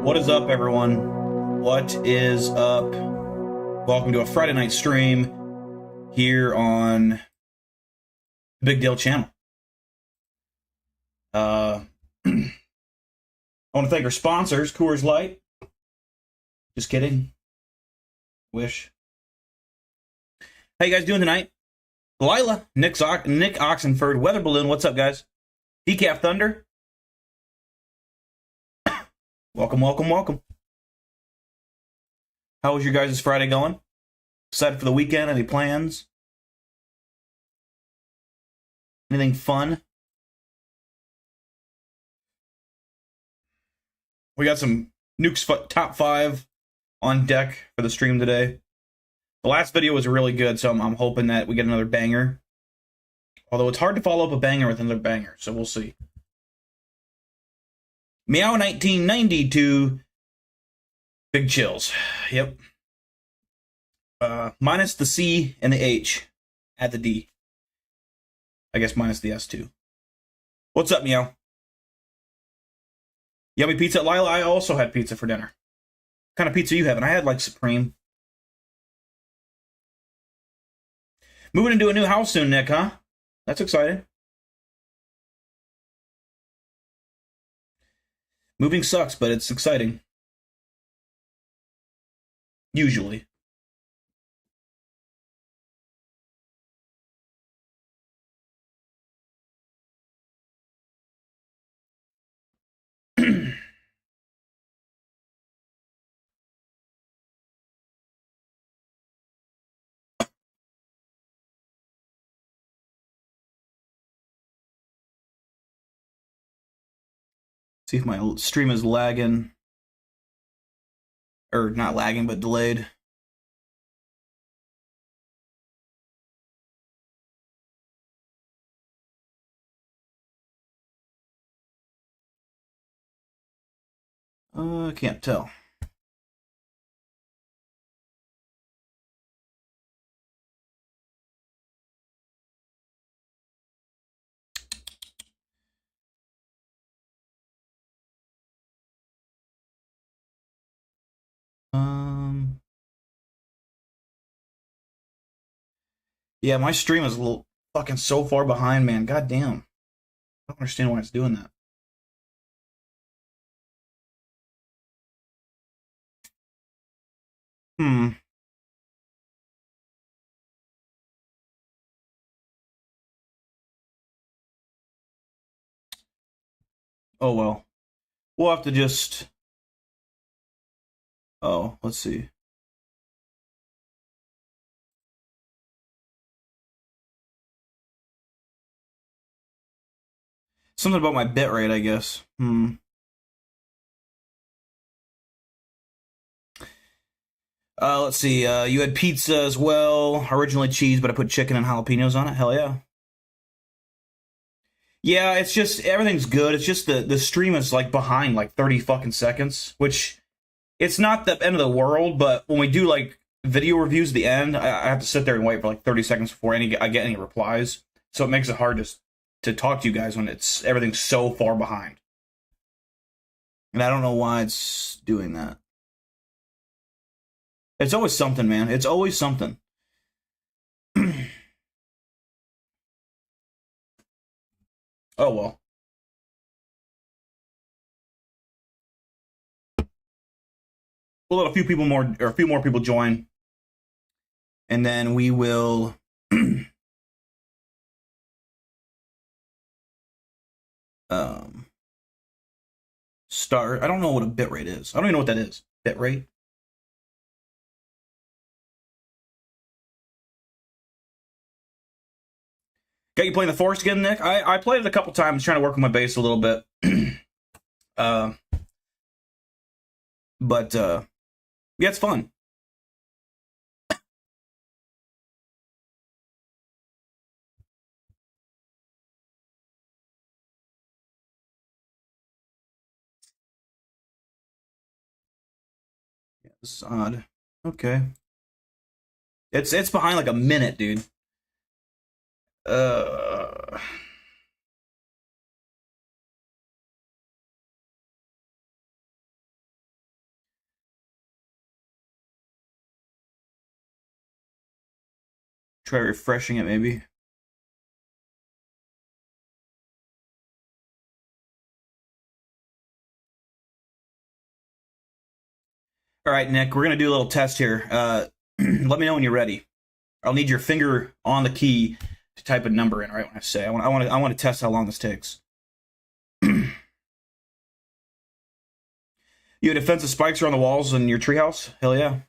What is up, everyone? What is up? Welcome to a Friday night stream here on the Big Deal channel. I want to thank our sponsors, Coors Light. Just kidding. Wish. How you guys doing tonight? Lila, Nick Oxenford, Weather Balloon, what's up, guys? Decaf Thunder. Welcome, welcome, welcome. How was your guys' Friday going? Excited for the weekend? Any plans? Anything fun? We got some Nukes top 5 on deck for the stream today. The last video was really good, so I'm hoping that we get another banger. Although it's hard to follow up a banger with another banger, so we'll see. Meow 1992. Big chills. Yep. Minus the C and the H. Add the D. I guess minus the S too. What's up, Meow? Yummy pizza. Lila, I also had pizza for dinner. What kind of pizza you having? I had like Supreme. Moving into a new house soon, Nick, huh? That's exciting. Moving sucks, but it's exciting. Usually. See if my stream is lagging. Or not lagging, but delayed. I can't tell. Yeah, my stream is a little fucking so far behind, man. God damn. I don't understand why it's doing that. Oh well. We'll have to just... Oh, let's see. Something about my bitrate, I guess. Let's see. You had pizza as well. Originally cheese, but I put chicken and jalapenos on it. Hell yeah. Yeah, it's just, everything's good. It's just the stream is like behind like 30 fucking seconds, which it's not the end of the world, but when we do like video reviews at the end, I have to sit there and wait for like 30 seconds before I get any replies. So it makes it hard to talk to you guys when everything's so far behind. And I don't know why it's doing that. It's always something, man. It's always something. Oh well. We'll let a few more people join, and then we will start. I don't know what a bitrate is. I don't even know what that is. Bitrate. Got you playing the Forest again, Nick? I played it a couple times, trying to work on my bass a little bit. But yeah, it's fun. Yeah, this is odd. Okay. It's behind like a minute, dude. Try refreshing it, maybe. All right, Nick, we're going to do a little test here. Let me know when you're ready. I'll need your finger on the key to type a number in right when I say. I want to test how long this takes. You have defensive spikes around the walls in your treehouse? Hell yeah.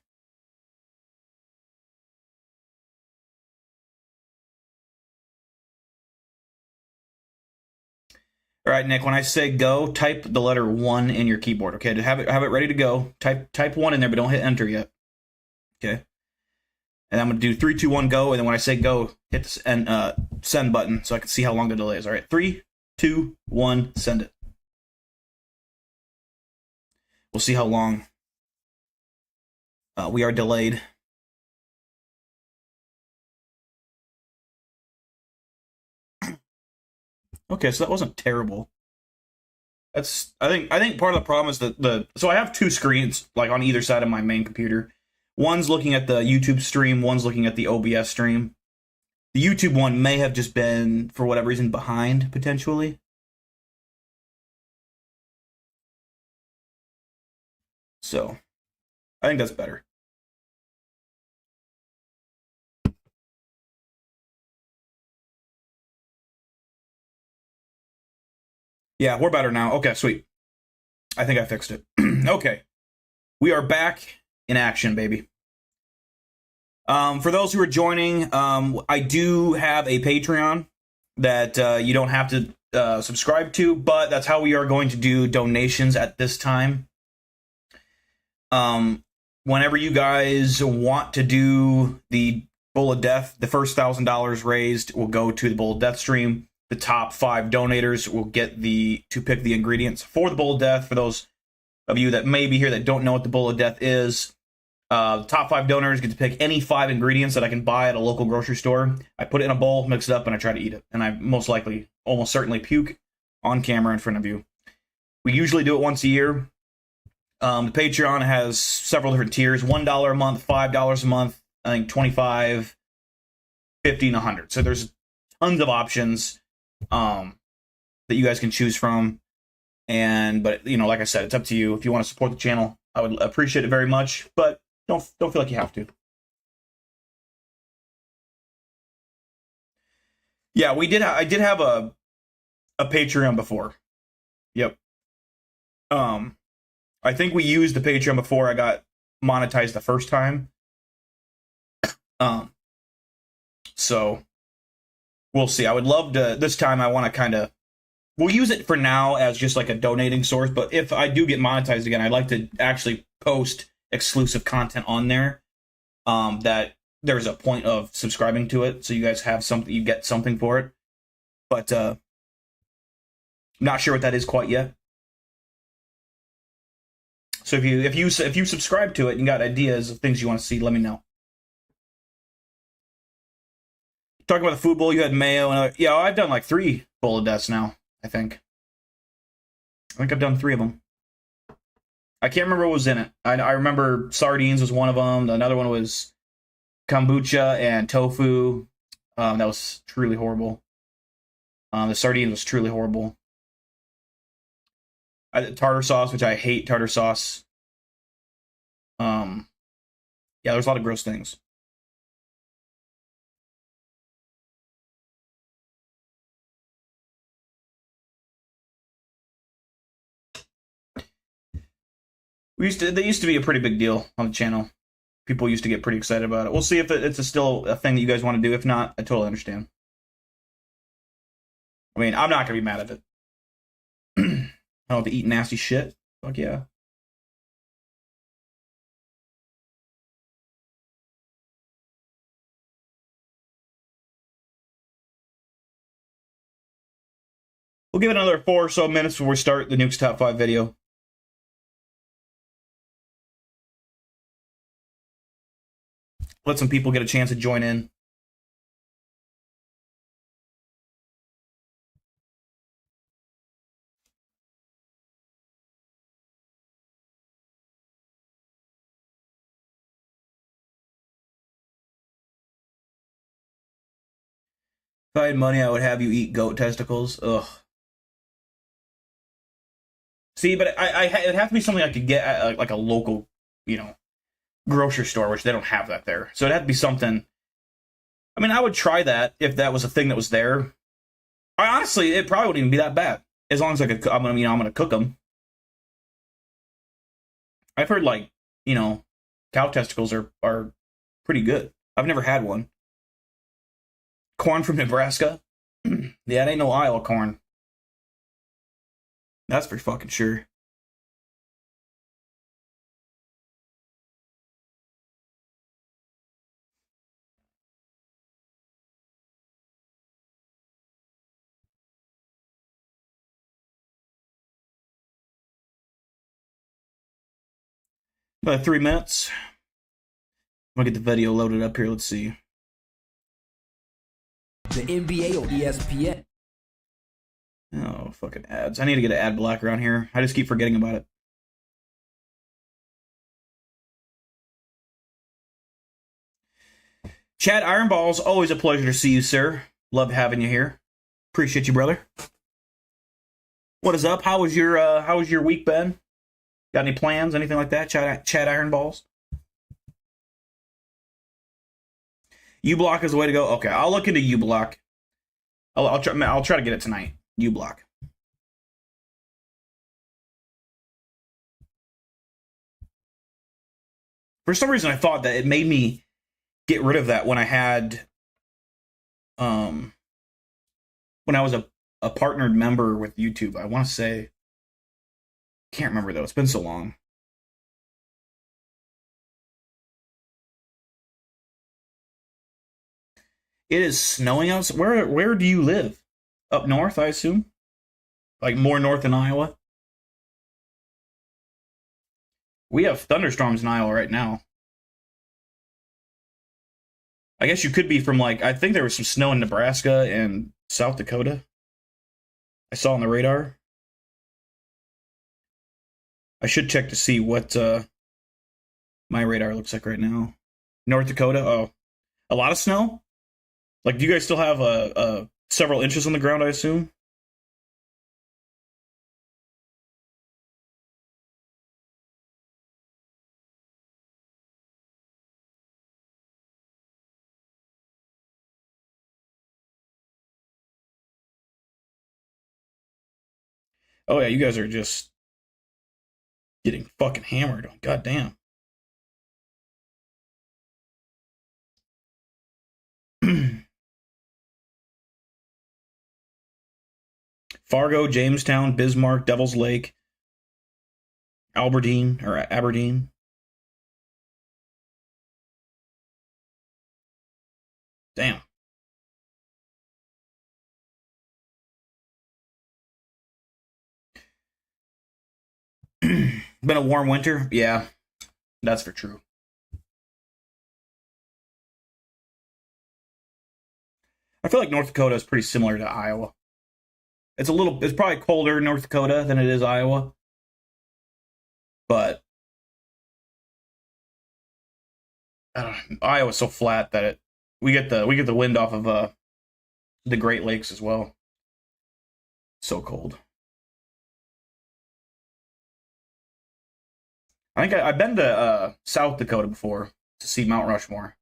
All right, Nick, when I say go, type the letter 1 in your keyboard, okay? To have it ready to go. Type 1 in there, but don't hit enter yet. Okay? And I'm going to do 3, 2, 1, go, and then when I say go, hit the send button so I can see how long the delay is. All right, 3, 2, 1, send it. We'll see how long we are delayed. Okay, so that wasn't terrible. I think part of the problem is that so I have two screens like on either side of my main computer. One's looking at the YouTube stream, one's looking at the OBS stream. The YouTube one may have just been, for whatever reason, behind, potentially. So, I think that's better. Yeah, we're better now. Okay, sweet. I think I fixed it. Okay. We are back in action, baby. For those who are joining, I do have a Patreon that you don't have to subscribe to, but that's how we are going to do donations at this time. Whenever you guys want to do the Bowl of Death, the first $1,000 raised will go to the Bowl of Death stream. The top 5 donators will get to pick the ingredients for the Bowl of Death. For those of you that may be here that don't know what the Bowl of Death is, the top 5 donors get to pick any 5 ingredients that I can buy at a local grocery store. I put it in a bowl, mix it up, and I try to eat it. And I almost certainly puke on camera in front of you. We usually do it once a year. The Patreon has several different tiers: $1 a month, $5 a month, I think $25, $50, and $100. So there's tons of options that you guys can choose from. But like I said, it's up to you. If you want to support the channel, I would appreciate it very much. But don't feel like you have to. Yeah, I did have a Patreon before. Yep. I think we used the Patreon before I got monetized the first time. So we'll see. I would love to. This time, I want to we'll use it for now as just like a donating source. But if I do get monetized again, I'd like to actually post exclusive content on there. That there's a point of subscribing to it, so you guys have something. You get something for it. But I'm not sure what that is quite yet. So if you subscribe to it and you got ideas of things you want to see, let me know. Talking about the food bowl, you had mayo, and yeah, I've done like 3 Bowl of Deaths now. I think I've done 3 of them. I can't remember what was in it. I remember sardines was one of them. Another one was kombucha and tofu. That was truly horrible. The sardine was truly horrible. Tartar sauce, which I hate tartar sauce. Yeah, there's a lot of gross things. They used to be a pretty big deal on the channel. People used to get pretty excited about it. We'll see if it's still a thing that you guys want to do. If not, I totally understand. I mean, I'm not gonna be mad at it. I don't have to eat nasty shit. Fuck yeah. We'll give it another 4 or so minutes before we start the Nukes Top 5 video. Let some people get a chance to join in. If I had money, I would have you eat goat testicles. Ugh. See, but it'd have to be something I could get at like a local, grocery store, which they don't have that there. So it'd have to be something. I mean, I would try that if that was a thing that was there. Honestly, it probably wouldn't even be that bad as long as I could. I'm gonna cook them. I've heard cow testicles are pretty good. I've never had one. Corn from Nebraska. Yeah, it ain't no Iowa corn. That's for fucking sure. About 3 minutes. I'm gonna get the video loaded up here. Let's see. The NBA or ESPN. Oh, fucking ads. I need to get an ad block around here. I just keep forgetting about it. Chad Ironballs, always a pleasure to see you, sir. Love having you here. Appreciate you, brother. What is up? How was your week been? Got any plans? Anything like that? Chad Ironballs? uBlock is the way to go. Okay, I'll look into uBlock. I'll try to get it tonight. uBlock. For some reason, I thought that it made me get rid of that when I had, when I was a partnered member with YouTube. I want to say, can't remember though. It's been so long. It is snowing outside. Where do you live? Up north, I assume? Like more north than Iowa? We have thunderstorms in Iowa right now. I guess you could be from I think there was some snow in Nebraska and South Dakota. I saw on the radar. I should check to see what my radar looks like right now. North Dakota, oh. A lot of snow? Do you guys still have several inches on the ground, I assume? Oh yeah, you guys are just getting fucking hammered. God damn. Fargo, Jamestown, Bismarck, Devil's Lake, Aberdeen. Damn. Been a warm winter? Yeah, that's for true. I feel like North Dakota is pretty similar to Iowa. It's probably colder in North Dakota than it is Iowa. But I don't know, Iowa's so flat that we get the wind off of the Great Lakes as well. So cold. I think I've been to South Dakota before to see Mount Rushmore.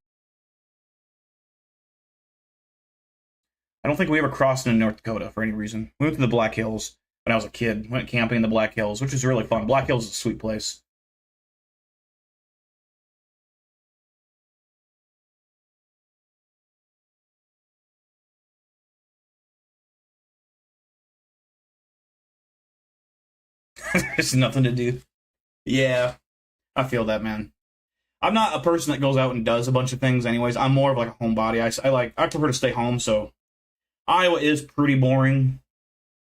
I don't think we ever crossed into North Dakota for any reason. We went to the Black Hills when I was a kid. Went camping in the Black Hills, which is really fun. Black Hills is a sweet place. There's nothing to do. Yeah, I feel that, man. I'm not a person that goes out and does a bunch of things anyways. I'm more of a homebody. I prefer to stay home, so Iowa is pretty boring,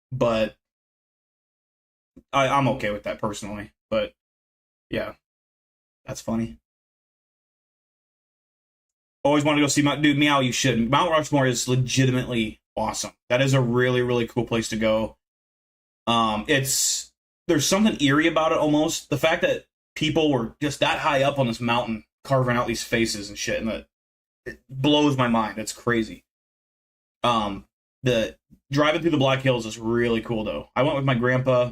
but I'm okay with that personally. But yeah, that's funny. Always wanted to go see dude, Meow, you should. Mount Rushmore is legitimately awesome. That is a really, really cool place to go. There's something eerie about it almost. The fact that people were just that high up on this mountain carving out these faces and shit, and it blows my mind. It's crazy. The driving through the Black Hills is really cool though. I went with my grandpa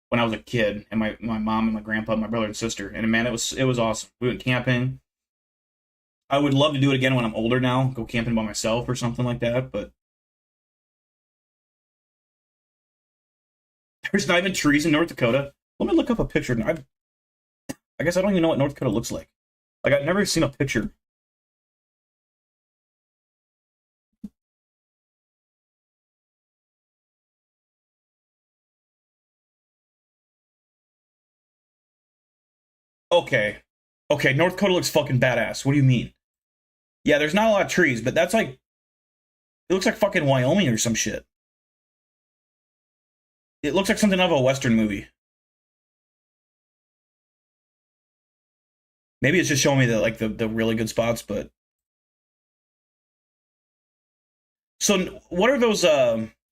when I was a kid, and my mom and my grandpa, and my brother and sister, and man, it was awesome. We went camping. I would love to do it again when I'm older now, go camping by myself or something like that, but there's not even trees in North Dakota. Let me look up a picture. I guess I don't even know what North Dakota looks like. Like, I've never seen a picture. Okay. Okay, North Dakota looks fucking badass. What do you mean? Yeah, there's not a lot of trees, but that's like... It looks like fucking Wyoming or some shit. It looks like something out of a Western movie. Maybe it's just showing me the really good spots, but... So, what are those,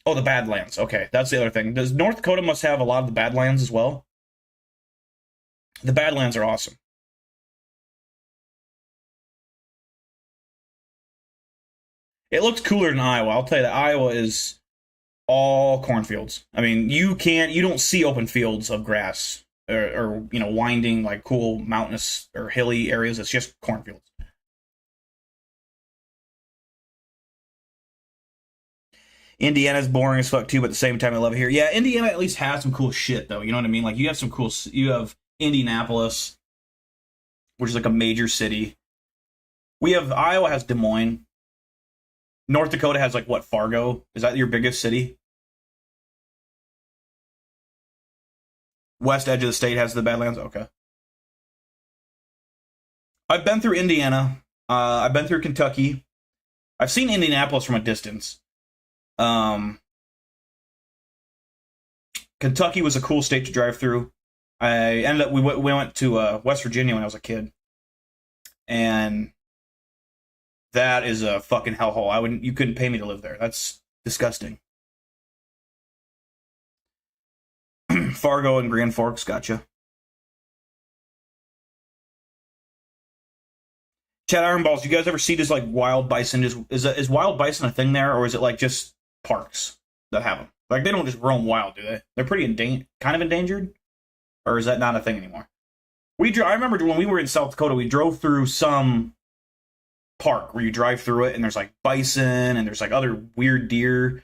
Oh, the Badlands. Okay, that's the other thing. Does North Dakota must have a lot of the Badlands as well? The Badlands are awesome. It looks cooler than Iowa. I'll tell you that Iowa is all cornfields. I mean, you don't see open fields of grass or winding, like, cool mountainous or hilly areas. It's just cornfields. Indiana's boring as fuck too, but at the same time I love it here. Yeah, Indiana at least has some cool shit though. You know what I mean? Like, you have some cool. You have Indianapolis, which is like a major city. Iowa has Des Moines. North Dakota has like what, Fargo? Is that your biggest city? West edge of the state has the Badlands. Okay. I've been through Indiana. I've been through Kentucky. I've seen Indianapolis from a distance. Kentucky was a cool state to drive through. We went to West Virginia when I was a kid, and that is a fucking hellhole. You couldn't pay me to live there. That's disgusting. Fargo and Grand Forks, gotcha. Chad Ironballs, you guys ever see this like wild bison? Is wild bison a thing there, or is it like just parks that have them? Like, they don't just roam wild, do they? They're pretty kind of endangered, or is that not a thing anymore? I remember when we were in South Dakota, we drove through some park where you drive through it, and there's like bison and there's like other weird deer.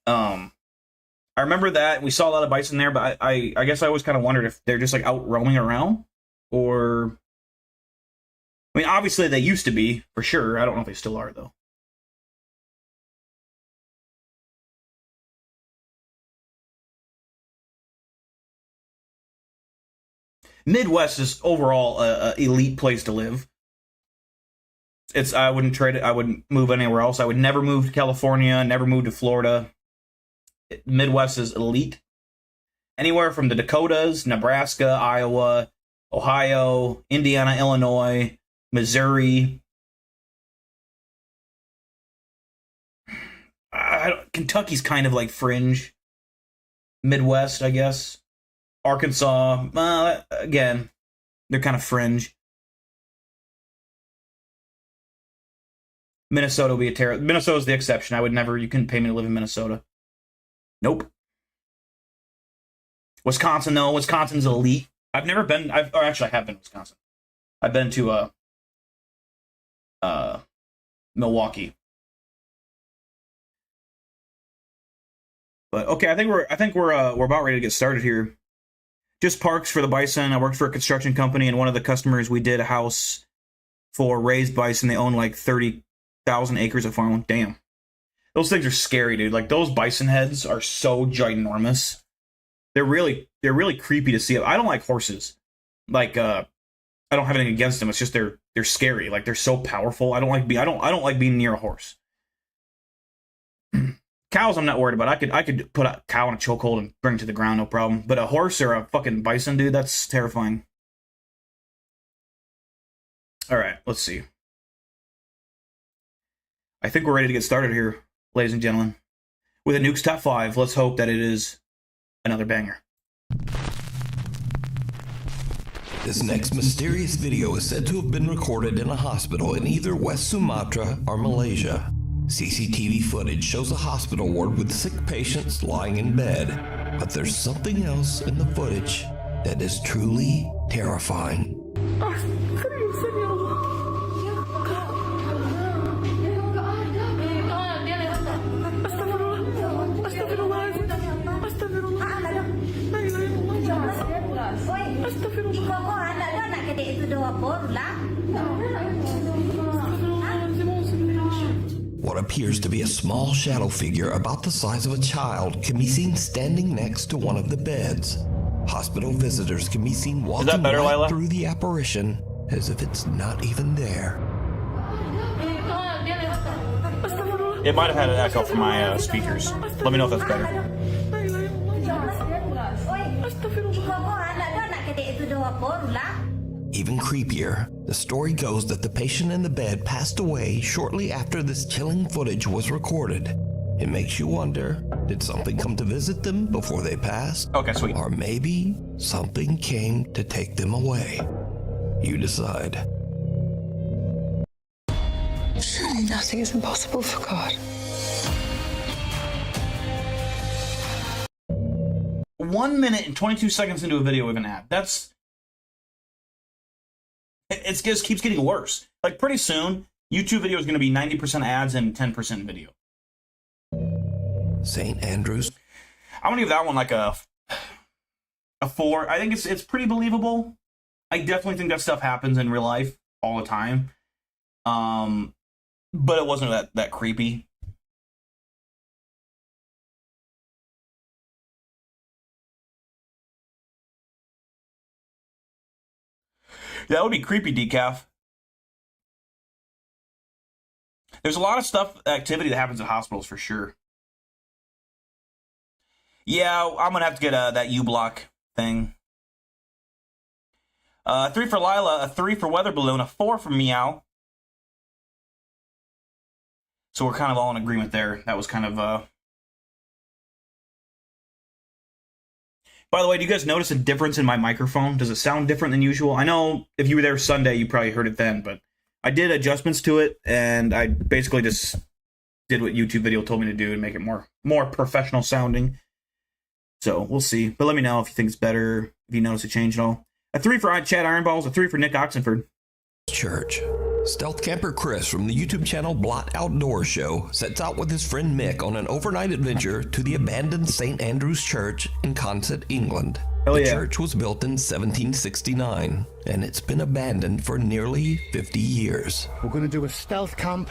I remember that, and we saw a lot of bison there, but I guess I always kind of wondered if they're just like out roaming around, or... I mean, obviously they used to be, for sure. I don't know if they still are, though. Midwest is overall a elite place to live. I wouldn't trade it. I wouldn't move anywhere else. I would never move to California, never move to Florida. Midwest is elite. Anywhere from the Dakotas, Nebraska, Iowa, Ohio, Indiana, Illinois, Missouri. Kentucky's kind of like fringe. Midwest, I guess. Arkansas, again, they're kind of fringe. Minnesota will be a terror. Minnesota's the exception. You couldn't pay me to live in Minnesota. Nope. Wisconsin, though. Wisconsin's elite. I've never been, I have been to Wisconsin. I've been to, Milwaukee. But okay, I think we're about ready to get started here. Just parks for the bison. I worked for a construction company, and one of the customers, we did a house for raised bison. They own like 30,000 acres of farmland. Damn. Those things are scary, dude. Like, those bison heads are so ginormous. They're really creepy to see. I don't like horses. Like, I don't have anything against them. It's just they're scary. Like, they're so powerful. I don't like being near a horse. Cows I'm not worried about. I could put a cow in a chokehold and bring it to the ground, no problem. But a horse or a fucking bison, dude, that's terrifying. Alright, let's see. I think we're ready to get started here, ladies and gentlemen. With a Nuke's Top 5, let's hope that it is another banger. This next mysterious video is said to have been recorded in a hospital in either West Sumatra or Malaysia. CCTV footage shows a hospital ward with sick patients lying in bed. But there's something else in the footage that is truly terrifying. What appears to be a small shadow figure about the size of a child can be seen standing next to one of the beds. Hospital visitors can be seen walking better, right Lila? through the apparition as if it's not even there. It might have had an echo from my speakers. Let me know if that's better. Even creepier, the story goes that the patient in the bed passed away shortly after this chilling footage was recorded. It makes you wonder, did something come to visit them before they passed? Okay, sweet. Or maybe something came to take them away. You decide. Surely nothing is impossible for God. 1 minute and 22 seconds into a video with an ad. It just keeps getting worse. Like, pretty soon, YouTube video is going to be 90% ads and 10% video. St. Andrews. I'm gonna give that one like a 4. I think it's pretty believable. I definitely think that stuff happens in real life all the time. But it wasn't that creepy. Yeah, that would be creepy, Decaf. There's a lot of activity that happens at hospitals for sure. Yeah, I'm gonna have to get that U-block thing. 3 for Lila, a 3 for Weather Balloon, a 4 for Meow. So we're kind of all in agreement there. That was kind of... By the way, do you guys notice a difference in my microphone? Does it sound different than usual? I know if you were there Sunday, you probably heard it then, but I did adjustments to it, and I basically just did what YouTube video told me to do and make it more professional sounding. So we'll see. But let me know if you think it's better, if you notice a change at all. A 3 for Chad Ironballs, a 3 for Nick Oxenford. Church. Stealth camper Chris from the YouTube channel Blot Outdoor Show sets out with his friend Mick on an overnight adventure to the abandoned St. Andrew's Church in Consett, England. The church was built in 1769, and it's been abandoned for nearly 50 years. We're going to do a stealth camp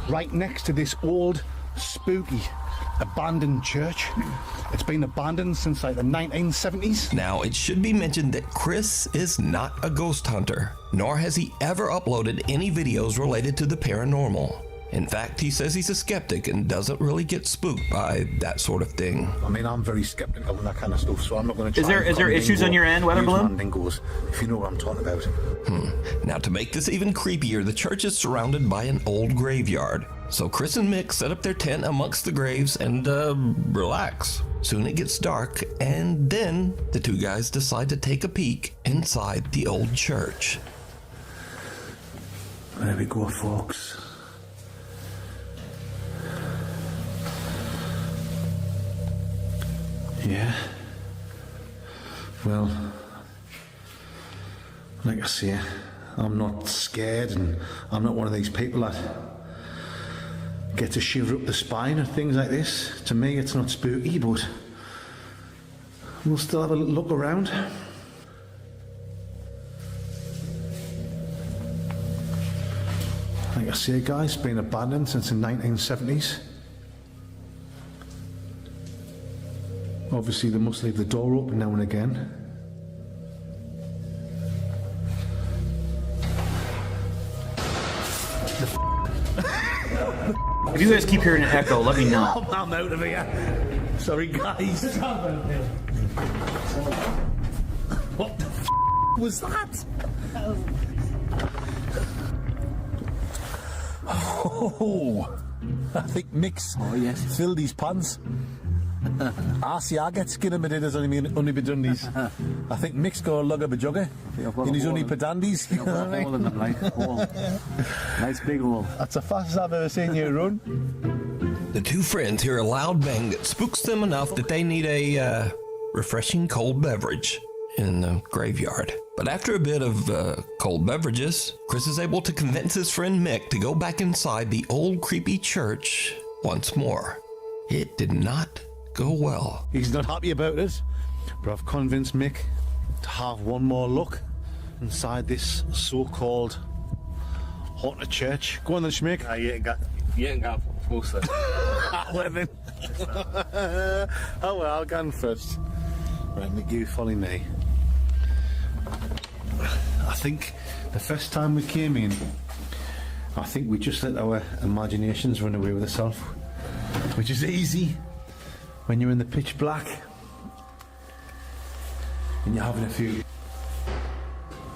right next to this old, spooky, abandoned church. It's been abandoned since like the 1970s. Now, it should be mentioned that Chris is not a ghost hunter, nor has he ever uploaded any videos related to the paranormal. In fact, he says he's a skeptic and doesn't really get spooked by that sort of thing. I mean, I'm very skeptical and that kind of stuff, so I'm not going to try. Is there issues on your end, Weather Balloon? Lingos, if you know what I'm talking about. Now, to make this even creepier, the church is surrounded by an old graveyard. So Chris and Mick set up their tent amongst the graves and, relax. Soon it gets dark, and then the two guys decide to take a peek inside the old church. There we go, folks. Yeah. Well, like I say, I'm not scared, and I'm not one of these people that get to shiver up the spine or things like this. To me, it's not spooky, but we'll still have a look around. Like I say, guys, it's been abandoned since the 1970s. Obviously, they must leave the door open now and again. If you guys keep hearing an echo, let me know. I'm out of here. Sorry, guys. What the was that? Oh, I think Mick's filled his pants. I get skinner my dinners only be done these. I think Mick's got a lug of a jugger in his only pedandies. You know what I mean? Nice big hole. That's the fastest I've ever seen you run. The two friends hear a loud bang that spooks them enough that they need a refreshing cold beverage in the graveyard. But after a bit of cold beverages, Chris is able to convince his friend Mick to go back inside the old creepy church once more. It did not go well. He's not happy about it, but I've convinced Mick to have one more look inside this so-called haunted church. Go on then, Schmick. You ain't got closer. Well then. Oh well, I'll go on first. Right, Mick, you follow me. I think the first time we came in, I think we just let our imaginations run away with ourselves, which is easy when you're in the pitch black and you're having a few.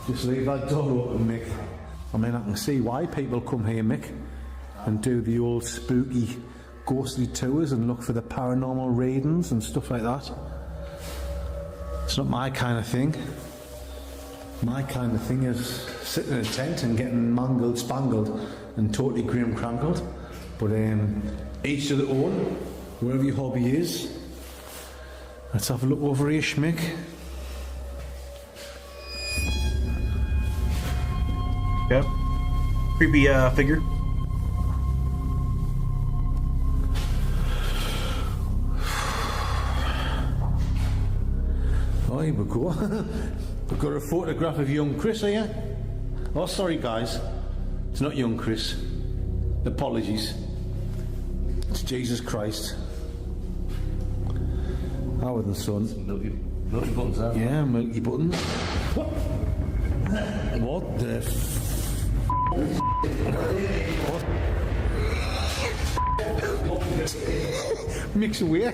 Just leave that door open, Mick. I mean, I can see why people come here, Mick, and do the old spooky, ghostly tours and look for the paranormal readings and stuff like that. It's not my kind of thing. My kind of thing is sitting in a tent and getting mangled, spangled, and totally grim crankled. But each to their own, wherever your hobby is. Let's have a look over here, Schmick. Yep. Creepy figure. Oh, here we go. We've got a photograph of young Chris here. Oh, sorry, guys. It's not young Chris. Apologies. It's Jesus Christ. Howard and Son. Milky buttons there. Yeah, milky buttons. What? What the what? Mix away.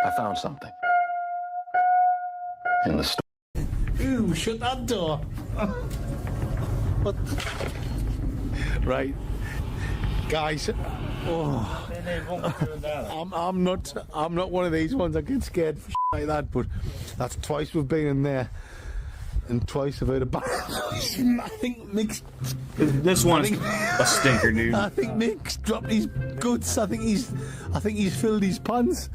I found something in the store. Ooh, shut that door. What? Right, guys. Oh, I'm not one of these ones that get scared for like that. But that's twice we've been in there, and twice I've heard a bad noise. I think Mick's. This one's a stinker, dude. I think Mick's dropped his guts. I think he's filled his pants.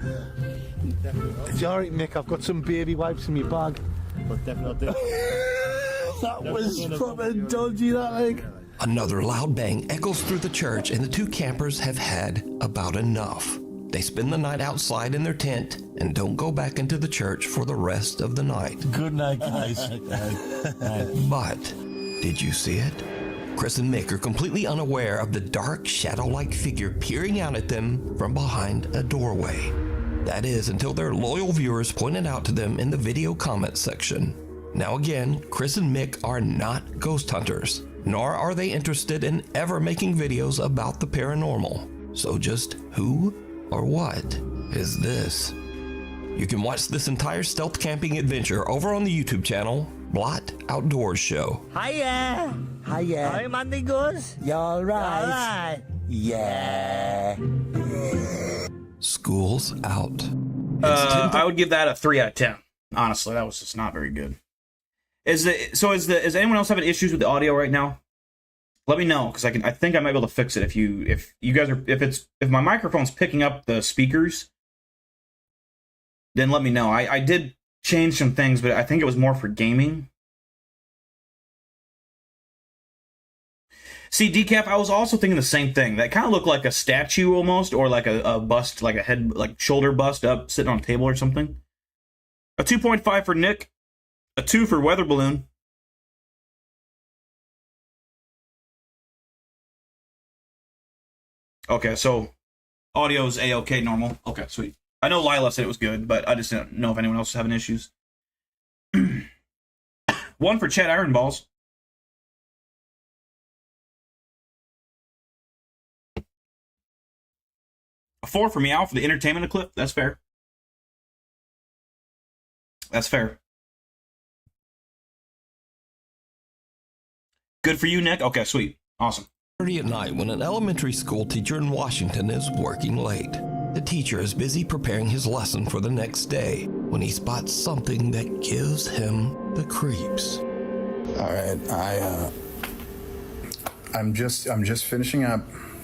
Is you alright, Mick? I've got some baby wipes in my bag. But definitely. That was proper dodgy, that leg. Another loud bang echoes through the church, and the two campers have had about enough. They spend the night outside in their tent and don't go back into the church for the rest of the night. Good night, guys. But did you see it? Chris and Mick are completely unaware of the dark, shadow-like figure peering out at them from behind a doorway. That is, until their loyal viewers point it out to them in the video comment section. Now again, Chris and Mick are not ghost hunters, nor are they interested in ever making videos about the paranormal. So just who or what is this? You can watch this entire stealth camping adventure over on the YouTube channel, Blot Outdoors Show. Hiya! Hiya. How Monday goes? You alright? Alright. Yeah. School's out. I would give that a 3 out of 10. Honestly, that was just not very good. Is anyone else having issues with the audio right now? Let me know, because I think I might be able to fix it if you guys are if my microphone's picking up the speakers, then let me know. I did change some things, but I think it was more for gaming. See, Decaf, I was also thinking the same thing. That kind of looked like a statue almost, or like a bust, like a head, like shoulder bust up, sitting on a table or something. A 2.5 for Nick. A 2 for Weather Balloon. Okay, so audio's A-OK normal. Okay, sweet. I know Lila said it was good, but I just didn't know if anyone else was having issues. 1 for Chet Ironballs. A 4 for Meow for the entertainment clip. That's fair. That's fair. Good for you, Nick. Okay, sweet. Awesome. 30 at night when an elementary school teacher in Washington is working late. The teacher is busy preparing his lesson for the next day when he spots something that gives him the creeps. All right, I'm just finishing up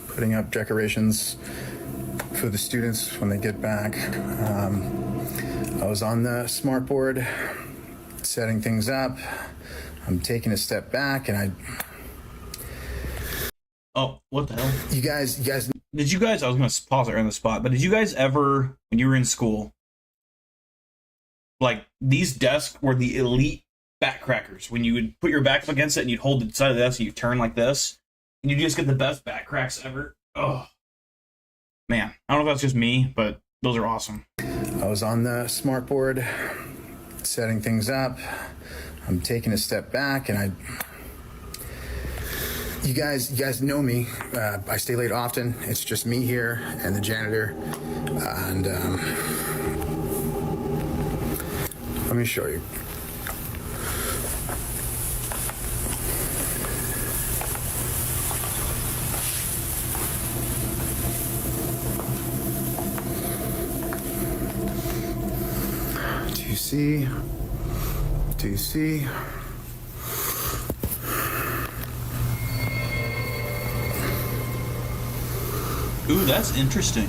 putting up decorations for the students when they get back. I was on the smart board setting things up. I'm taking a step back and Oh, what the hell? you guys Did you guys, I was going to pause it right on the spot, but did you guys ever, when you were in school, like, these desks were the elite back crackers. When you would put your back up against it and you'd hold the side of the desk and you turn like this, and you just get the best back cracks ever. Oh, man. I don't know if that's just me, but those are awesome. I was on the smart board setting things up. I'm taking a step back and you guys know me. I stay late often. It's just me here and the janitor. And let me show you. Do you see? Do you see? Ooh, that's interesting.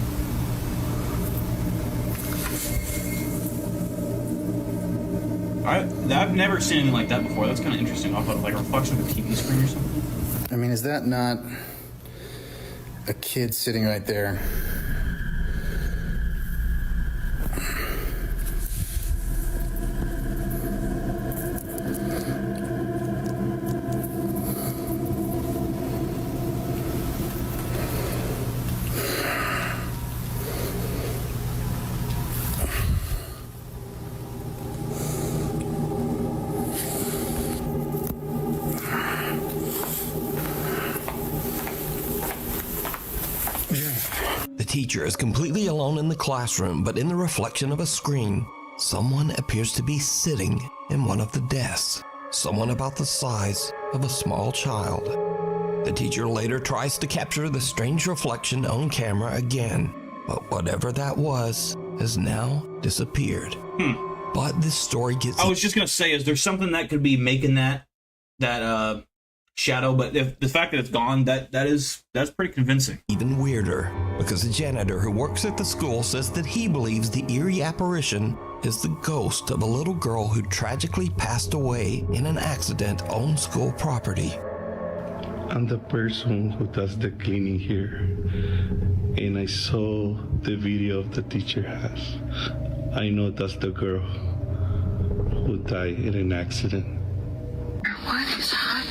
I've never seen anything like that before. That's kind of interesting. Off of like a reflection of a TV screen or something. I mean, is that not a kid sitting right there? The teacher is completely alone in the classroom, but in the reflection of a screen, someone appears to be sitting in one of the desks. Someone about the size of a small child. The teacher later tries to capture the strange reflection on camera again, but whatever that was has now disappeared. But this story gets... I was just gonna say, is there something that could be making that shadow? But if the fact that it's gone, that's pretty convincing. even weirder, because the janitor who works at the school says that he believes the eerie apparition is the ghost of a little girl who tragically passed away in an accident on school property. I'm the person who does the cleaning here, and I saw the video of the teacher has. I know that's the girl who died in an accident. What is happening?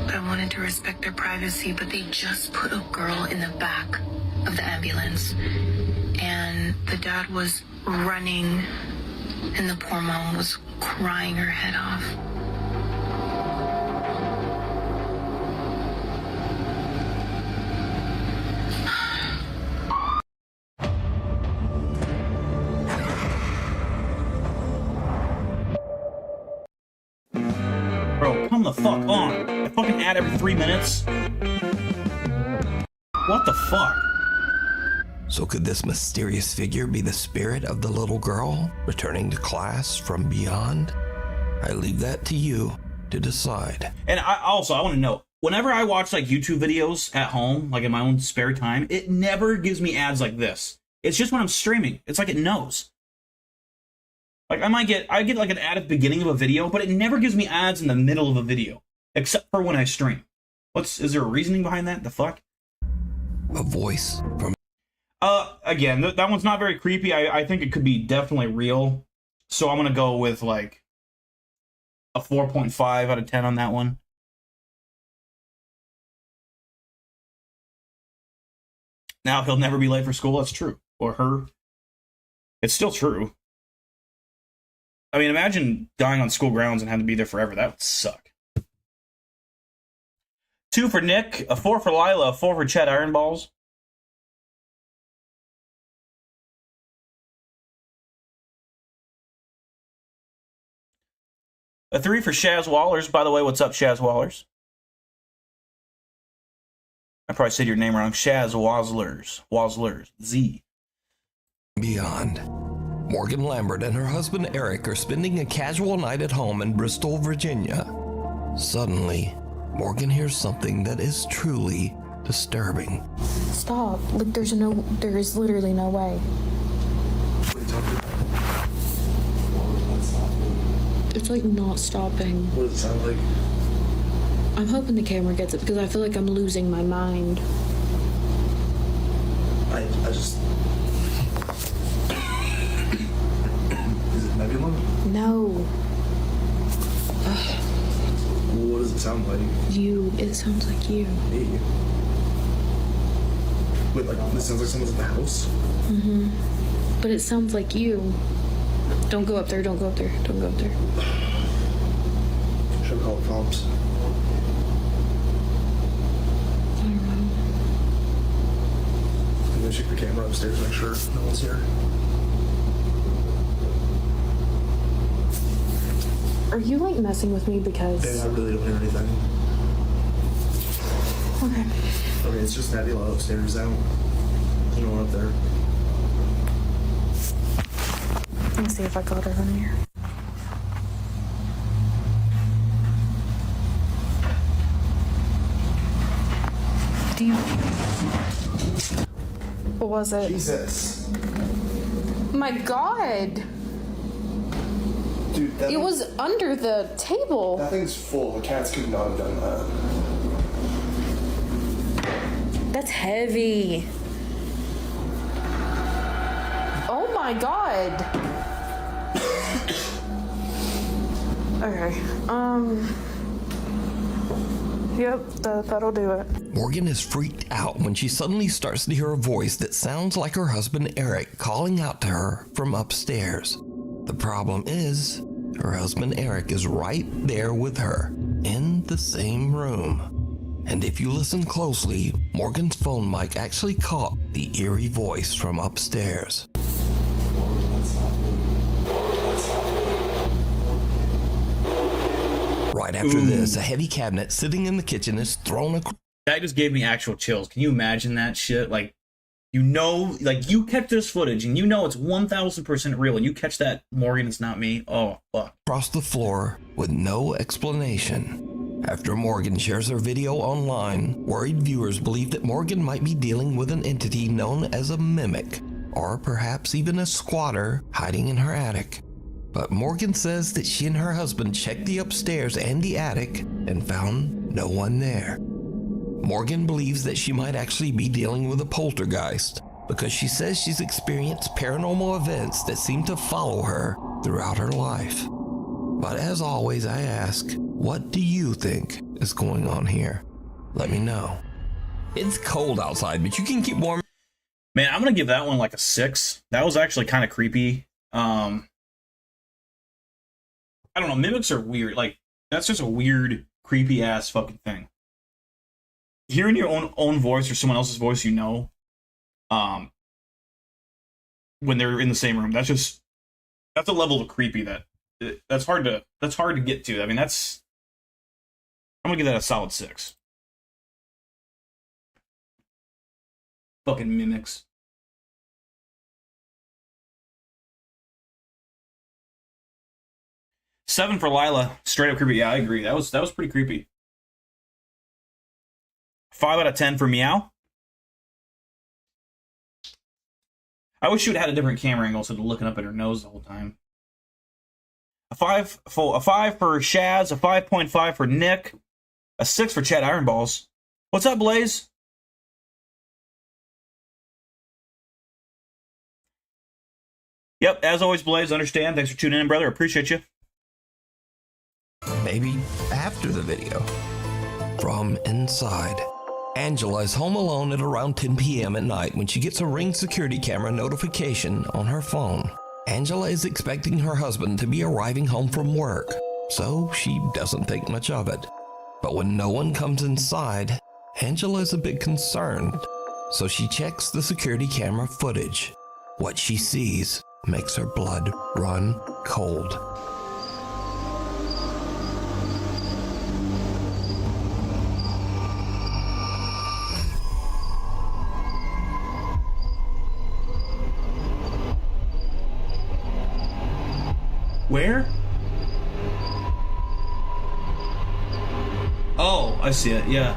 I wanted to respect their privacy, but they just put a girl in the back of the ambulance. And the dad was running, and the poor mom was crying her head off. Bro, come the fuck on. A fucking ad every 3 minutes. What the fuck? So could this mysterious figure be the spirit of the little girl returning to class from beyond? I leave that to you to decide. And I want to know, whenever I watch like YouTube videos at home, like in my own spare time, it never gives me ads like this. It's just when I'm streaming. It's like it knows. Like I get like an ad at the beginning of a video, but it never gives me ads in the middle of a video, except for when I stream. Is there a reasoning behind that? The fuck? A voice from... Again, that one's not very creepy. I think it could be definitely real. So I'm gonna go with like a 4.5 out of 10 on that one. Now he'll never be late for school. That's true. Or her. It's still true. I mean, imagine dying on school grounds and having to be there forever. That would suck. 2 for Nick, a 4 for Lila, a 4 for Chad Ironballs. A 3 for Shaz Wallers. By the way, what's up, Shaz Wallers? I probably said your name wrong. Shaz Wazlers. Wazlers. Z. Beyond. Morgan Lambert and her husband Eric are spending a casual night at home in Bristol, Virginia. Suddenly, Morgan hears something that is truly disturbing. Stop. Like, there is literally no way. It's like not stopping. What does it sound like? I'm hoping the camera gets it because I feel like I'm losing my mind. I just... Is it Nebula? No. What does it sound like? You. It sounds like you. Me? Wait, like, this sounds like someone's in the house? Mm-hmm. But it sounds like you. Don't go up there, don't go up there, don't go up there. Should I call the cops? I don't know. I'm gonna check the camera upstairs, make sure no one's here. Are you like messing with me because... Hey, I really don't hear anything. Okay. Okay, it's just Nebula upstairs. There's no one up there. Let me see if I got her on here. Do you... What was it? Jesus. My God! Dude, It was under the table. that thing's full. The cats could not have done that. That's heavy. Oh my God. Okay. Yep, that'll do it. Morgan is freaked out when she suddenly starts to hear a voice that sounds like her husband Eric calling out to her from upstairs. The problem is, her husband Eric is right there with her, in the same room. And if you listen closely, Morgan's phone mic actually caught the eerie voice from upstairs. Right after this, a heavy cabinet sitting in the kitchen is thrown across. That just gave me actual chills. Can you imagine that shit? Like, you know, like you catch this footage and you know it's 1000% real, and you catch that Morgan, it's not me. Oh, fuck. Across the floor with no explanation. After Morgan shares her video online, worried viewers believe that Morgan might be dealing with an entity known as a mimic, or perhaps even a squatter hiding in her attic. But Morgan says that she and her husband checked the upstairs and the attic and found no one there. Morgan believes that she might actually be dealing with a poltergeist because she says she's experienced paranormal events that seem to follow her throughout her life. But as always, I ask, what do you think is going on here? Let me know. It's cold outside, but you can keep warm. Man, I'm gonna give that one like a 6. That was actually kind of creepy. I don't know, mimics are weird. Like, that's just a weird, creepy ass fucking thing. Hearing your own voice or someone else's voice, you know, when they're in the same room, that's a level of creepy that's hard to get to. I mean, I'm gonna give that a solid 6. Fucking mimics. Seven for Lila. Straight up creepy. Yeah, I agree. That was pretty creepy. 5 out of 10 for Meow. I wish you would have had a different camera angle instead of looking up at her nose the whole time. A 5 for Shaz, a 5.5 for Nick, a 6 for Chad Ironballs. What's up, Blaze? Yep, as always, Blaze, understand. Thanks for tuning in, brother. Appreciate you. Maybe after the video. From inside. Angela is home alone at around 10 p.m. at night when she gets a Ring security camera notification on her phone. Angela is expecting her husband to be arriving home from work, so she doesn't think much of it. But when no one comes inside, Angela is a bit concerned, so she checks the security camera footage. What she sees makes her blood run cold. Where? Oh, I see it, yeah.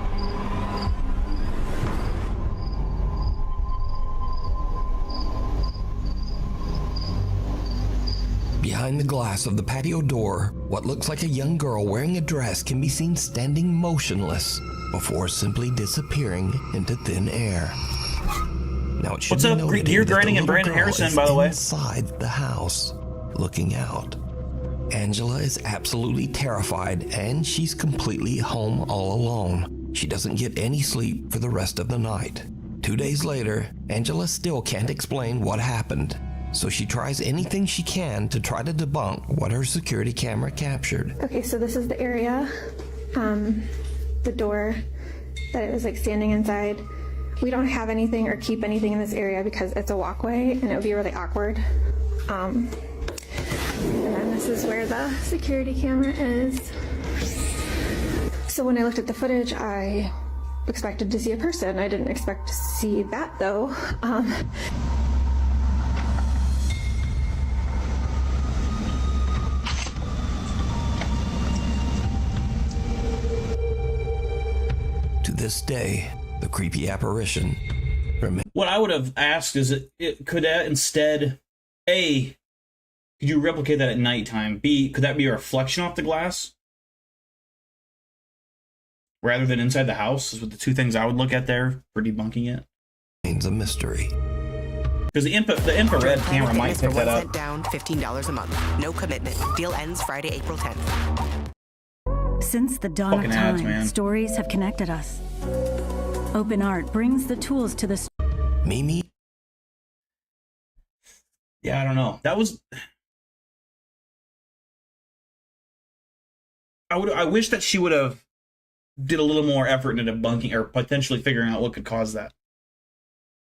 Behind the glass of the patio door, what looks like a young girl wearing a dress can be seen standing motionless before simply disappearing into thin air. Now it should What's be up, noted Gear that the Grinding and little Brandon girl Harrison, is by the way. inside the house, looking out. Angela is absolutely terrified, and she's completely home all alone. She doesn't get any sleep for the rest of the night. 2 days later, Angela still can't explain what happened, so she tries anything she can to try to debunk what her security camera captured. Okay, so this is the area, the door that it was like standing inside. We don't have anything or keep anything in this area because it's a walkway and it would be really awkward. And then this is where the security camera is. So when I looked at the footage, I expected to see a person. I didn't expect to see that though. To this day, the creepy apparition remains. What I would have asked is, could that instead, A, could you replicate that at nighttime? B, could that be a reflection off the glass? Rather than inside the house, is what the two things I would look at there for debunking it. Remains a mystery. Because the infrared camera might pick that up. Down $15 a month. No commitment. Deal ends Friday, April 10th. Since the dawn Fucking of time, ads, man. stories have connected us. Open art brings the tools to the Mimi? Yeah, I don't know. That was... I wish that she would have did a little more effort into debunking or potentially figuring out what could cause that.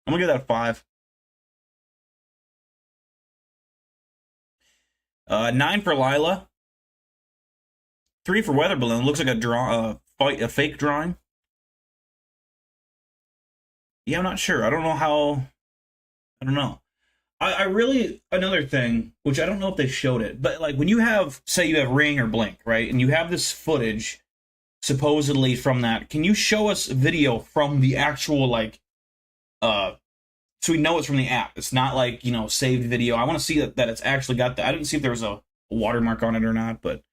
I'm gonna give that a 5. 9 for Lila. 3 for Weather Balloon. Looks like a fake drawing. Yeah, I'm not sure. I don't know how... I don't know. I really... Another thing, which I don't know if they showed it, but like when you have... Say you have Ring or Blink, right? And you have this footage supposedly from that. Can you show us video from the actual, like... so we know it's from the app. It's not like, you know, saved video. I want to see that it's actually got that. I didn't see if there was a watermark on it or not, but...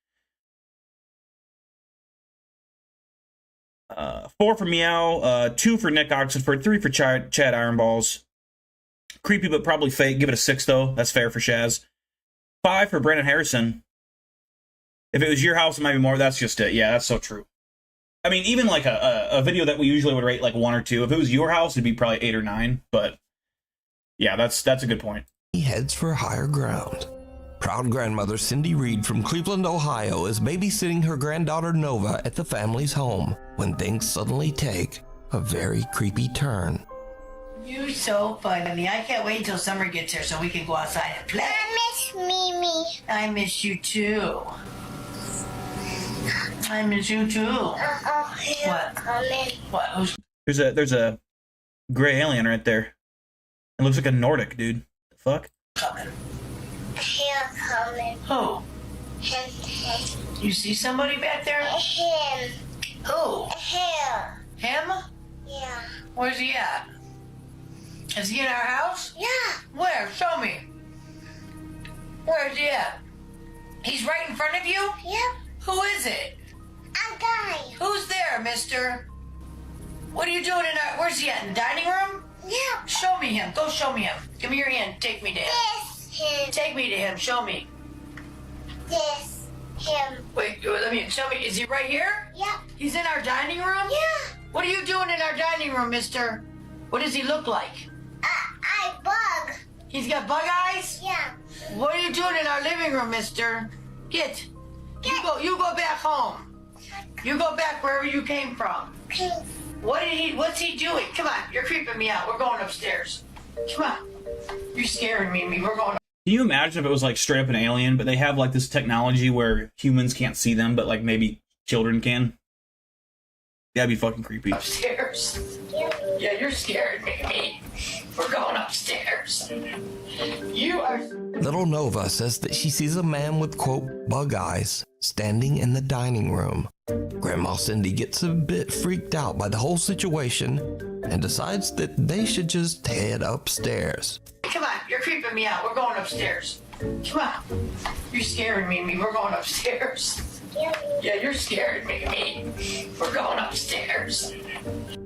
4 for Meow, 2 for Nick Oxenford, 3 for Chad Ironballs. Creepy, but probably fake. Give it a 6, though. That's fair for Shaz. 5 for Brandon Harrison. If it was your house, it might be more. That's just it. Yeah, that's so true. I mean, even like a video that we usually would rate like 1 or 2. If it was your house, it'd be probably 8 or 9. But yeah, that's a good point. He heads for higher ground. Proud grandmother Cindy Reed from Cleveland, Ohio is babysitting her granddaughter Nova at the family's home when things suddenly take a very creepy turn. You're so funny. I can't wait until summer gets here so we can go outside and play. I miss Mimi. I miss you too. I miss you too. What? What? There's a gray alien right there. It looks like a Nordic dude. The fuck? Coming. Here coming. Who? Him. You see somebody back there? Him. Who? Here. Him? Yeah. Where's he at? Is he in our house? Yeah. Where? Show me. Where's he at? He's right in front of you? Yep. Who is it? A guy. Who's there, mister? What are you doing in our... Where's he at? In the dining room? Yep. Show me him. Go show me him. Give me your hand. Take me to him. This him. Take me to him. Show me. This him. Wait, let me... Show me. Is he right here? Yep. He's in our dining room? Yeah. What are you doing in our dining room, mister? What does he look like? I bug. He's got bug eyes? Yeah. What are you doing in our living room, mister? Get. You go back home. You go back wherever you came from. What's he doing? Come on, you're creeping me out. We're going upstairs. Come on. You're scaring me. We're going. Can you imagine if it was like straight up an alien, but they have like this technology where humans can't see them, but like maybe children can? That'd be fucking creepy. Upstairs. Yeah, you're scaring me. We're going upstairs. You are. Little Nova says that she sees a man with, quote, bug eyes standing in the dining room. Grandma Cindy gets a bit freaked out by the whole situation and decides that they should just head upstairs. Come on, you're creeping me out. We're going upstairs. Come on. You're scaring me. We're going upstairs. Yeah, you're scaring me. We're going upstairs.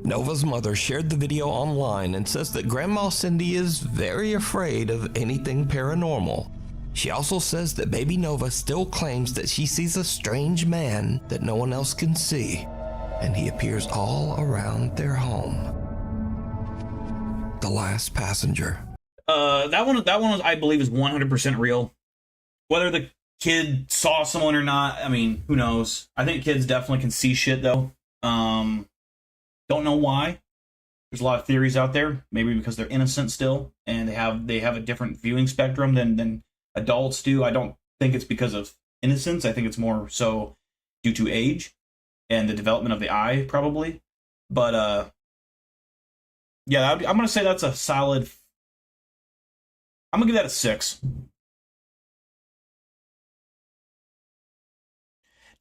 Nova's mother shared the video online and says that Grandma Cindy is very afraid of anything paranormal. She also says that baby Nova still claims that she sees a strange man that no one else can see, and he appears all around their home. The Last Passenger. That one I believe is 100% real. Whether the kid saw someone or not, I mean, who knows? I think kids definitely can see shit though. Don't know why. There's a lot of theories out there. Maybe because they're innocent still, and they have a different viewing spectrum than adults do. I don't think it's because of innocence. I think it's more so due to age and the development of the eye, probably. But yeah, I'm gonna say that's a solid. I'm gonna give that a 6.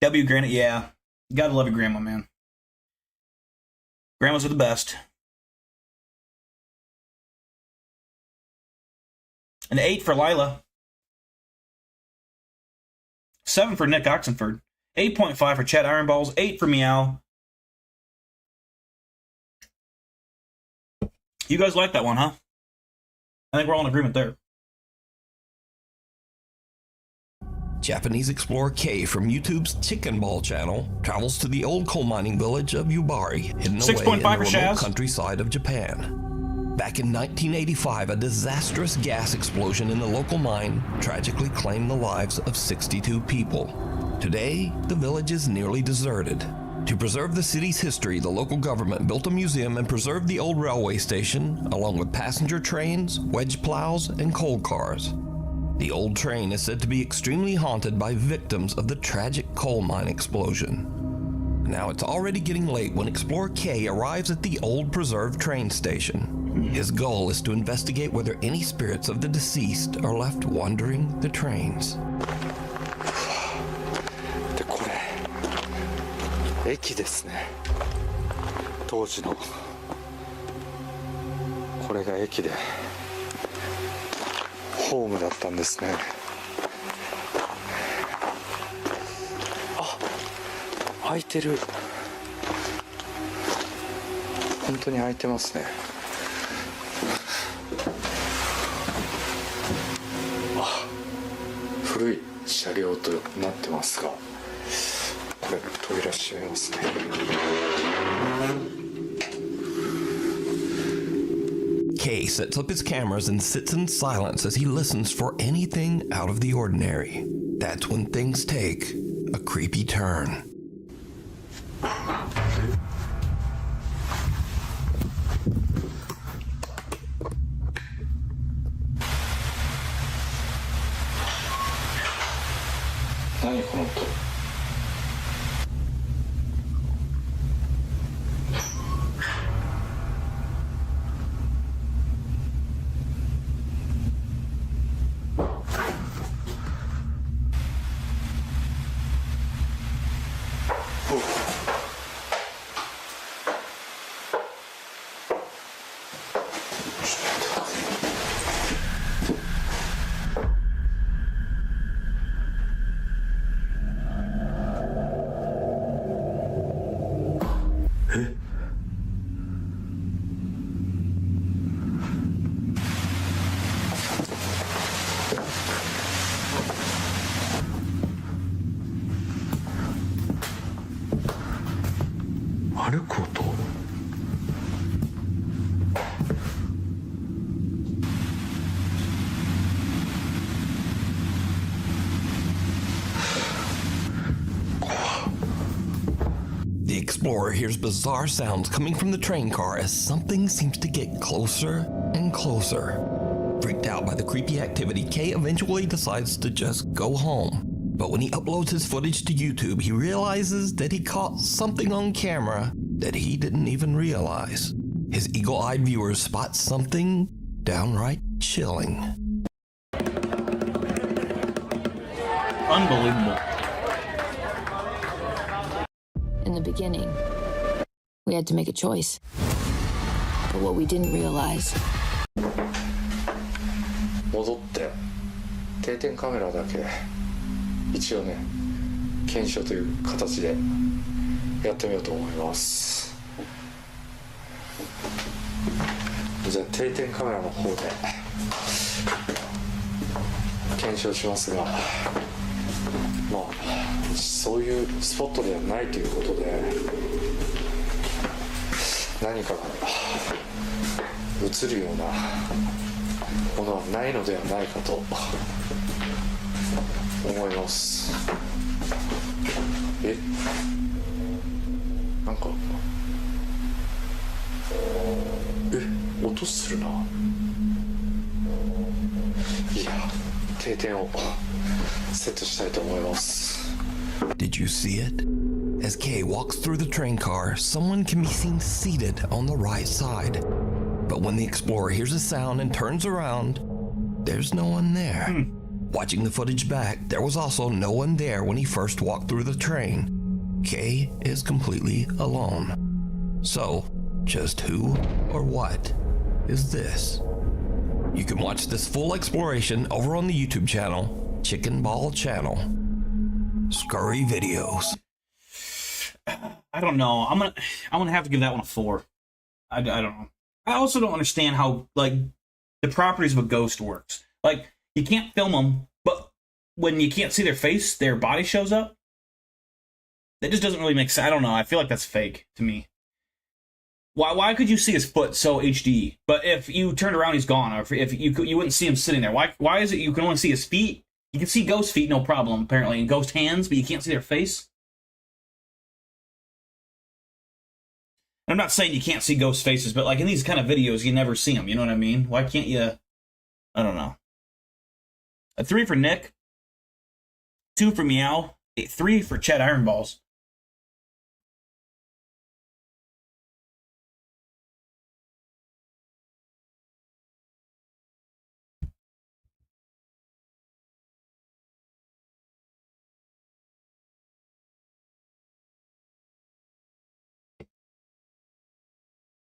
W. Granite, yeah, gotta love your grandma, man. Grandmas are the best. An 8 for Lila. 7 for Nick Oxenford. 8.5 for Chad Ironballs. 8 for Meow. You guys like that one, huh? I think we're all in agreement there. Japanese explorer Kay from YouTube's Chicken Ball channel travels to the old coal mining village of Yubari, hidden away in the remote countryside of Japan. Back in 1985, a disastrous gas explosion in the local mine tragically claimed the lives of 62 people. Today, the village is nearly deserted. To preserve the city's history, the local government built a museum and preserved the old railway station, along with passenger trains, wedge plows, and coal cars. The old train is said to be extremely haunted by victims of the tragic coal mine explosion. Now it's already getting late when Explorer K arrives at the old preserved train station. His goal is to investigate whether any spirits of the deceased are left wandering the trains. でこれ駅ですね。当時のこれが駅でホームだったんですね。あ、開いてる。本当に開いてますね。あ、古い車両となってますが、これ扉閉めますね。Kay sets up his cameras and sits in silence as he listens for anything out of the ordinary. That's when things take a creepy turn. The explorer hears bizarre sounds coming from the train car as something seems to get closer and closer. Freaked out by the creepy activity, Kay eventually decides to just go home. But when he uploads his footage to YouTube, he realizes that he caught something on camera that he didn't even realize. His eagle-eyed viewers spot something downright chilling. Unbelievable. In the beginning, we had to make a choice. But what we didn't realize. 戻って定点カメラだけ一応ね検証という形でやってみようと思います。じゃあ定点カメラの方で検証しますが、まあそういうスポットではないということで何かが映るようなものはないのではないかと思います。なんか音するな。いや定点をセットしたいと思います。 Did you see it? As Kay walks through the train car, someone can be seen seated on the right side. But when the explorer hears a sound and turns around, there's no one there. Watching the footage back, there was also no one there when he first walked through the train. Kay is completely alone. So, just who or what is this? You can watch this full exploration over on the YouTube channel, Chicken Ball Channel. Scurry videos. I don't know. I'm gonna have to give that one a 4. I don't know. I also don't understand how like the properties of a ghost works. Like you can't film them, but when you can't see their face, their body shows up. That just doesn't really make sense. I don't know. I feel like that's fake to me. Why could you see his foot so HD? But if you turned around, he's gone. Or if you wouldn't see him sitting there. Why is it you can only see his feet? You can see ghost feet, no problem, apparently, and ghost hands, but you can't see their face? I'm not saying you can't see ghost faces, but like in these kind of videos, you never see them. You know what I mean? Why can't you? I don't know. A 3 for Nick. 2 for Meow. 3 for Chet Ironballs.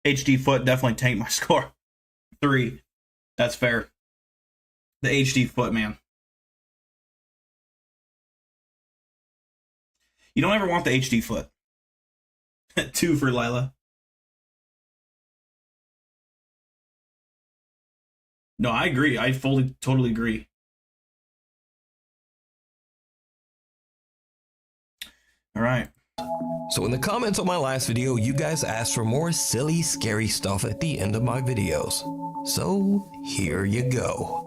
HD foot definitely tanked my score. 3. That's fair. The HD foot, man. You don't ever want the HD foot. 2 for Lila. No, I agree. I totally agree. All right. So in the comments on my last video, you guys asked for more silly, scary stuff at the end of my videos. So here you go.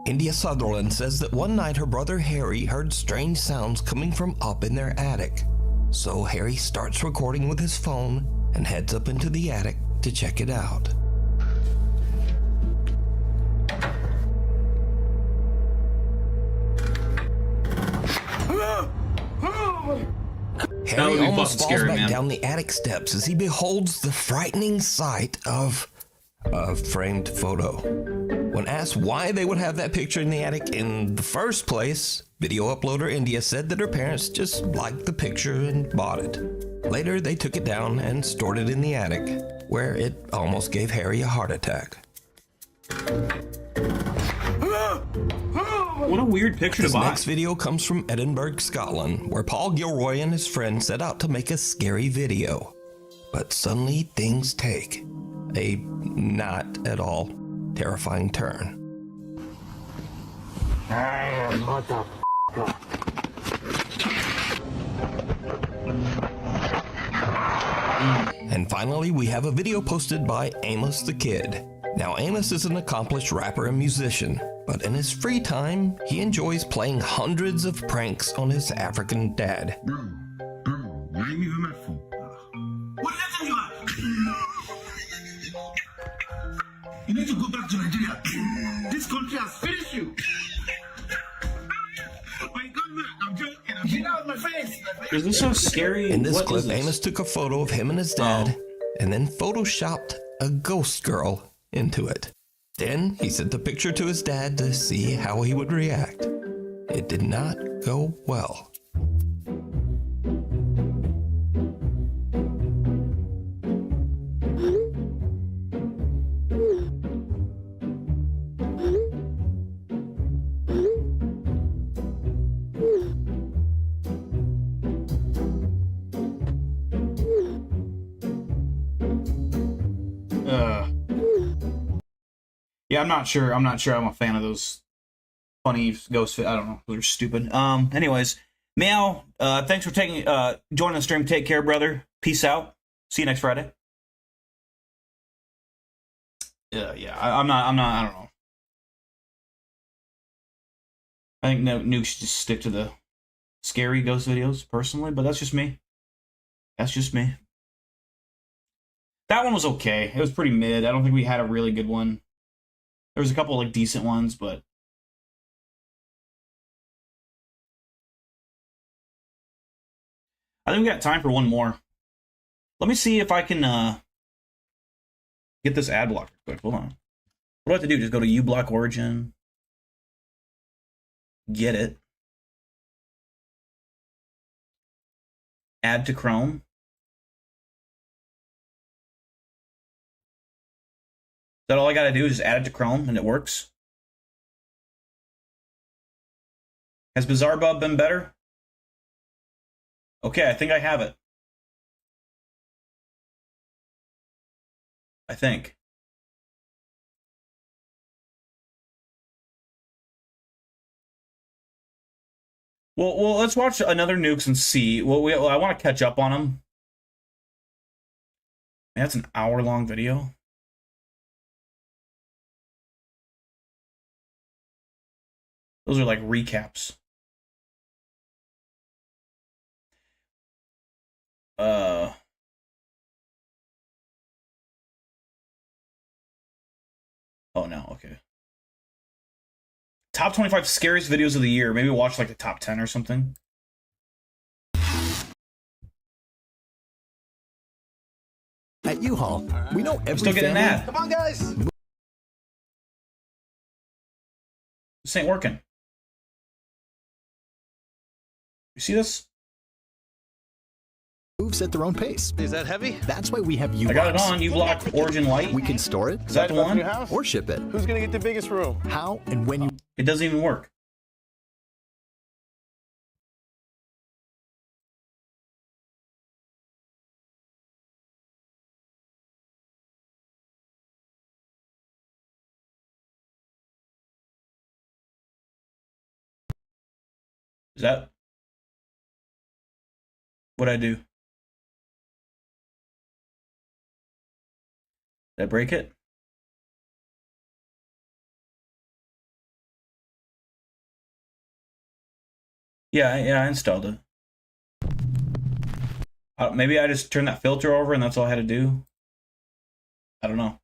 India Sutherland says that one night her brother Harry heard strange sounds coming from up in their attic. So Harry starts recording with his phone and heads up into the attic to check it out. Harry almost falls back down the attic steps as he beholds the frightening sight of a framed photo. When asked why they would have that picture in the attic in the first place, video uploader India said that her parents just liked the picture and bought it. Later, they took it down and stored it in the attic, where it almost gave Harry a heart attack. What a weird picture to buy. This next video comes from Edinburgh, Scotland, where Paul Gilroy and his friend set out to make a scary video. But suddenly things take a not at all terrifying turn. And finally, we have a video posted by Amos the Kid. Now, Amos is an accomplished rapper and musician, but in his free time, he enjoys playing hundreds of pranks on his African dad. Bro, why ain't even my phone? What did I tell you? You need to go back to Nigeria. This country has finished you. My government, I'm joking. Get out of my face. Is this so scary? In this What clip, is this? Amos took a photo of him and his dad, and then photoshopped a ghost girl into it. Then he sent the picture to his dad to see how he would react. It did not go well. Yeah, I'm not sure. I'm a fan of those funny ghost. I don't know. They're stupid. Anyways, Meow. Thanks for joining the stream. Take care, brother. Peace out. See you next Friday. Yeah. I'm not. I don't know. I think Nuke should just stick to the scary ghost videos personally, but that's just me. That's just me. That one was okay. It was pretty mid. I don't think we had a really good one. There was a couple like decent ones, but I think we got time for one more. Let me see if I can get this ad blocker quick. Hold on. What do I have to do? Just go to uBlock Origin. Get it. Add to Chrome. Is that all I gotta do? Is just add it to Chrome and it works? Has BazarBub been better? Okay, I think I have it. I think. Well, let's watch another Nukes and see. Well, I want to catch up on them. Man, that's an hour-long video. Those are like recaps. Oh no, okay. Top 25 scariest videos of the year. Maybe watch like the top 10 or something. At U-Haul, we know every Still getting an ad. Come on, guys. This ain't working. You see this? Moves at their own pace. Is that heavy? That's why we have U-Blocks. I got it on uBlock Origin Lite. We can store it. Is that the one? Or ship it. Who's gonna get the biggest room? How and when you... It doesn't even work. Is that what I do? Did I break it? Yeah, I installed it. Maybe I just turned that filter over and that's all I had to do. I don't know.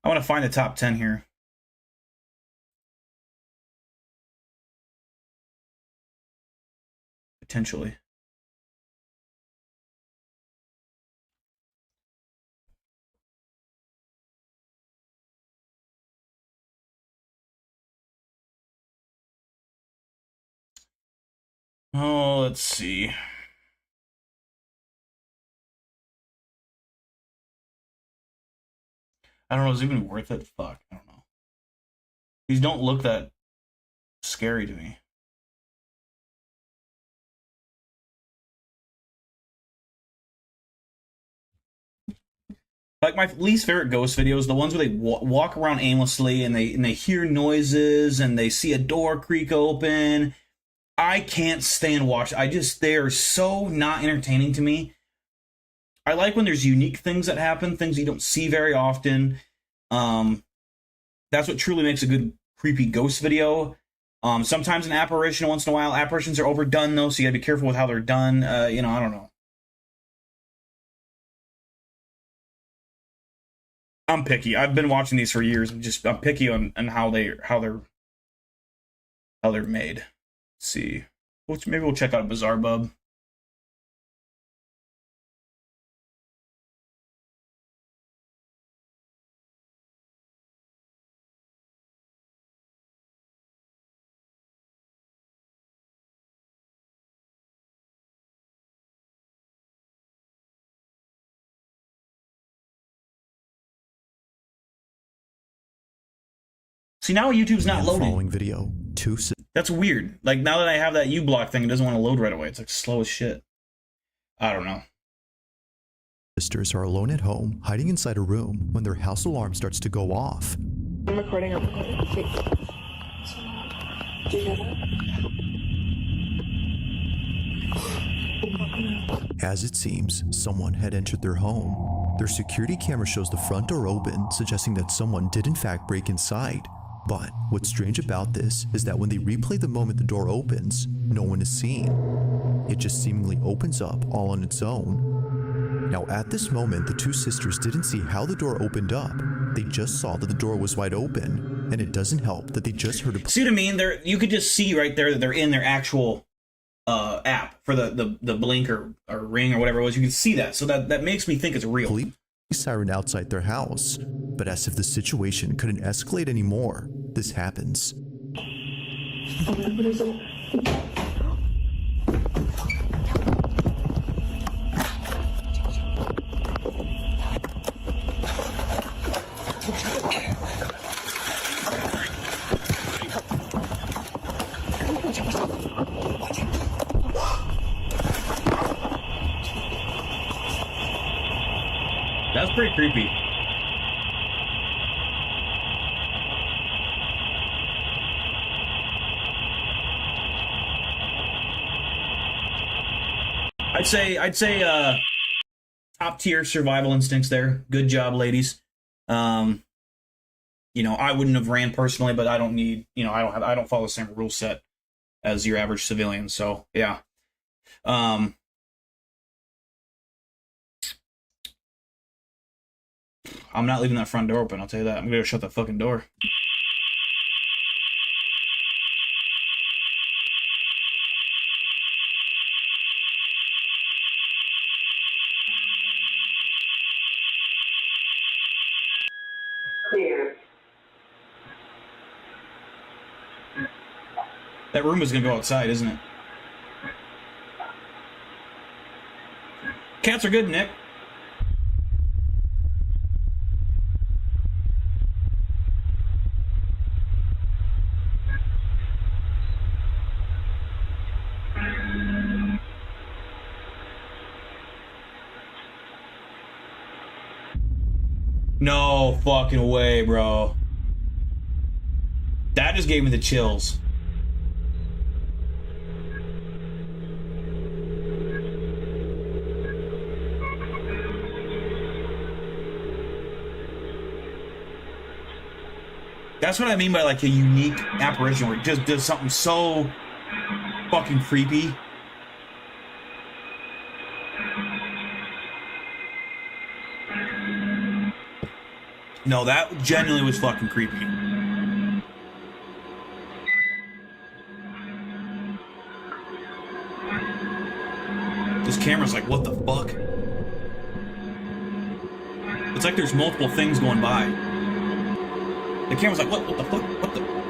I want to find the top 10 here. Potentially. Oh, let's see. I don't know, is it even worth it? Fuck, I don't know. These don't look that scary to me. Like my least favorite ghost videos, the ones where they walk around aimlessly and they hear noises and they see a door creak open. I can't stand watch. They are so not entertaining to me. I like when there's unique things that happen, things you don't see very often. That's what truly makes a good creepy ghost video. Sometimes an apparition once in a while. Apparitions are overdone though, so you gotta be careful with how they're done. I don't know. I'm picky. I've been watching these for years. I'm picky on how they're made. Let's see. Maybe we'll check out BazarBub. See, now YouTube's not loading. Following video, That's weird. Like, now that I have that uBlock thing, it doesn't want to load right away. It's like slow as shit. I don't know. sisters are alone at home, hiding inside a room when their house alarm starts to go off. I'm recording. Okay. Do you hear that? As it seems, someone had entered their home. Their security camera shows the front door open, suggesting that someone did in fact break inside. But what's strange about this is that when they replay the moment the door opens, no one is seen. It just seemingly opens up all on its own. Now at this moment, the two sisters didn't see how the door opened up. They just saw that the door was wide open, and it doesn't help that they just heard a... See what I mean? You could just see right there that they're in their actual app for the blink or ring or whatever it was. You can see that, so that makes me think it's real. Police siren outside their house, but as if the situation couldn't escalate anymore, this happens. That's pretty creepy. I'd say top tier survival instincts there. Good job, ladies. You know, I wouldn't have ran personally, but I don't need, you know, I don't follow the same rule set as your average civilian, so yeah. I'm not leaving that front door open, I'll tell you that. I'm gonna shut that fucking door. Clear. That room is gonna go outside, isn't it? Cats are good, Nick. No fucking way, bro. That just gave me the chills. That's what I mean by like a unique apparition where it just does something so fucking creepy. No, that genuinely was fucking creepy. This camera's like, what the fuck? It's like there's multiple things going by. The camera's like, what the fuck? What the...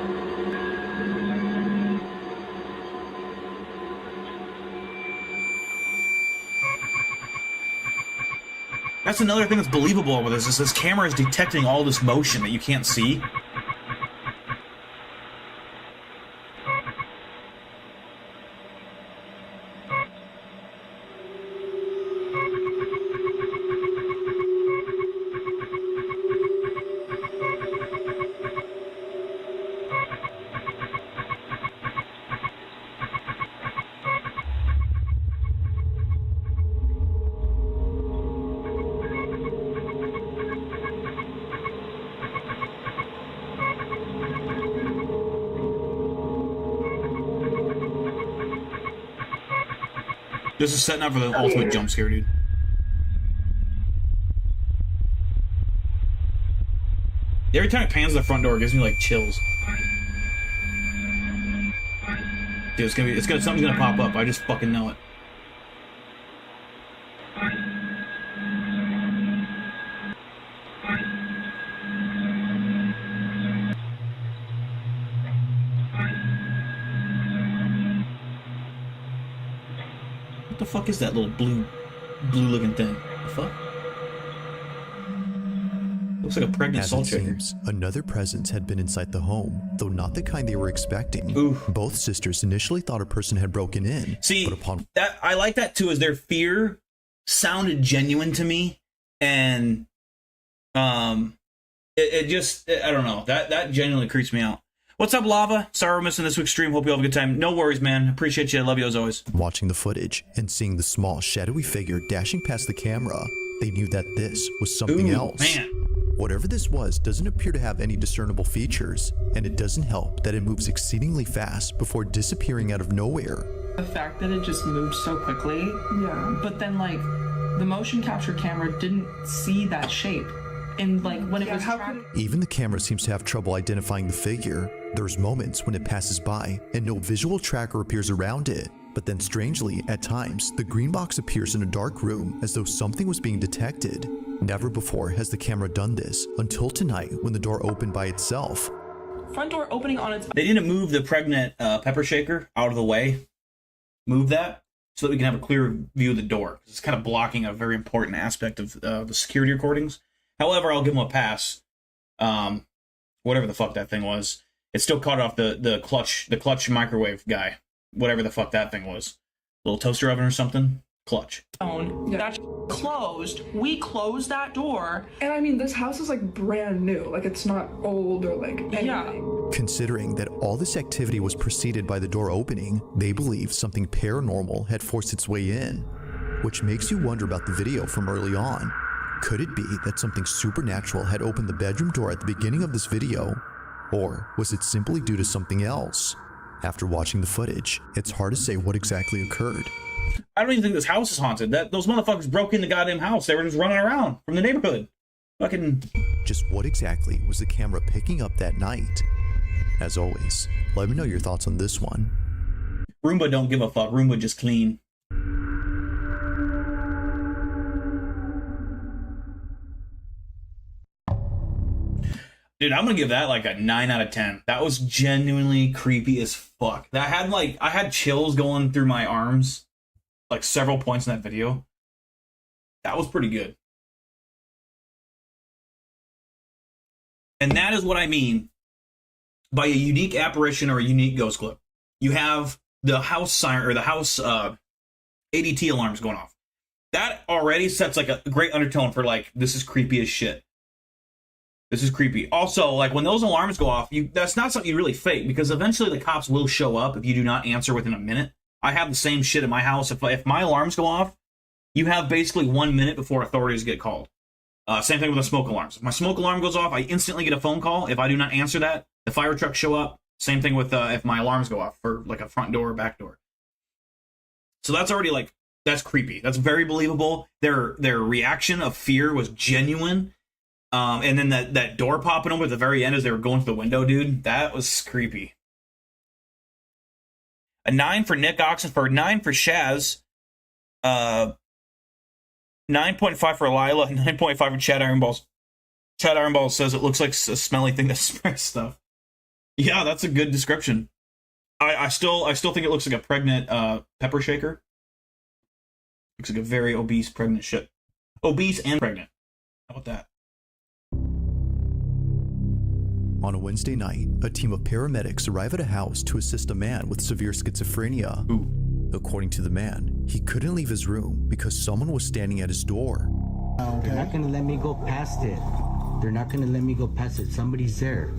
That's another thing that's believable with this, is this camera is detecting all this motion that you can't see. This is setting up for the ultimate jump scare, dude. Every time it pans the front door, it gives me like chills. Dude, something's gonna pop up. I just fucking know it. What the fuck is that little blue looking thing? The fuck? The Looks like a pregnant As salt it shaker. seems, another presence had been inside the home, though not the kind they were expecting. Both sisters initially thought a person had broken in. See, but upon that I like that too, is their fear sounded genuine to me, and it just, I don't know, that genuinely creeps me out. What's up, Lava? Sorry we're missing this week's stream. Hope you have a good time. No worries, man. Appreciate you. I love you as always. watching the footage and seeing the small, shadowy figure dashing past the camera, they knew that this was something else. Man. Whatever this was doesn't appear to have any discernible features, and it doesn't help that it moves exceedingly fast before disappearing out of nowhere. The fact that it just moved so quickly. Yeah. But then, like, the motion capture camera didn't see that shape. And, like, when it was Even the camera seems to have trouble identifying the figure. There's moments when it passes by and no visual tracker appears around it. But then strangely, at times, the green box appears in a dark room as though something was being detected. Never before has the camera done this until tonight when the door opened by itself. front door opening on its They didn't move the pregnant pepper shaker out of the way. Move that so that we can have a clear view of the door. It's kind of blocking a very important aspect of the security recordings. However, I'll give them a pass. Whatever the fuck that thing was, it still caught off the clutch microwave guy. Whatever the fuck that thing was, little toaster oven or something. Clutch. That's closed. We closed that door. And I mean, this house is like brand new. Like, it's not old or like anything. Considering that all this activity was preceded by the door opening, they believe something paranormal had forced its way in, which makes you wonder about the video from early on. Could it be that something supernatural had opened the bedroom door at the beginning of this video? Or was it simply due to something else? After watching the footage, it's hard to say what exactly occurred. I don't even think this house is haunted. Those motherfuckers broke in the goddamn house. They were just running around from the neighborhood. Fucking. Just what exactly was the camera picking up that night? As always, let me know your thoughts on this one. Roomba don't give a fuck. Roomba just clean. Dude, I'm gonna give that like a 9 out of 10. That was genuinely creepy as fuck. That had I had chills going through my arms, like several points in that video. That was pretty good. And that is what I mean by a unique apparition or a unique ghost clip. You have the house siren or the house ADT alarms going off. That already sets like a great undertone for like, this is creepy as shit. This is creepy. Also, like when those alarms go off, that's not something you really fake because eventually the cops will show up if you do not answer within a minute. I have the same shit in my house. If my alarms go off, you have basically 1 minute before authorities get called. Same thing with the smoke alarms. If my smoke alarm goes off, I instantly get a phone call. If I do not answer that, the fire trucks show up. Same thing with if my alarms go off for like a front door or back door. So that's already like, that's creepy. That's very believable. Their reaction of fear was genuine. And then that door popping open at the very end as they were going through the window, dude, that was creepy. A 9 for Nick Oxenford, 9 for Shaz, 9.5 for Lila, 9.5 for Chad Ironballs. Chad Ironballs says it looks like a smelly thing that smells stuff. Yeah, that's a good description. I still think it looks like a pregnant pepper shaker. Looks like a very obese pregnant shit. Obese and pregnant. How about that? On a Wednesday night, a team of paramedics arrive at a house to assist a man with severe schizophrenia. According to the man, he couldn't leave his room because someone was standing at his door. They're not going to let me go past it. They're not going to let me go past it. Somebody's there.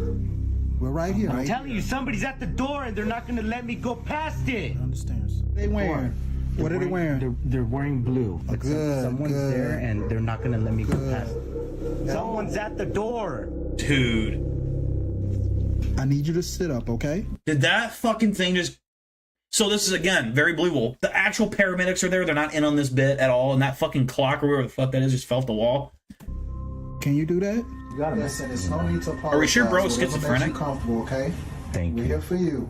We're right here, I'm right? telling you, somebody's at the door and they're not going to let me go past it. I understand. They wearing? What are they wearing? They're wearing blue. But Good, someone's good. there and they're not going to let me go past it. Someone's at the door. Dude. I need you to sit up, okay? Did that fucking thing just... So this is, again, very believable. The actual paramedics are there. They're not in on this bit at all. And that fucking clock or whatever the fuck that is just fell off the wall. Can you do that? You got it. Listen, it's no need to apologize. Are we sure bro's Whatever makes schizophrenic? you comfortable, okay? Thank We're you. here for you.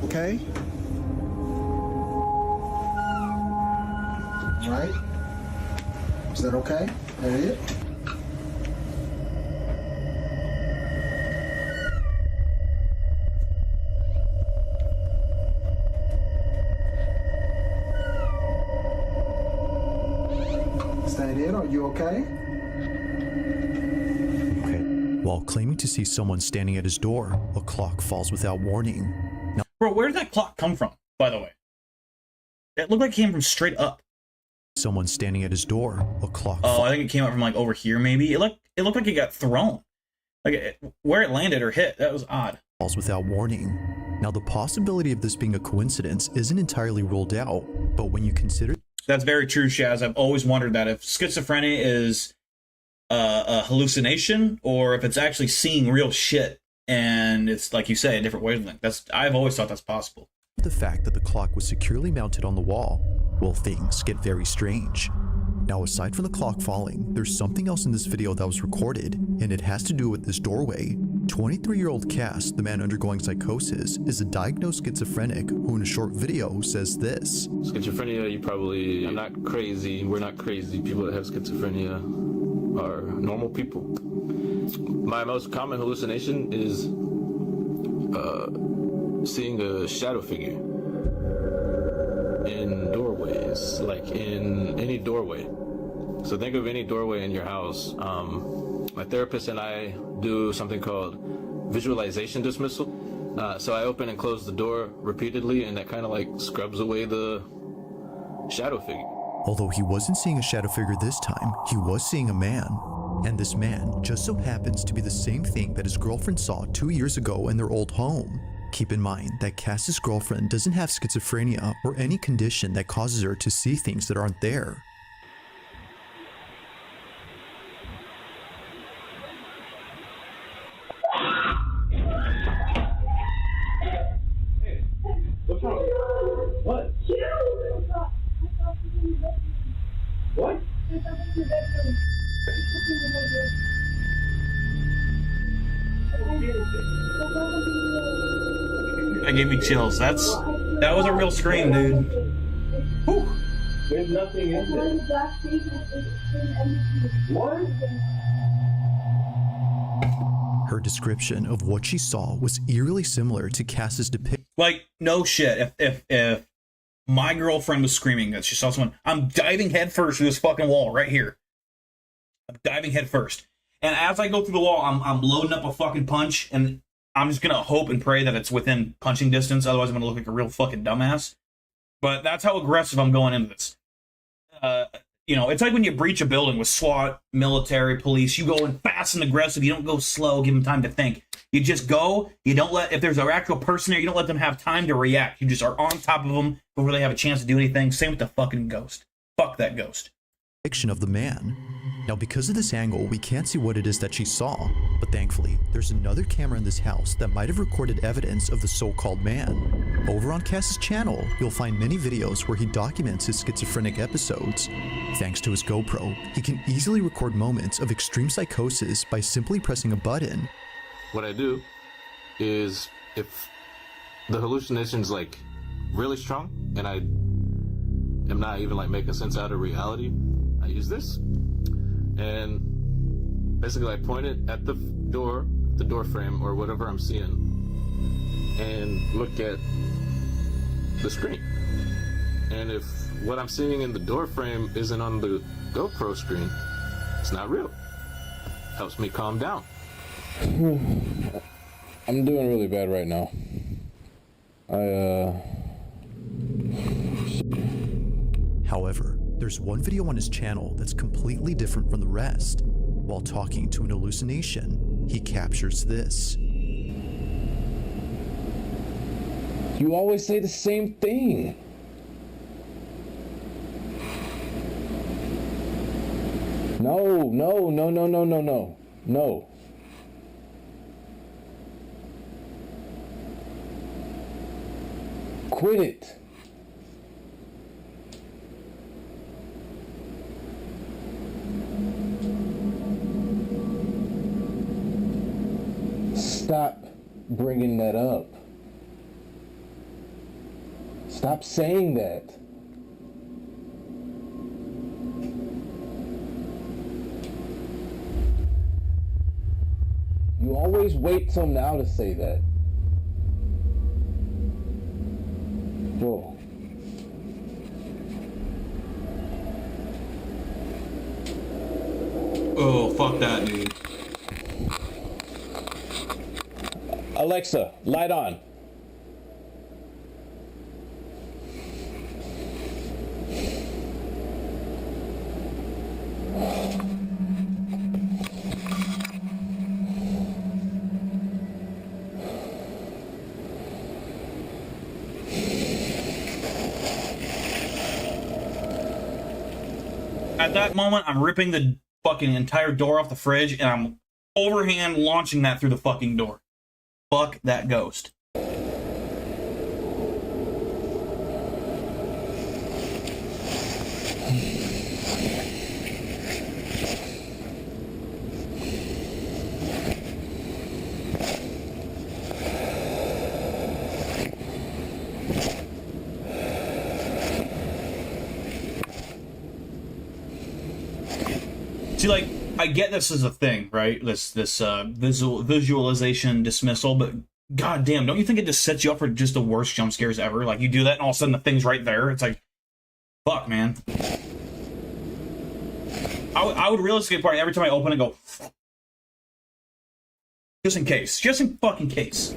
Okay? Right? Is that okay? Elliot? Is that it? kid? Are you okay? While claiming to see someone standing at his door, a clock falls without warning. Now, bro, where did that clock come from, by the way? It looked like it came from straight up. Someone standing at his door, a clock I think it came up from like over here, maybe. It looked like it got thrown. Like where it landed or hit, that was odd. Falls without warning. Now, the possibility of this being a coincidence isn't entirely ruled out, but when you consider... That's very true, Shaz. I've always wondered that if schizophrenia is a hallucination or if it's actually seeing real shit and it's, like you say, a different wavelength. I've always thought that's possible. The fact that the clock was securely mounted on the wall, well, things get very strange. Now, aside from the clock falling, there's something else in this video that was recorded, and it has to do with this doorway. 23-year-old Cass, the man undergoing psychosis, is a diagnosed schizophrenic who in a short video says this. Schizophrenia, I'm not crazy, we're not crazy. People that have schizophrenia are normal people. My most common hallucination is seeing a shadow figure in doorways, like in any doorway. So think of any doorway in your house. My therapist and I do something called visualization dismissal. So I open and close the door repeatedly, and that kind of like scrubs away the shadow figure. Although he wasn't seeing a shadow figure this time, he was seeing a man. And this man just so happens to be the same thing that his girlfriend saw 2 years ago in their old home. Keep in mind that Cass's girlfriend doesn't have schizophrenia or any condition that causes her to see things that aren't there. What's wrong? What? What? That gave me chills. That was a real scream, dude. Whew. There's nothing in there. What? Her description of what she saw was eerily similar to Cass's depiction. Like, no shit. If my girlfriend was screaming that she saw someone, I'm diving headfirst through this fucking wall right here. I'm diving headfirst. And as I go through the wall, I'm loading up a fucking punch, and I'm just gonna hope and pray that it's within punching distance. Otherwise, I'm gonna look like a real fucking dumbass. But that's how aggressive I'm going into this. It's like when you breach a building with SWAT, military, police. You go in fast and aggressive. You don't go slow, give them time to think. You just go. You don't let, if there's an actual person there, you don't let them have time to react. You just are on top of them before they have a chance to do anything. Same with the fucking ghost. Fuck that ghost. Of the man. Now, because of this angle, we can't see what it is that she saw, but thankfully, there's another camera in this house that might have recorded evidence of the so-called man. Over on Cass's channel, you'll find many videos where he documents his schizophrenic episodes. Thanks to his GoPro, he can easily record moments of extreme psychosis by simply pressing a button. What I do is, if the hallucination's like really strong and I am not even like making sense out of reality, I use this, and basically I point it at the door frame or whatever I'm seeing, and look at the screen. And if what I'm seeing in the door frame isn't on the GoPro screen, it's not real. Helps me calm down. I'm doing really bad right now. However, there's one video on his channel that's completely different from the rest. While talking to an hallucination, he captures this. You always say the same thing. No. Quit it. Stop bringing that up. Stop saying that. You always wait till now to say that. Bro. Oh, fuck that, dude. Alexa, light on. At that moment, I'm ripping the fucking entire door off the fridge, and I'm overhand launching that through the fucking door. Fuck that ghost. See, like, I get this as a thing, right? This visualization dismissal, but goddamn, don't you think it just sets you up for just the worst jump scares ever? Like, you do that, and all of a sudden the thing's right there. It's like, fuck, man. I would realistically probably every time I open it go, just in case, just in fucking case.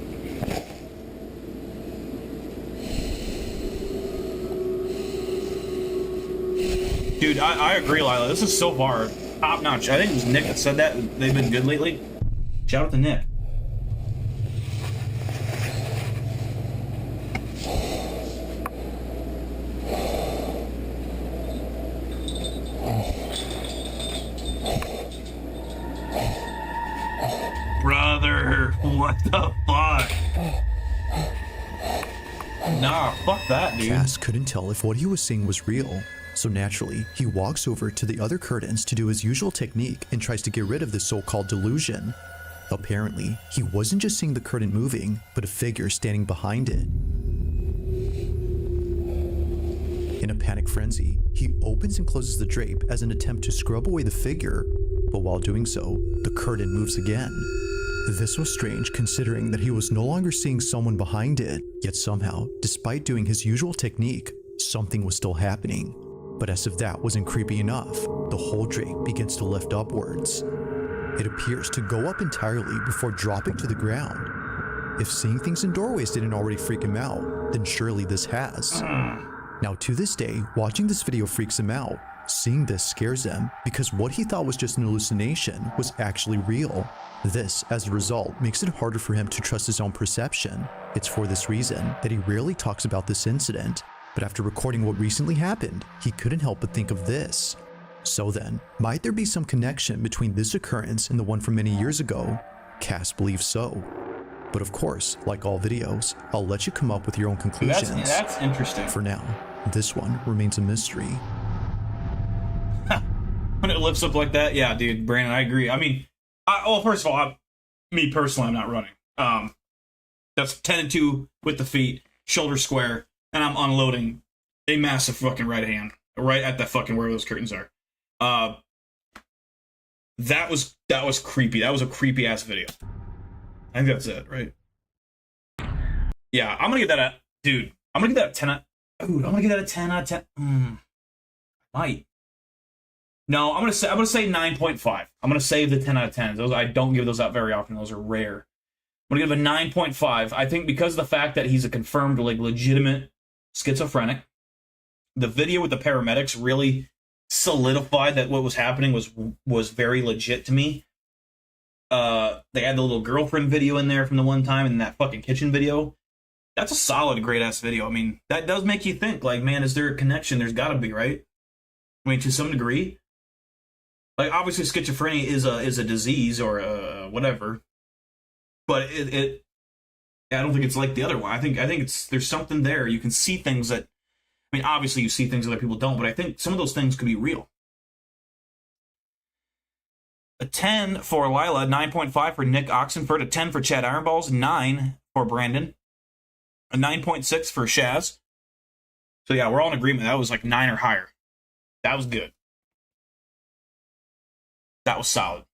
Dude, I agree, Lila. This is so far top notch. I think it was Nick that said that. They've been good lately. Shout out to Nick. Brother, what the fuck? Nah, fuck that, dude. Cass couldn't tell if what he was seeing was real. So naturally, he walks over to the other curtains to do his usual technique and tries to get rid of this so-called delusion. Apparently, he wasn't just seeing the curtain moving, but a figure standing behind it. In a panic frenzy, he opens and closes the drape as an attempt to scrub away the figure, but while doing so, the curtain moves again. This was strange considering that he was no longer seeing someone behind it, yet somehow, despite doing his usual technique, something was still happening. But as if that wasn't creepy enough, the whole drape begins to lift upwards. It appears to go up entirely before dropping to the ground. If seeing things in doorways didn't already freak him out, then surely this has. Now to this day, watching this video freaks him out. Seeing this scares him because what he thought was just an hallucination was actually real. This, as a result, makes it harder for him to trust his own perception. It's for this reason that he rarely talks about this incident. But after recording what recently happened, he couldn't help but think of this. So then, might there be some connection between this occurrence and the one from many years ago? Cass believes so. But of course, like all videos, I'll let you come up with your own conclusions. That's interesting. For now, this one remains a mystery. When it lifts up like that, yeah, dude, Brandon, I agree. I mean, well, first of all, me personally, I'm not running. That's 10 and 2 with the feet, shoulder square, and I'm unloading a massive fucking right hand right at that fucking where those curtains are. That was creepy. That was a creepy ass video. I think that's it, right? Yeah, I'm gonna give that a dude. I'm gonna give that a 10. Dude, I'm gonna give that a 10 out of 10. Might. No, I'm gonna say 9.5. I'm gonna save the 10 out of 10. Those I don't give those out very often. Those are rare. I'm gonna give a 9.5. I think because of the fact that he's a confirmed, like, legitimate schizophrenic. The video with the paramedics really solidified that what was happening was very legit to me. They had the little girlfriend video in there from the one time and that fucking kitchen video. That's a solid, great ass video. I mean, that does make you think, like, man, is there a connection? There's gotta be, right? I mean, to some degree. Like, obviously schizophrenia is a disease or whatever. But I don't think it's like the other one. I think there's something there. You can see things that, I mean, obviously you see things other people don't, but I think some of those things could be real. A 10 for Lila, 9.5 for Nick Oxenford, a 10 for Chad Ironballs, 9 for Brandon, a 9.6 for Shaz. So yeah, we're all in agreement. That was like 9 or higher. That was good. That was solid.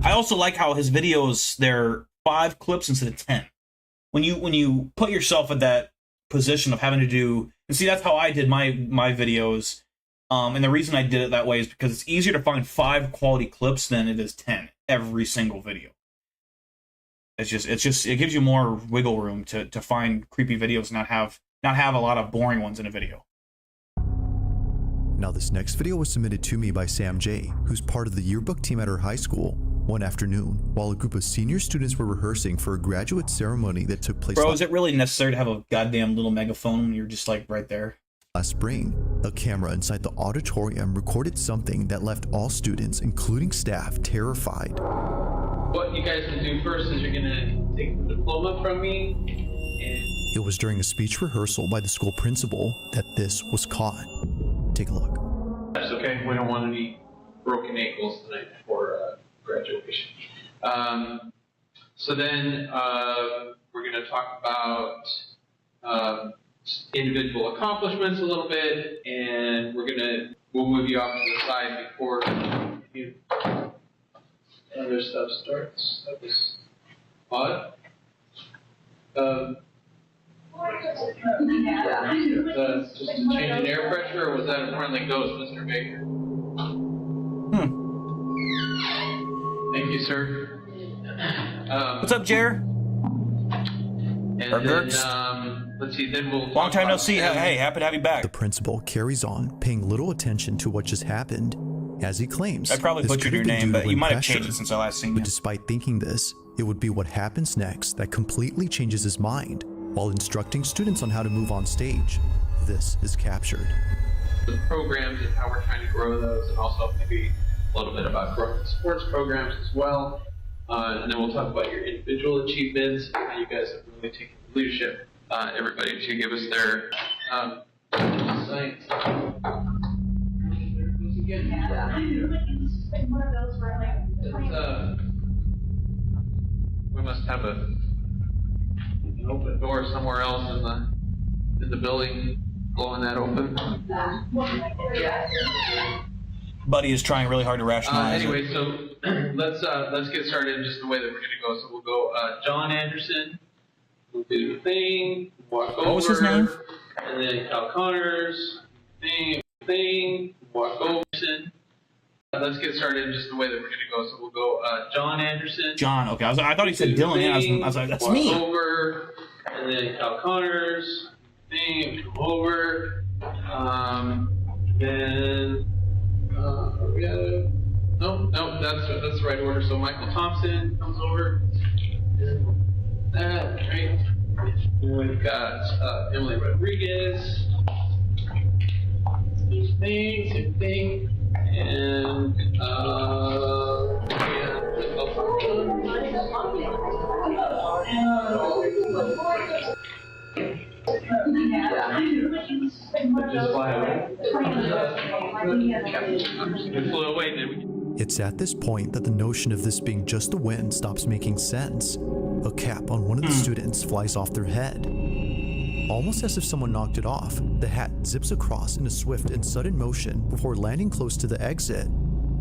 I also like how his videos, they're 5 clips instead of 10. When you put yourself in that position of having to do, and see, that's how I did my videos And the reason I did it that way is because it's easier to find 5 quality clips than it is 10 every single video. It gives you more wiggle room to find creepy videos and not have a lot of boring ones in a video. Now this next video was submitted to me by Sam J, who's part of the yearbook team at her high school. One afternoon, while a group of senior students were rehearsing for a graduate ceremony that took place Bro, is it really necessary to have a goddamn little megaphone when you're just like right there? last spring, a camera inside the auditorium recorded something that left all students, including staff, terrified. What you guys can do first is you're gonna take the diploma from me, and It was during a speech rehearsal by the school principal that this was caught. Take a look. that's okay. We don't want any broken ankles tonight before graduation. So then we're gonna talk about individual accomplishments a little bit, and we'll move you off to the side before other stuff starts. That was odd. Just a change in air pressure, or was that a friendly ghost, Mr. Baker? Thank you, sir. What's up, Jer? And Or then, Gertz? let's see, then we'll Long time no see. Hey, happy to have you back. The principal carries on, paying little attention to what just happened, as he claims. I probably this butchered could your have been name, due but to you might have pressure. changed it since I last seen But you. despite thinking this, it would be what happens next that completely changes his mind while instructing students on how to move on stage. This is captured. the programs and how we're trying to grow those, and also maybe a little bit about growing the sports programs as well. And then we'll talk about your individual achievements and how you guys have really taken leadership. Everybody to give us their science. We must have an open door somewhere else in the building, blowing that open. Buddy is trying really hard to rationalize. Anyway, so let's get started in just the way that we're gonna go. So we'll go John Anderson. We'll do the thing. Walk over. What was his name? And then Cal Connors. Thing. Walk over. Let's get started in just the way that we're gonna go. So we'll go John Anderson. John. Okay, I thought he said Dylan. Yeah, I was like, that's walk me. Over. And then Cal Connors. Thing. Come over. Then. We gotta. No, that's the right order. So Michael Thompson comes over. That right. And we've got Emily Rodriguez. Same thing. And just fly away. It flew away, did we? It's at this point that the notion of this being just a win stops making sense. A cap on one of the students flies off their head. Almost as if someone knocked it off, the hat zips across in a swift and sudden motion before landing close to the exit.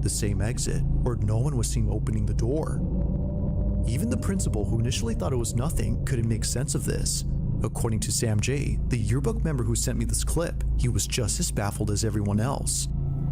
The same exit where no one was seen opening the door. Even the principal, who initially thought it was nothing, couldn't make sense of this. According to Sam J, the yearbook member who sent me this clip, he was just as baffled as everyone else.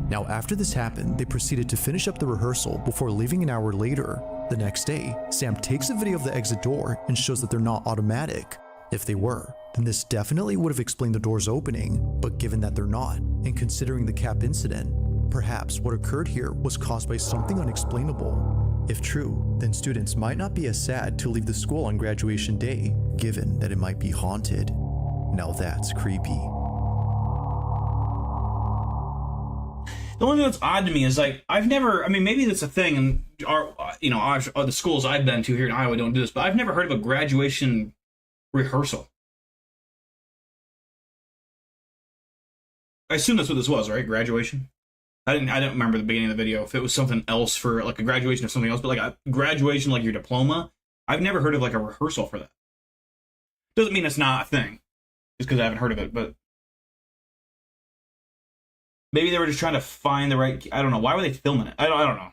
Now after this happened, they proceeded to finish up the rehearsal before leaving an hour later. The next day, Sam takes a video of the exit door and shows that they're not automatic. If they were, then this definitely would have explained the doors opening, but given that they're not, and considering the cap incident, perhaps what occurred here was caused by something unexplainable. If true, then students might not be as sad to leave the school on graduation day, given that it might be haunted. Now that's creepy. The only thing that's odd to me is like I've never. I mean, maybe that's a thing, and the schools I've been to here in Iowa don't do this, but I've never heard of a graduation rehearsal. I assume that's what this was, right? Graduation. I didn't remember the beginning of the video if it was something else for like a graduation of something else, but like a graduation, like your diploma. I've never heard of like a rehearsal for that. Doesn't mean it's not a thing, just because I haven't heard of it, but. Maybe they were just trying to find the right. I don't know. Why were they filming it? I don't know.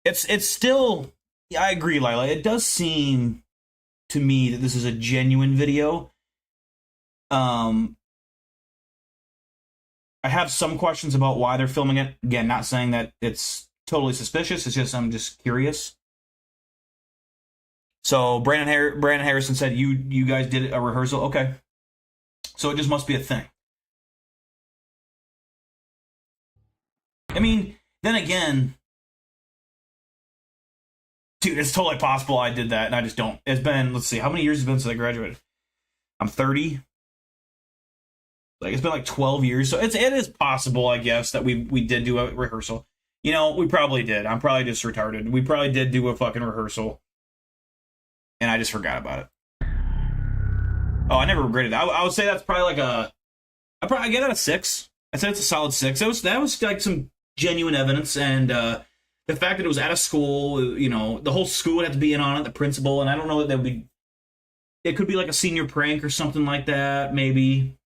It's still. Yeah, I agree, Lila. It does seem to me that this is a genuine video. I have some questions about why they're filming it. Again, not saying that it's totally suspicious. It's just I'm just curious. So Brandon Harrison said you guys did a rehearsal. Okay, so it just must be a thing. I mean, then again, dude, it's totally possible I did that and I just don't. It's been, let's see, how many years has it been since I graduated? I'm 30. Like, it's been like 12 years, so it is possible, I guess, that we did do a rehearsal. You know, we probably did. I'm probably just retarded. We probably did do a fucking rehearsal. And I just forgot about it. Oh, I never regretted that. I would say that's probably like I give that a 6. I'd say it's a solid 6. That was like some genuine evidence, and the fact that it was at a school, you know, the whole school would have to be in on it, the principal, and I don't know that would be, it could be like a senior prank or something like that, maybe.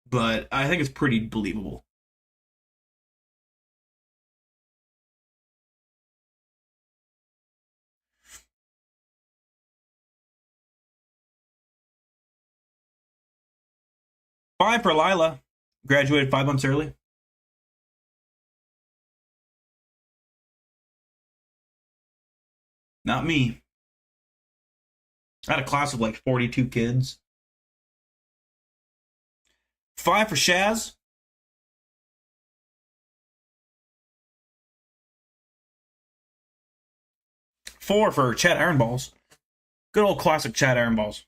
But I think it's pretty believable. Five for Lila. Graduated 5 months early. Not me. I had a class of like 42 kids. 5 for Shaz. 4 for Chad Ironballs. Good old classic Chad Ironballs.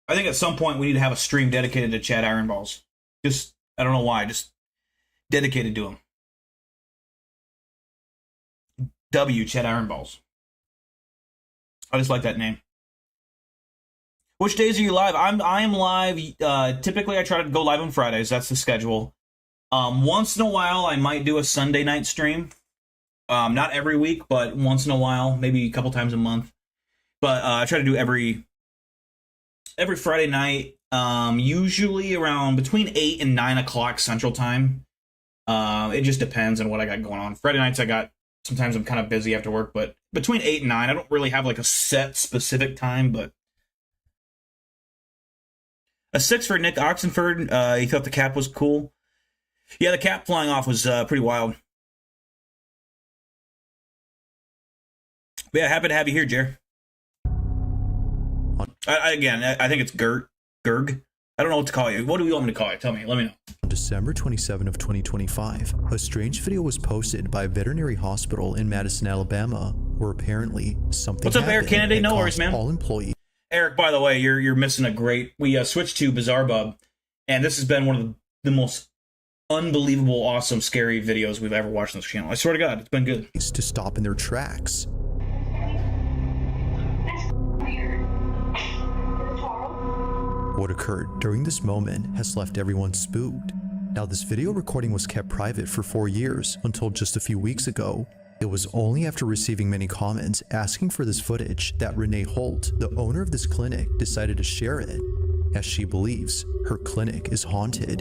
I think at some point we need to have a stream dedicated to Chad Ironballs. Just, I don't know why, just dedicated to him. W, Chad Ironballs. I just like that name. Which days are you live? I am live. Typically, I try to go live on Fridays. That's the schedule. Once in a while, I might do a Sunday night stream. Not every week, but once in a while, maybe a couple times a month. But I try to do every Friday night, usually around between 8 and 9 o'clock Central Time. It just depends on what I got going on. Friday nights, sometimes I'm kind of busy after work, but between 8 and 9, I don't really have like a set specific time, but a 6 for Nick Oxenford. He thought the cap was cool. Yeah, the cap flying off was pretty wild. But yeah, happy to have you here, Jer. I think it's Gerg. I don't know what to call you. What do you want me to call you? Tell me. Let me know. On December 27 of 2025, a strange video was posted by a veterinary hospital in Madison, Alabama, where apparently something What's up, Eric Kennedy? No worries, man. All employees. Eric, by the way, you're missing a great. We switched to Bizarre Bub, and this has been one of the most unbelievable, awesome, scary videos we've ever watched on this channel. I swear to God, it's been good. To stop in their tracks. What occurred during this moment has left everyone spooked. Now, this video recording was kept private for 4 years until just a few weeks ago. It was only after receiving many comments asking for this footage that Renee Holt, the owner of this clinic, decided to share it, as she believes her clinic is haunted.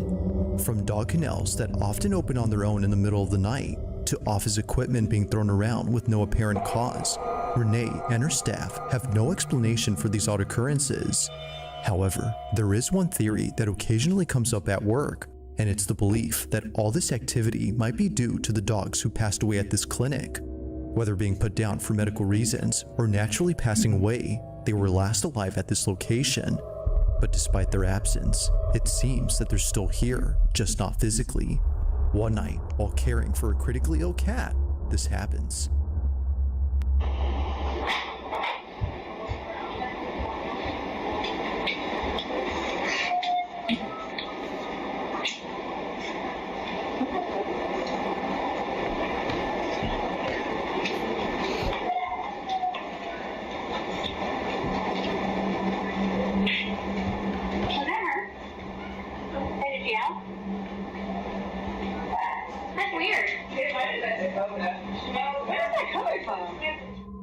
From dog kennels that often open on their own in the middle of the night, to office equipment being thrown around with no apparent cause, Renee and her staff have no explanation for these odd occurrences. However, there is one theory that occasionally comes up at work, and it's the belief that all this activity might be due to the dogs who passed away at this clinic. Whether being put down for medical reasons or naturally passing away, they were last alive at this location. But despite their absence, it seems that they're still here, just not physically. One night, while caring for a critically ill cat, this happens.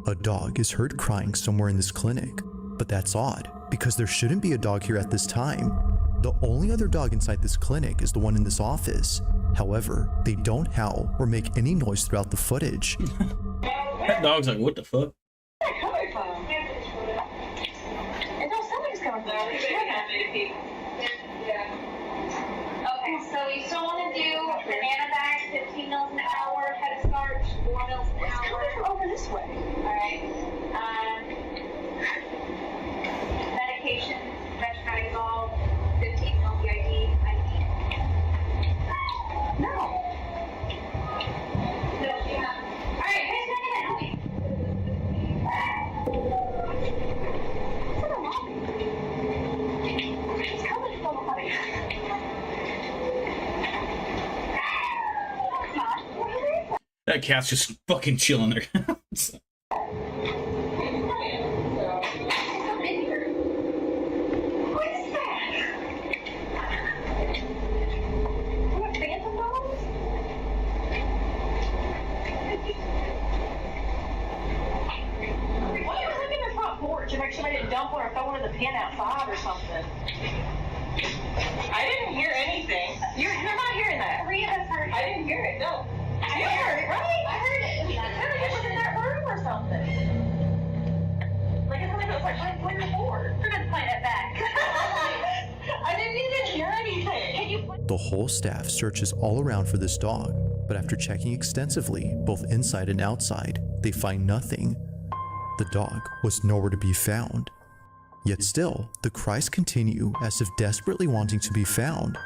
A dog is heard crying somewhere in this clinic, but that's odd because there shouldn't be a dog here at this time. The only other dog inside this clinic is the one in this office, However, they don't howl or make any noise throughout the footage. That dog's like, what the fuck? Okay, so you still want to do banana bags, 15 mils an hour, head starch, 4 mils an hour. Over this way. Alright. Medication, metronidazole, 15 mils BID. No. Alright, guys, back in. Help me. It's coming from behind. That cat's just fucking chilling there. To make sure I didn't dump one or throw one in the bin outside or something. I didn't hear anything. You're not hearing that. Rhea has heard it. I didn't hear it, no. You heard it, right? I heard it. It was in that room or something. Like it's like it was like playing the board. We're gonna play that back. I didn't even hear anything. Can you? The whole staff searches all around for this dog, but after checking extensively, both inside and outside, they find nothing. The dog was nowhere to be found. Yet still, the cries continue as if desperately wanting to be found.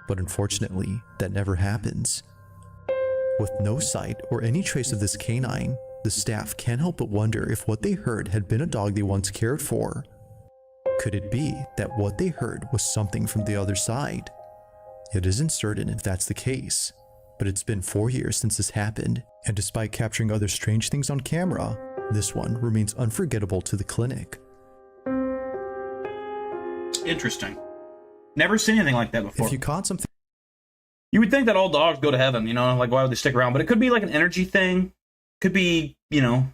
But unfortunately, that never happens. With no sight or any trace of this canine, the staff can't help but wonder if what they heard had been a dog they once cared for. Could it be that what they heard was something from the other side? It isn't certain if that's the case, but it's been 4 years since this happened, and despite capturing other strange things on camera, this one remains unforgettable to the clinic. Interesting. Never seen anything like that before. If you caught something, you would think that all dogs go to heaven, you know, like why would they stick around? But it could be like an energy thing. Could be, you know,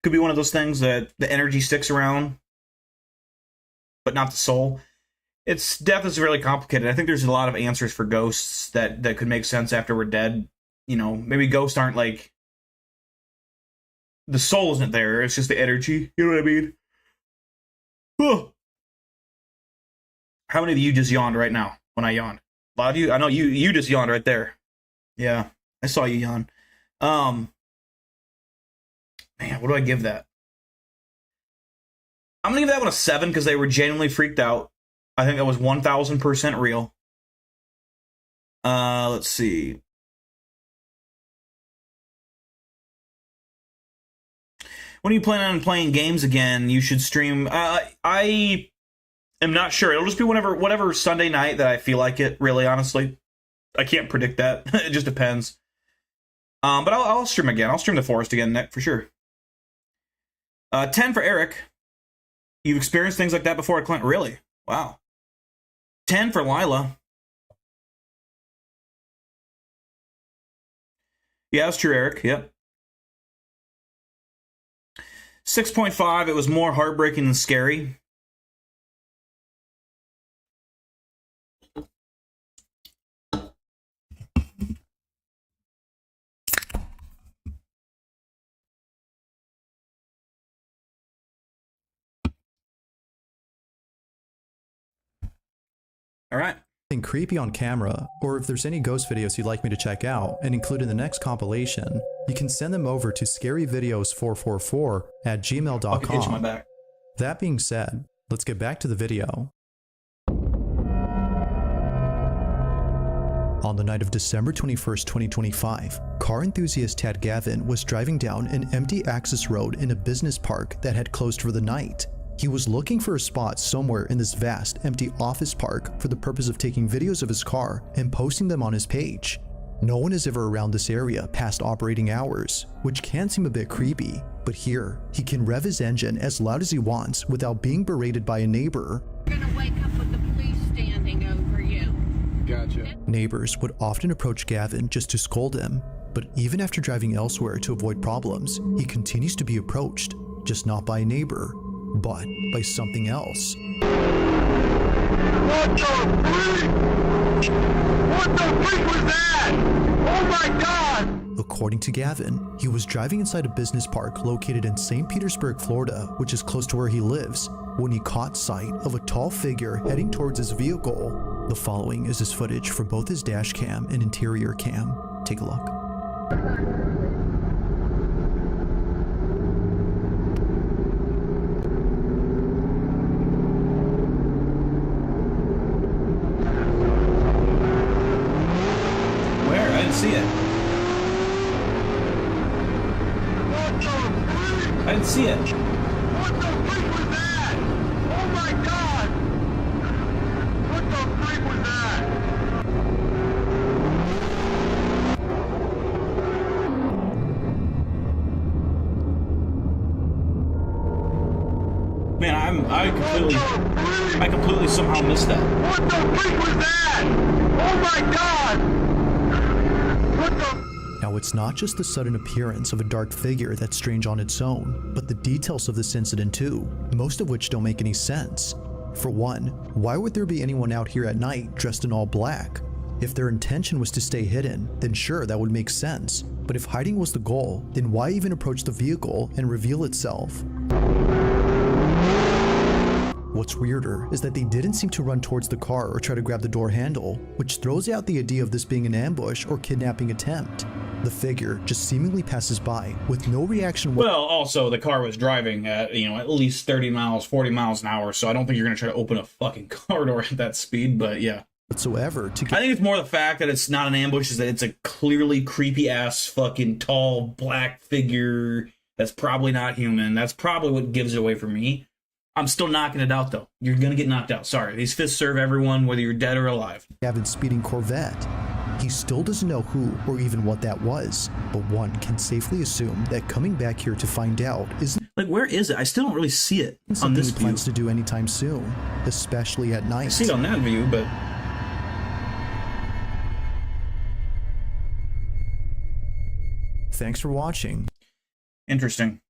could be one of those things that the energy sticks around, but not the soul. Death is really complicated. I think there's a lot of answers for ghosts that could make sense after we're dead. You know, maybe ghosts aren't like, the soul isn't there, it's just the energy. You know what I mean? Huh. How many of you just yawned right now when I yawned? A lot of you? I know you just yawned right there. Yeah, I saw you yawn. Man, what do I give that? I'm gonna give that one a 7 because they were genuinely freaked out. I think that was 1000% real. Let's see. When you plan on playing games again, you should stream. I am not sure. It'll just be whatever Sunday night that I feel like it, really, honestly. I can't predict that. It just depends. But I'll stream again. I'll stream The Forest again, for sure. 10 for Eric. You've experienced things like that before at Clint? Really? Wow. 10 for Lila. Yeah, that's true, Eric. Yep. 6.5, it was more heartbreaking than scary. All right. Something creepy on camera, or if there's any ghost videos you'd like me to check out and include in the next compilation, you can send them over to scaryvideos444@gmail.com. Itch my back. That being said, let's get back to the video. On the night of December 21st, 2025, car enthusiast Tad Gavin was driving down an empty access road in a business park that had closed for the night. He was looking for a spot somewhere in this vast, empty office park for the purpose of taking videos of his car and posting them on his page. No one is ever around this area past operating hours, which can seem a bit creepy, but here, he can rev his engine as loud as he wants without being berated by a neighbor. You're gonna wake up with the police standing over you. Gotcha. Neighbors would often approach Gavin just to scold him, but even after driving elsewhere to avoid problems, he continues to be approached, just not by a neighbor, but by something else. What the freak? What the freak was that? Oh my god! According to Gavin, he was driving inside a business park located in St. Petersburg, Florida, which is close to where he lives, when he caught sight of a tall figure heading towards his vehicle. The following is his footage from both his dash cam and interior cam. Take a look. Where? I didn't see it. I didn't see it. What the freak was that? Oh my god! What the freak was that? Man, I completely somehow missed that. What the freak was that? Oh my god! What the... Now, it's not just the sudden appearance of a dark figure that's strange on its own, but the details of this incident too, most of which don't make any sense. For one, why would there be anyone out here at night dressed in all black? If their intention was to stay hidden, then sure, that would make sense. But if hiding was the goal, then why even approach the vehicle and reveal itself? What's weirder is that they didn't seem to run towards the car or try to grab the door handle, which throws out the idea of this being an ambush or kidnapping attempt. The figure just seemingly passes by with no reaction. Well, also the car was driving at, at least 30 miles, 40 miles an hour, so I don't think you're going to try to open a fucking car door at that speed, but yeah. Whatsoever to I think it's more the fact that it's not an ambush, is that it's a clearly creepy ass fucking tall black figure that's probably not human. That's probably what gives it away for me. I'm still knocking it out though. You're gonna get knocked out. Sorry. These fists serve everyone, whether you're dead or alive. Gavin's speeding Corvette. He still doesn't know who or even what that was, but one can safely assume that coming back here to find out isn't like, where is it? I still don't really see it on something this he view. plans to do anytime soon, especially at night. I see it on that view, but thanks for watching. Interesting.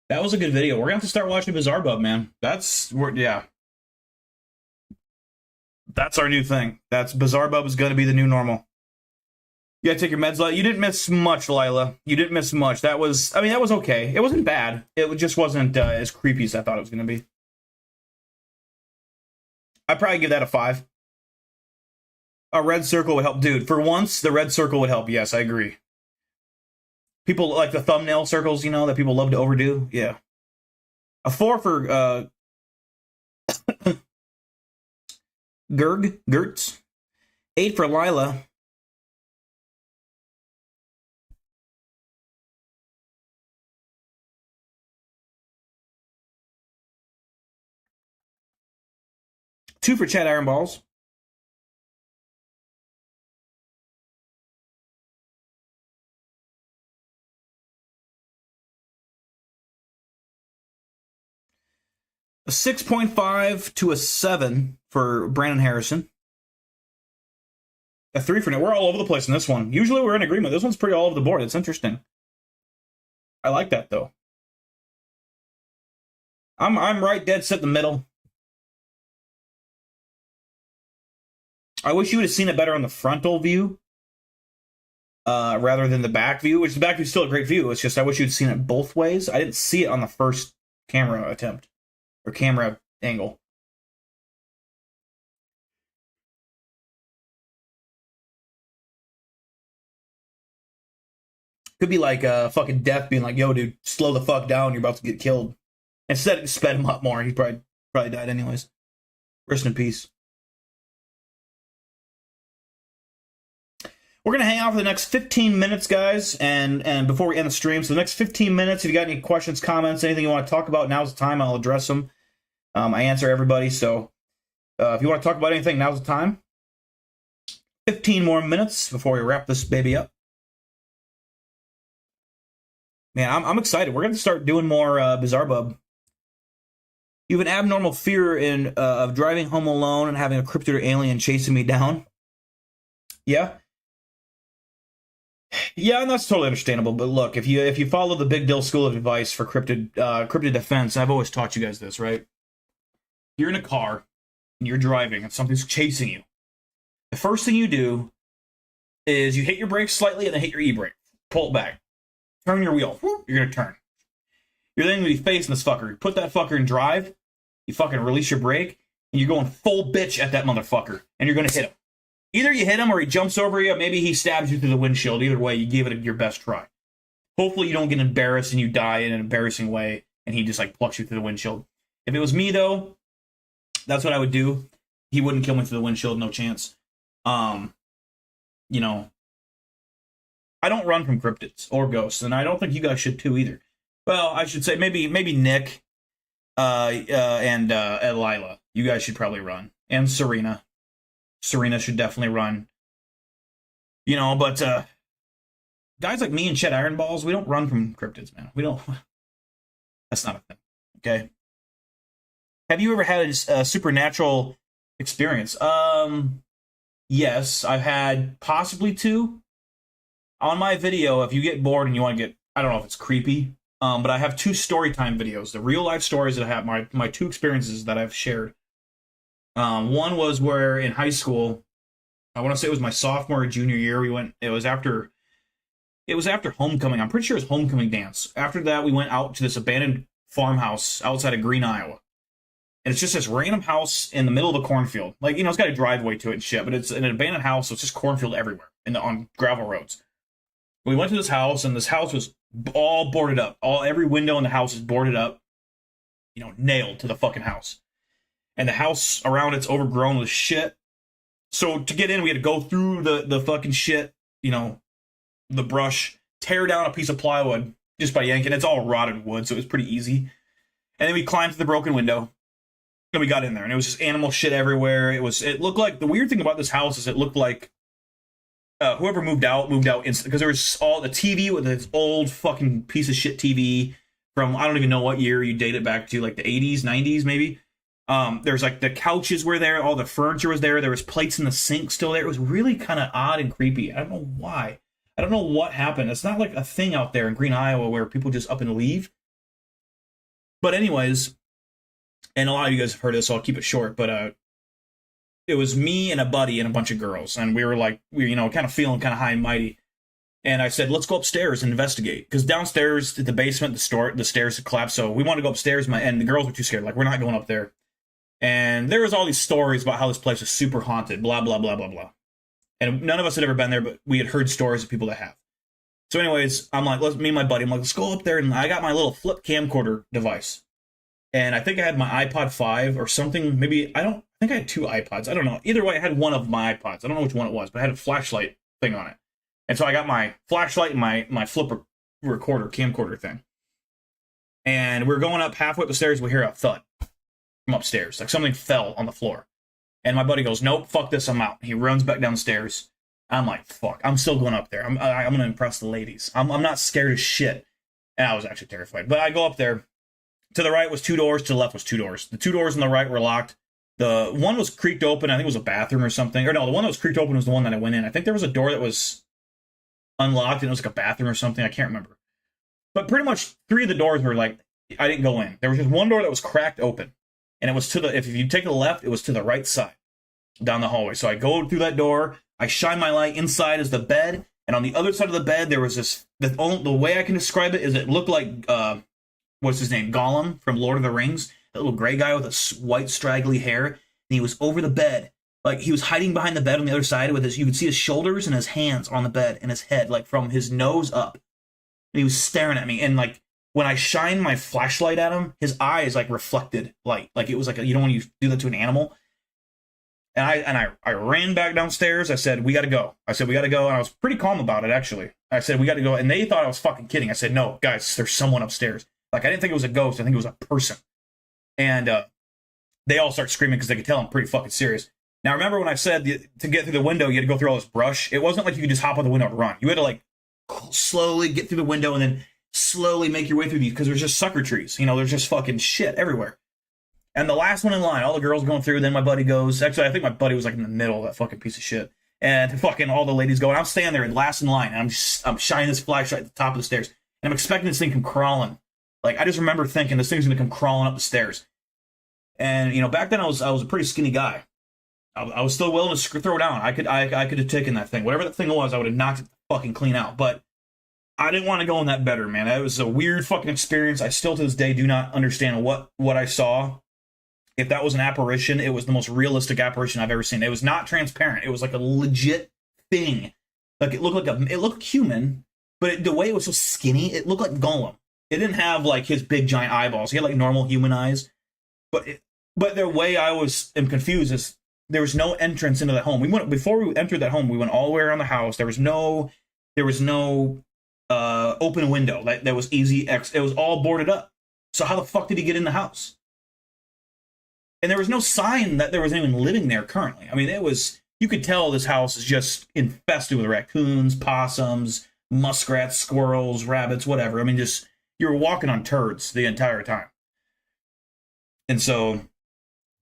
That was a good video. We're gonna have to start watching Bizarre Bub, man. That's our new thing. That's Bizarre Bub is gonna be the new normal. You gotta take your meds, Lila. You didn't miss much, Lila. You didn't miss much. That was okay. It wasn't bad. It just wasn't as creepy as I thought it was gonna be. I'd probably give that a 5. A red circle would help. Dude, for once, the red circle would help. Yes, I agree. People like the thumbnail circles, that people love to overdo. Yeah. A 4 for Gertz. 8 for Lila. Two for Chad Ironballs. A 6.5 to a 7 for Brandon Harrison. A 3 for Nick. We're all over the place in this one. Usually we're in agreement. This one's pretty all over the board. It's interesting. I like that, though. I'm right dead set in the middle. I wish you would have seen it better on the frontal view. Rather than the back view, which the back view is still a great view. It's just I wish you'd seen it both ways. I didn't see it on the first camera attempt. Or camera angle. Could be like fucking death being like, yo, dude, slow the fuck down, you're about to get killed. Instead, it sped him up more. He probably died anyways. Rest in peace. We're going to hang out for the next 15 minutes, guys, and before we end the stream. So the next 15 minutes, if you got any questions, comments, anything you want to talk about, now's the time. I'll address them. I answer everybody, so if you want to talk about anything, now's the time. 15 more minutes before we wrap this baby up. Man, I'm excited. We're going to start doing more Bizarre Bub. You have an abnormal fear of driving home alone and having a cryptid or alien chasing me down. Yeah? Yeah, and that's totally understandable. But look, if you follow the Big Dill School of Advice for cryptid defense, I've always taught you guys this, right? you're in a car and you're driving and something's chasing you, the first thing you do is you hit your brakes slightly and then hit your e-brake. Pull it back. Turn your wheel. Whoop, you're going to turn. You're then going to be facing this fucker. You put that fucker in drive. You fucking release your brake. And you're going full bitch at that motherfucker. And you're going to hit him. Either you hit him or he jumps over you. Maybe he stabs you through the windshield. Either way, you give it your best try. Hopefully you don't get embarrassed and you die in an embarrassing way. And he just like plucks you through the windshield. If it was me, though, that's what I would do. He wouldn't kill me through the windshield. No chance. You know, I don't run from cryptids or ghosts, and I don't think you guys should too either. Well, I should say maybe Nick, and Lila. You guys should probably run, and Serena. Serena should definitely run. You know, but guys like me and Chet Ironballs, we don't run from cryptids, man. We don't. That's not a thing. Okay. Have you ever had a supernatural experience? Yes, I've had possibly 2. On my video, if you get bored and you want to get, I don't know if it's creepy, but I have 2 story time videos. The real life stories that I have, my 2 experiences that I've shared. One was where in high school, I want to say it was my sophomore or junior year, it was after homecoming. I'm pretty sure it was homecoming dance. After that, we went out to this abandoned farmhouse outside of Green, Iowa. And it's just this random house in the middle of a cornfield. Like, you know, it's got a driveway to it and shit, but it's an abandoned house, so it's just cornfield everywhere on gravel roads. We went to this house, and this house was all boarded up. Every window in the house is boarded up, you know, nailed to the fucking house. And the house around it's overgrown with shit. So to get in, we had to go through the fucking shit, you know, the brush, tear down a piece of plywood just by yanking. It's all rotted wood, so it was pretty easy. And then we climbed through the broken window. And we got in there, and it was just animal shit everywhere. It looked like, the weird thing about this house is it looked like whoever moved out instantly, because there was all the TV with this old fucking piece of shit TV from, I don't even know what year you date it back to, like the 80s, 90s maybe. There's like the couches were there, all the furniture was there was plates in the sink still there. It was really kind of odd and creepy. I don't know why. I don't know what happened. It's not like a thing out there in Green, Iowa where people just up and leave. But anyways, and a lot of you guys have heard this, so I'll keep it short, but it was me and a buddy and a bunch of girls, and we were you know, kind of feeling kind of high and mighty. And I said, let's go upstairs and investigate. Because downstairs, at the basement, the stairs had collapsed, so we wanted to go upstairs, and the girls were too scared. Like, we're not going up there. And there was all these stories about how this place was super haunted, blah, blah, blah, blah, blah. And none of us had ever been there, but we had heard stories of people that have. So anyways, I'm like, me and my buddy, I'm like, let's go up there, and I got my little flip camcorder device. And I think I had my iPod 5 or something. Maybe, I think I had 2 iPods. I don't know. Either way, I had one of my iPods. I don't know which one it was, but I had a flashlight thing on it. And so I got my flashlight and my flip camcorder thing. And we're going up halfway up the stairs. We hear a thud from upstairs. Like something fell on the floor. And my buddy goes, nope, fuck this, I'm out. He runs back downstairs. I'm like, fuck, I'm still going up there. I'm going to impress the ladies. I'm not scared as shit. And I was actually terrified. But I go up there. To the right was 2 doors. To the left was 2 doors. The 2 doors on the right were locked. The one was creaked open. I think it was a bathroom or something. Or no, the one that was creaked open was the one that I went in. I think there was a door that was unlocked and it was like a bathroom or something. I can't remember. But pretty much 3 of the doors were like, I didn't go in. There was just one door that was cracked open. And it was to the, if you take the left, it was to the right side down the hallway. So I go through that door. I shine my light. Inside is the bed. And on the other side of the bed, there was this, the way I can describe it is it looked like, what's his name? Gollum from Lord of the Rings. That little gray guy with a white straggly hair. And he was over the bed. Like, he was hiding behind the bed on the other side with his, you could see his shoulders and his hands on the bed and his head, like from his nose up. And he was staring at me. And like, when I shined my flashlight at him, his eyes like reflected light. Like it was like, you know, when you do that to an animal. And I ran back downstairs. I said, we got to go. And I was pretty calm about it, actually. I said, we got to go. And they thought I was fucking kidding. I said, no, guys, there's someone upstairs. Like, I didn't think it was a ghost. I think it was a person. And they all start screaming because they could tell I'm pretty fucking serious. Now, remember when I said to get through the window, you had to go through all this brush? It wasn't like you could just hop out the window and run. You had to, like, slowly get through the window and then slowly make your way through these because there's just sucker trees. You know, there's just fucking shit everywhere. And the last one in line, all the girls going through, then my buddy goes. Actually, I think my buddy was, like, in the middle of that fucking piece of shit. And fucking all the ladies go. And I'm standing there and last in line. And I'm shining this flashlight at the top of the stairs. And I'm expecting this thing to come crawling. Like, I just remember thinking this thing's going to come crawling up the stairs. And you know, back then I was a pretty skinny guy. I was still willing to throw down. I could have taken that thing, whatever that thing was. I would have knocked it fucking clean out. But I didn't want to go in that better, man. It was a weird fucking experience. I still to this day do not understand what I saw. If that was an apparition, it was the most realistic apparition I've ever seen. It was not transparent. It was like a legit thing. Like it looked human, but the way it was so skinny, it looked like Gollum. It didn't have like his big giant eyeballs. He had like normal human eyes. But the way I am confused is there was no entrance into that home. Before we entered that home, we went all the way around the house. There was no open window that was easy. It was all boarded up. So how the fuck did he get in the house? And there was no sign that there was anyone living there currently. I mean, you could tell this house is just infested with raccoons, possums, muskrats, squirrels, rabbits, whatever. I mean, just you're walking on turds the entire time. And so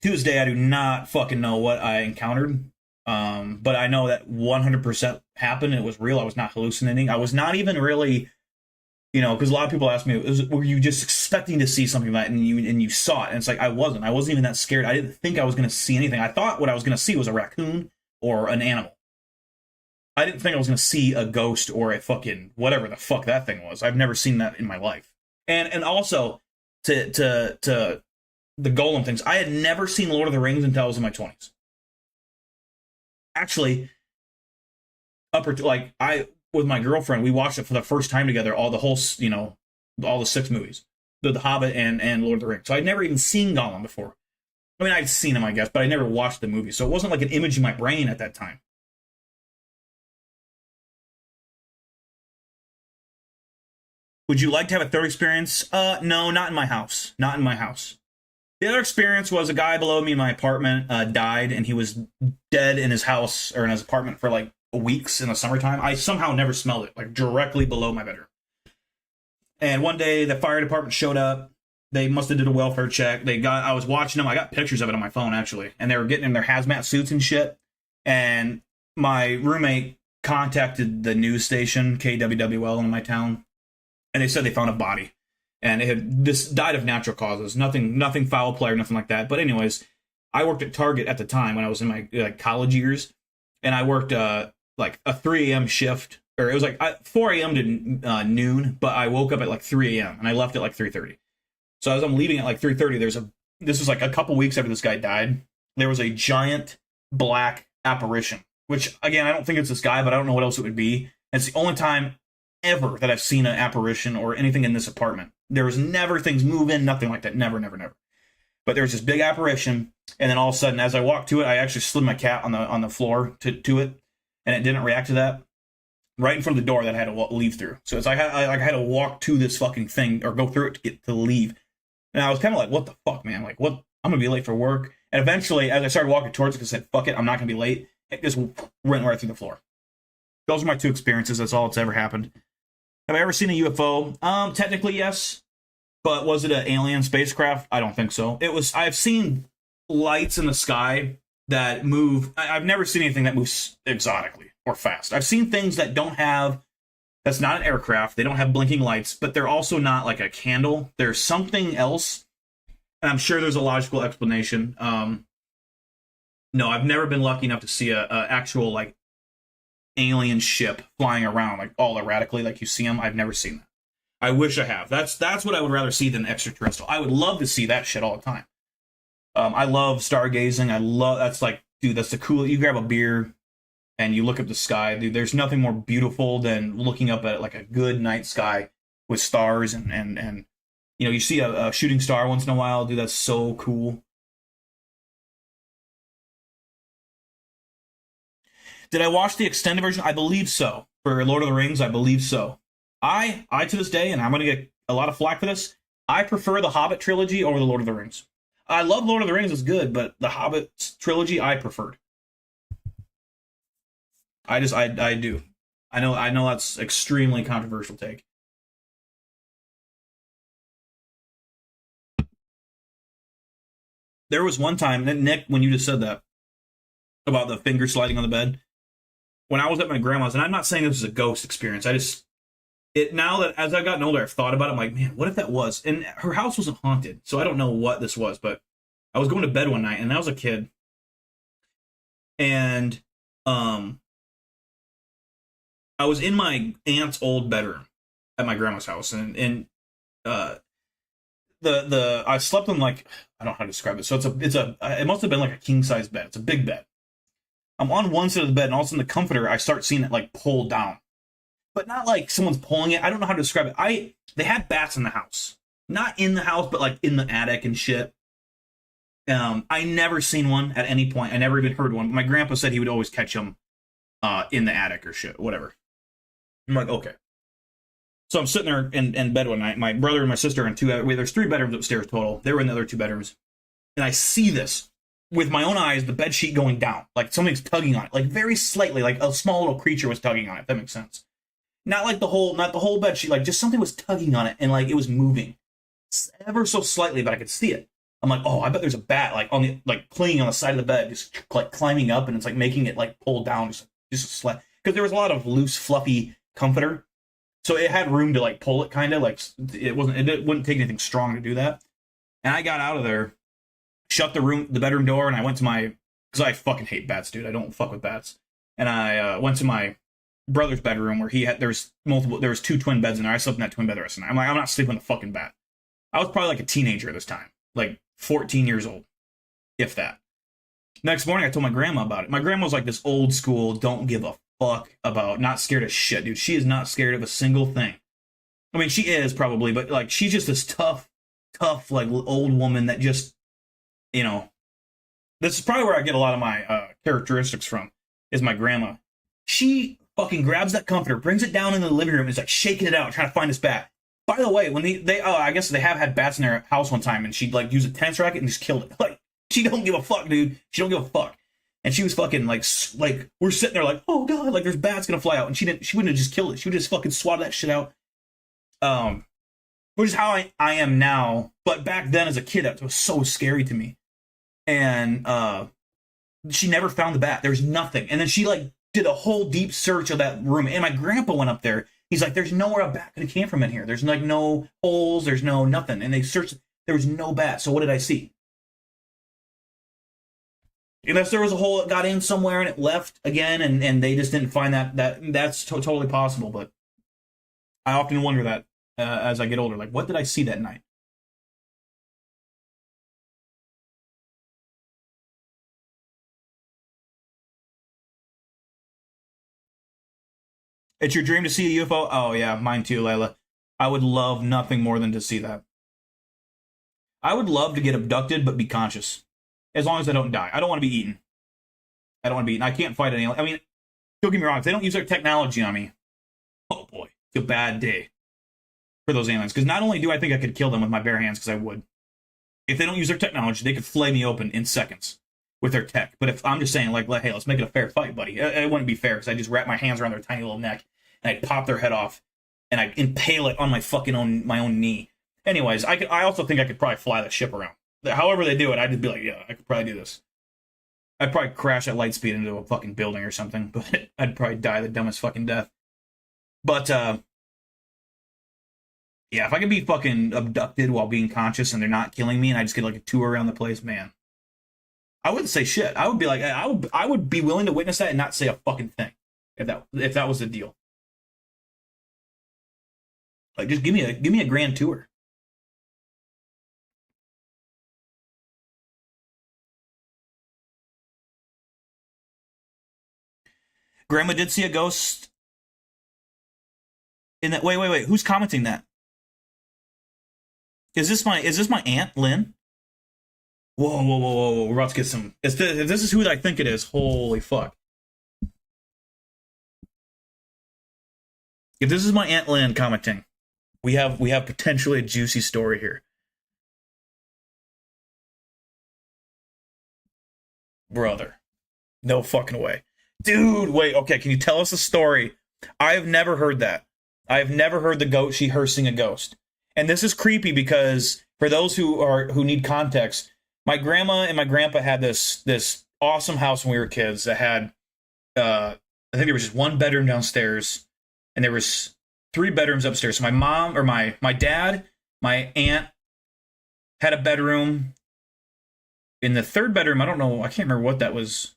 to this day, I do not fucking know what I encountered. But I know that 100% happened. It was real. I was not hallucinating. I was not even really, you know, because a lot of people ask me, were you just expecting to see something like that and you saw it? And it's like, I wasn't even that scared. I didn't think I was going to see anything. I thought what I was going to see was a raccoon or an animal. I didn't think I was going to see a ghost or a fucking whatever the fuck that thing was. I've never seen that in my life. And also to the golem things. I had never seen Lord of the Rings until I was in my 20s. Actually, with my girlfriend, we watched it for the first time together, all the 6 movies. The Hobbit and Lord of the Rings. So I'd never even seen Gollum before. I mean, I'd seen him, I guess, but I never watched the movie. So it wasn't like an image in my brain at that time. Would you like to have a third experience? No, not in my house. Not in my house. The other experience was a guy below me in my apartment died, and he was dead in his house or in his apartment for like weeks in the summertime. I somehow never smelled it, like directly below my bedroom. And one day the fire department showed up. They must have did a welfare check. I was watching them. I got pictures of it on my phone actually, and they were getting in their hazmat suits and shit. And my roommate contacted the news station KWWL in my town, and they said they found a body. And this died of natural causes, nothing foul play or nothing like that. But anyways, I worked at Target at the time when I was in my college years, and I worked like a 3 a.m. shift, or it was like 4 a.m. to noon, but I woke up at like 3 a.m. and I left at like 3:30. So as I'm leaving at like 3:30, this was like a couple weeks after this guy died. There was a giant black apparition, which again I don't think it's this guy, but I don't know what else it would be. And it's the only time ever that I've seen an apparition or anything in this apartment. There was never things moving, nothing like that. Never. But there was this big apparition, and then all of a sudden, as I walked to it, I actually slid my cat on the floor to it, and it didn't react to that. Right in front of the door that I had to leave through. So it's like I had to walk to this fucking thing or go through it to get to leave. And I was kind of like, what the fuck, man? Like, what? I'm gonna be late for work. And eventually, as I started walking towards it, I said, fuck it, I'm not gonna be late. It just went right through the floor. Those are my 2 experiences. That's all that's ever happened. Have I ever seen a UFO? Technically, yes. But was it an alien spacecraft? I don't think so. I've seen lights in the sky that move. I've never seen anything that moves exotically or fast. I've seen things that that's not an aircraft. They don't have blinking lights, but they're also not like a candle. There's something else. And I'm sure there's a logical explanation. No, I've never been lucky enough to see a actual like alien ship flying around like all erratically like you see them. I've never seen that. I wish I have. That's what I would rather see than extraterrestrial. I would love to see that shit all the time. I love stargazing. That's like, dude, that's the cool. You grab a beer and you look up the sky, dude. There's nothing more beautiful than looking up at like a good night sky with stars and you know, you see a shooting star once in a while, dude. That's so cool. Did I watch the extended version? I believe so. For Lord of the Rings, I believe so. I to this day, and I'm going to get a lot of flack for this, I prefer the Hobbit trilogy over the Lord of the Rings. I love Lord of the Rings, it's good, but the Hobbit trilogy I preferred. I do. I know that's extremely controversial take. There was one time, Nick, when you just said that, about the finger sliding on the bed, when I was at my grandma's, and I'm not saying this was a ghost experience, now that as I've gotten older, I've thought about it, I'm like, man, what if that was? And her house wasn't haunted, so I don't know what this was, but I was going to bed one night, and I was a kid, and I was in my aunt's old bedroom at my grandma's house, and I slept on, like, I don't know how to describe it. So it must have been like a king size bed. It's a big bed. I'm on one side of the bed, and all of a sudden the comforter, I start seeing it like pull down, but not like someone's pulling it. I don't know how to describe it. They had bats in the house, not in the house, but like in the attic and shit. I never seen one at any point. I never even heard one. My grandpa said he would always catch them in the attic or shit, whatever. I'm like, okay. So I'm sitting there in bed one night. My brother and my sister are in there's 3 bedrooms upstairs total. They were in the other 2 bedrooms. And I see this with my own eyes, the bed sheet going down. Like something's tugging on it. Like very slightly, like a small little creature was tugging on it, if that makes sense. Not the whole bed sheet, like just something was tugging on it and like it was moving. Ever so slightly, but I could see it. I'm like, oh, I bet there's a bat like clinging on the side of the bed, just like climbing up, and it's like making it like pull down, just a slap. Because there was a lot of loose, fluffy comforter, so it had room to like pull it, kind of like it wouldn't take anything strong to do that. And I got out of there, shut the bedroom door, and I went to because I fucking hate bats, dude. I don't fuck with bats. And I went to my brother's bedroom where there was 2 twin beds in there. I slept in that twin bed the rest of the night. I'm like, I'm not sleeping with a fucking bat. I was probably like a teenager at this time, like 14 years old, if that. Next morning, I told my grandma about it. My grandma was like this old school, don't give a fuck about, not scared of shit, dude. She is not scared of a single thing. I mean, she is probably, but like she's just this tough, like old woman that just, you know, this is probably where I get a lot of my characteristics from, is my grandma. She fucking grabs that comforter, brings it down into the living room, and is like shaking it out, trying to find this bat. By the way, when I guess they have had bats in their house one time, and she'd like use a tennis racket and just killed it. Like, she don't give a fuck, dude. She don't give a fuck. And she was fucking like we're sitting there like, oh god, like there's bats gonna fly out, and she wouldn't have just killed it. She would just fucking swat that shit out. Which is how I am now. But back then as a kid, that was so scary to me. And she never found the bat. There's nothing. And then she like did a whole deep search of that room. And my grandpa went up there. He's like, there's nowhere a bat could have came from in here. There's like no holes. There's no nothing. And they searched. There was no bat. So what did I see? Unless there was a hole that got in somewhere and it left again, and they just didn't find that's totally possible. But I often wonder that as I get older, like, what did I see that night? It's your dream to see a UFO? Oh, yeah, mine too, Layla. I would love nothing more than to see that. I would love to get abducted, but be conscious. As long as I don't die. I don't want to be eaten. I don't want to be eaten. I can't fight any. I mean, don't get me wrong. If they don't use their technology on me, oh boy, it's a bad day for those aliens. Because not only do I think I could kill them with my bare hands, because I would. If they don't use their technology, they could flay me open in seconds with their tech. But if I'm just saying, like, hey, let's make it a fair fight, buddy. It wouldn't be fair, because I just wrap my hands around their tiny little neck, and I'd pop their head off, and I'd impale it on my own knee. Anyways, I also think I could probably fly the ship around. However they do it, I'd just be like, yeah, I could probably do this. I'd probably crash at light speed into a fucking building or something, but I'd probably die the dumbest fucking death. But, yeah, if I could be fucking abducted while being conscious and they're not killing me and I just get like a tour around the place, man, I wouldn't say shit. I would be like, I would be willing to witness that and not say a fucking thing if that was the deal. Like, just give me a grand tour. Grandma did see a ghost in that. Wait. Who's commenting that? Is this my aunt Lynn? Whoa. We're about to get some. If this is who I think it is, holy fuck. If this is my aunt Lynn commenting, we have potentially a juicy story here. Brother. No fucking way. Dude, wait, okay, can you tell us a story? I have never heard that. I have never heard her seeing a ghost. And this is creepy because for those who need context, my grandma and my grandpa had this awesome house when we were kids that had I think there was just one bedroom downstairs and there was 3 bedrooms upstairs. So my mom or my dad, my aunt had a bedroom. in the third bedroom, I don't know, I can't remember what that was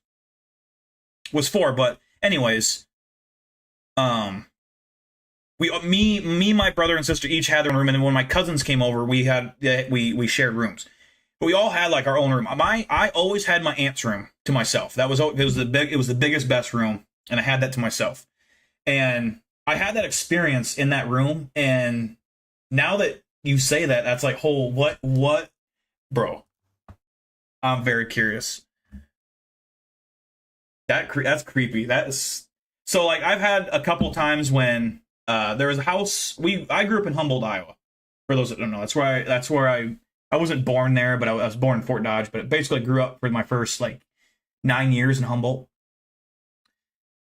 for, but anyways, my brother and sister each had their own room, and then when my cousins came over, we shared rooms. But we all had like our own room. I always had my aunt's room to myself. It was the biggest, best room, and I had that to myself. And I had that experience in that room, and now that you say that, that's like, what, bro? I'm very curious. That's creepy. That is so. Like, I've had a couple times when there was a house. I grew up in Humboldt, Iowa. For those that don't know, that's where I wasn't born there, but I was born in Fort Dodge. But basically, grew up for my first like 9 years in Humboldt.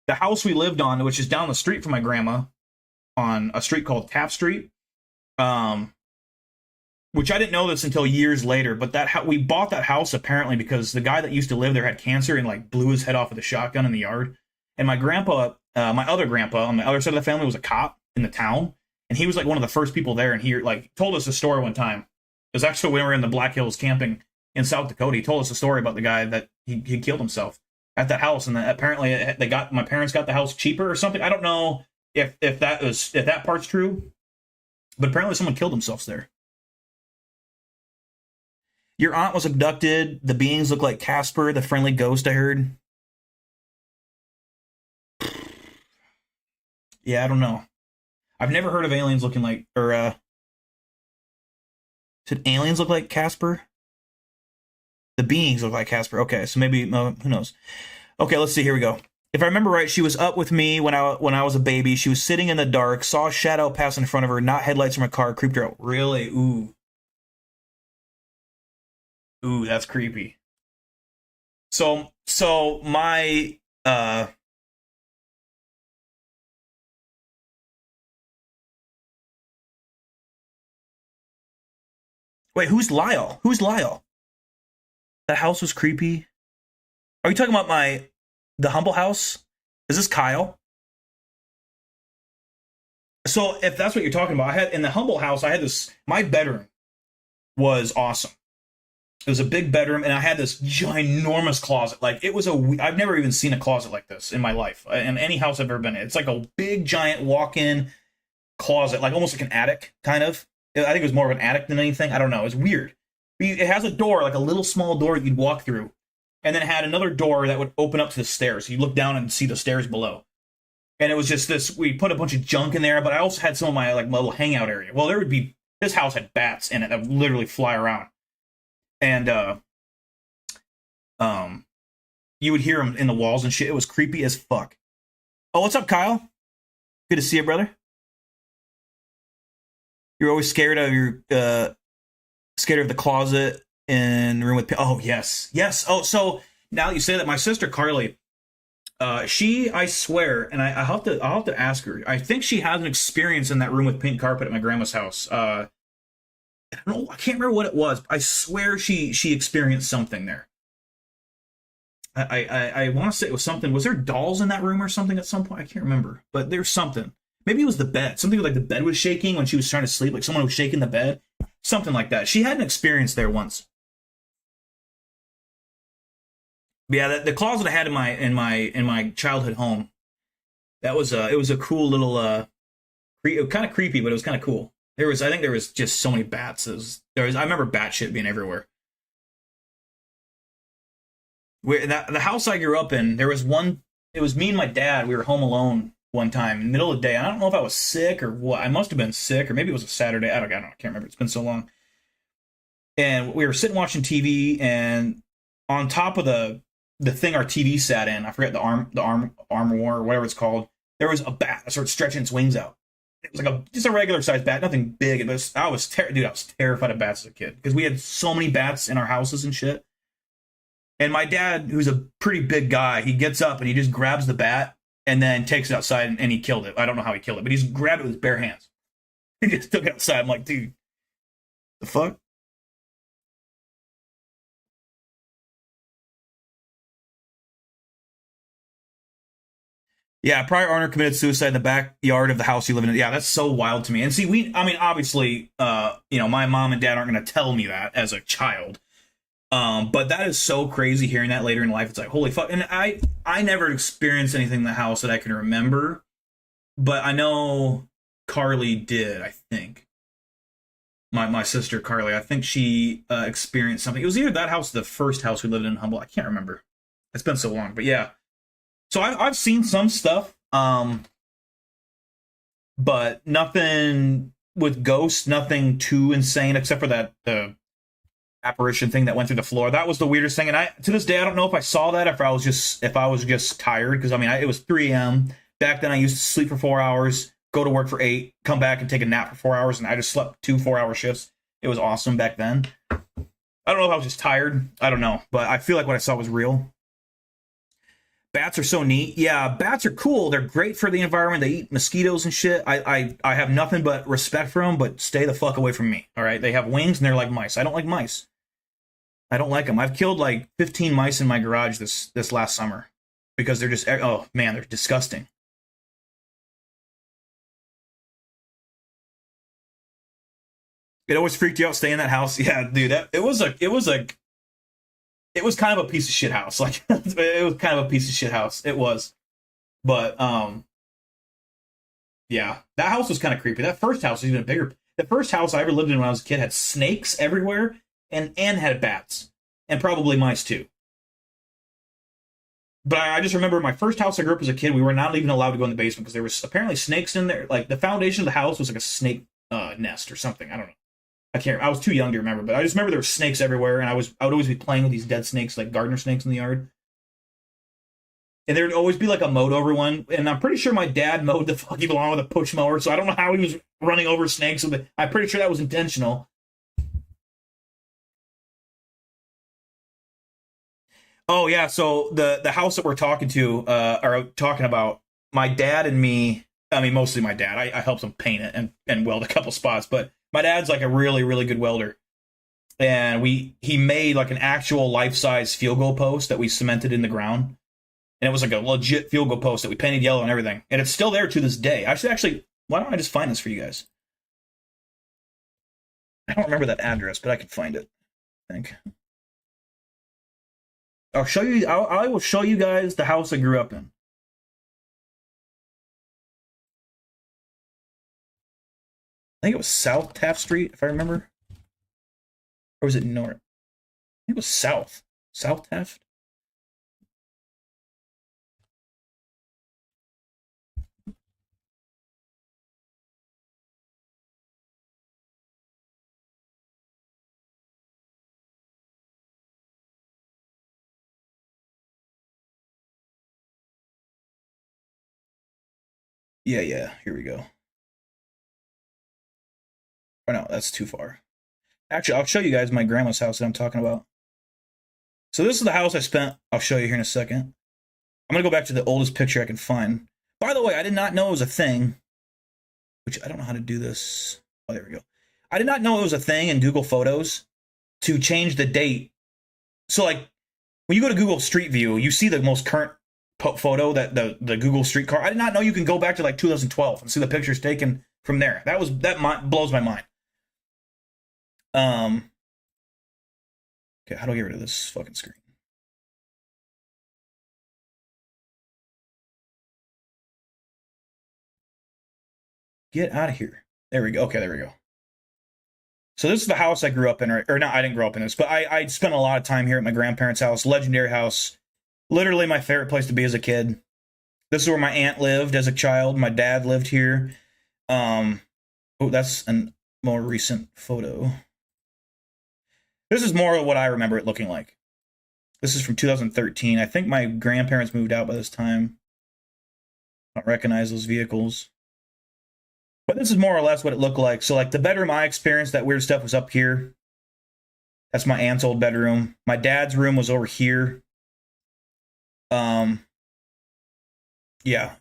The house we lived on, which is down the street from my grandma, on a street called Taft Street, which I didn't know this until years later, but we bought that house apparently because the guy that used to live there had cancer and like blew his head off with a shotgun in the yard. And my grandpa, my other grandpa on the other side of the family, was a cop in the town, and he was like one of the first people there. And he like told us a story one time. It was actually when we were in the Black Hills camping in South Dakota. He told us a story about the guy that he killed himself at that house, and that apparently my parents got the house cheaper or something. I don't know if that part's true, but apparently someone killed themselves there. Your aunt was abducted. The beings look like Casper, the friendly ghost I heard. Yeah, I don't know. I've never heard of aliens looking like, did aliens look like Casper? The beings look like Casper. Okay, so maybe, who knows? Okay, let's see. Here we go. If I remember right, she was up with me when I was a baby. She was sitting in the dark, saw a shadow pass in front of her, not headlights from a car, creeped her out. Really? Ooh, that's creepy. So my wait, who's Lyle? Who's Lyle? That house was creepy. Are you talking about the Humble house? Is this Kyle? So if that's what you're talking about, in the Humble house, I had this, my bedroom was awesome. It was a big bedroom, and I had this ginormous closet. Like, I've never even seen a closet like this in my life, in any house I've ever been in. It's like a big, giant walk-in closet, like almost like an attic, kind of. I think it was more of an attic than anything. I don't know. It's weird. It has a door, like a little small door that you'd walk through, and then it had another door that would open up to the stairs. So you look down and see the stairs below. And it was just this, we put a bunch of junk in there, but I also had some of my like my little hangout area. Well, this house had bats in it that would literally fly around. And you would hear them in the walls and shit. It was creepy as fuck. Oh, what's up, Kyle? Good to see you, brother. You're always scared of the closet and room with. Oh, yes. Oh, so now that you say that, my sister Carly, I swear, and I'll have to ask her. I think she has an experience in that room with pink carpet at my grandma's house. I don't know. I can't remember what it was. I swear she experienced something there. I want to say it was something. Was there dolls in that room or something at some point? I can't remember. But there's something. Maybe it was the bed. Something like the bed was shaking when she was trying to sleep. Like someone was shaking the bed. Something like that. She had an experience there once. But yeah, the closet I had in my childhood home. That was it was a cool little kind of creepy, but it was kind of cool. I think there was just so many bats. I remember bat shit being everywhere. The house I grew up in, there was one. It was me and my dad. We were home alone one time in the middle of the day. I don't know if I was sick or what. I must have been sick, or maybe it was a Saturday. I don't know. I can't remember. It's been so long. And we were sitting watching TV, and on top of the thing our TV sat in, I forget the armoire or whatever it's called. There was a bat that started stretching its wings out. It was like just a regular sized bat, nothing big. I was terrified of bats as a kid because we had so many bats in our houses and shit. And my dad, who's a pretty big guy, he gets up and he just grabs the bat and then takes it outside and he killed it. I don't know how he killed it, but he just grabbed it with his bare hands. He just took it outside. I'm like, dude, the fuck? Yeah, prior owner committed suicide in the backyard of the house you live in. Yeah, that's so wild to me. And see, obviously, my mom and dad aren't going to tell me that as a child. But that is so crazy hearing that later in life. It's like, holy fuck. And I never experienced anything in the house that I can remember, but I know Carly did, I think. My sister Carly, I think she experienced something. It was either that house or the first house we lived in Humboldt. I can't remember. It's been so long, but yeah. So I've seen some stuff, but nothing with ghosts, nothing too insane, except for that apparition thing that went through the floor. That was the weirdest thing, and to this day I don't know if I saw that, if I was just tired, because I mean it was 3 a.m. Back then I used to sleep for 4 hours, go to work for 8, come back and take a nap for 4 hours, and I just slept 2 4-hour shifts. It was awesome back then. I don't know if I was just tired. I don't know, but I feel like what I saw was real. Bats are so neat. Yeah, bats are cool. They're great for the environment. They eat mosquitoes and shit. I have nothing but respect for them, but stay the fuck away from me. All right? They have wings and they're like mice. I don't like mice. I don't like them. I've killed like 15 mice in my garage this last summer because they're just, oh man, they're disgusting. It always freaked you out staying in that house. Yeah, dude, it was kind of a piece of shit house. Like it was kind of a piece of shit house. It was. But yeah, that house was kind of creepy. That first house was even bigger. The first house I ever lived in when I was a kid had snakes everywhere and had bats and probably mice too. But I just remember my first house I grew up as a kid, we were not even allowed to go in the basement because there was apparently snakes in there. Like the foundation of the house was like a snake nest or something. I don't know. I was too young to remember, but I just remember there were snakes everywhere, and I would always be playing with these dead snakes, like gardener snakes in the yard. And there'd always be like a mowed over one, and I'm pretty sure my dad mowed the fucking lawn with a push mower, so I don't know how he was running over snakes with it. I'm pretty sure that was intentional. Oh yeah, so the house that we're talking about, my dad and me, I mean mostly my dad, I helped him paint it and weld a couple spots, but my dad's like a really, really good welder. And he made like an actual life-size field goal post that we cemented in the ground. And it was like a legit field goal post that we painted yellow and everything. And it's still there to this day. I should actually, why don't I just find this for you guys? I don't remember that address, but I can find it, I think. I'll show you, I will show you guys the house I grew up in. I think it was South Taft Street, if I remember. Or was it North? I think it was South. South Taft? Yeah, here we go. Oh no, that's too far. Actually, I'll show you guys my grandma's house that I'm talking about. So this is the house I spent. I'll show you here in a second. I'm going to go back to the oldest picture I can find. By the way, I did not know it was a thing. Which, I don't know how to do this. Oh, there we go. I did not know it was a thing in Google Photos to change the date. So, like, when you go to Google Street View, you see the most current photo, that the Google Street car. I did not know you can go back to, like, 2012 and see the pictures taken from there. That blows my mind. Okay, how do I get rid of this fucking screen? Get out of here. There we go. Okay, there we go. So this is the house I grew up in, or not, I didn't grow up in this, but I spent a lot of time here at my grandparents' house. Legendary house. Literally my favorite place to be as a kid. This is where my aunt lived as a child. My dad lived here. Oh, that's a more recent photo. This is more of what I remember it looking like. This is from 2013. I think my grandparents moved out by this time. I don't recognize those vehicles. But this is more or less what it looked like. So, like, the bedroom I experienced, that weird stuff was up here. That's my aunt's old bedroom. My dad's room was over here. Yeah.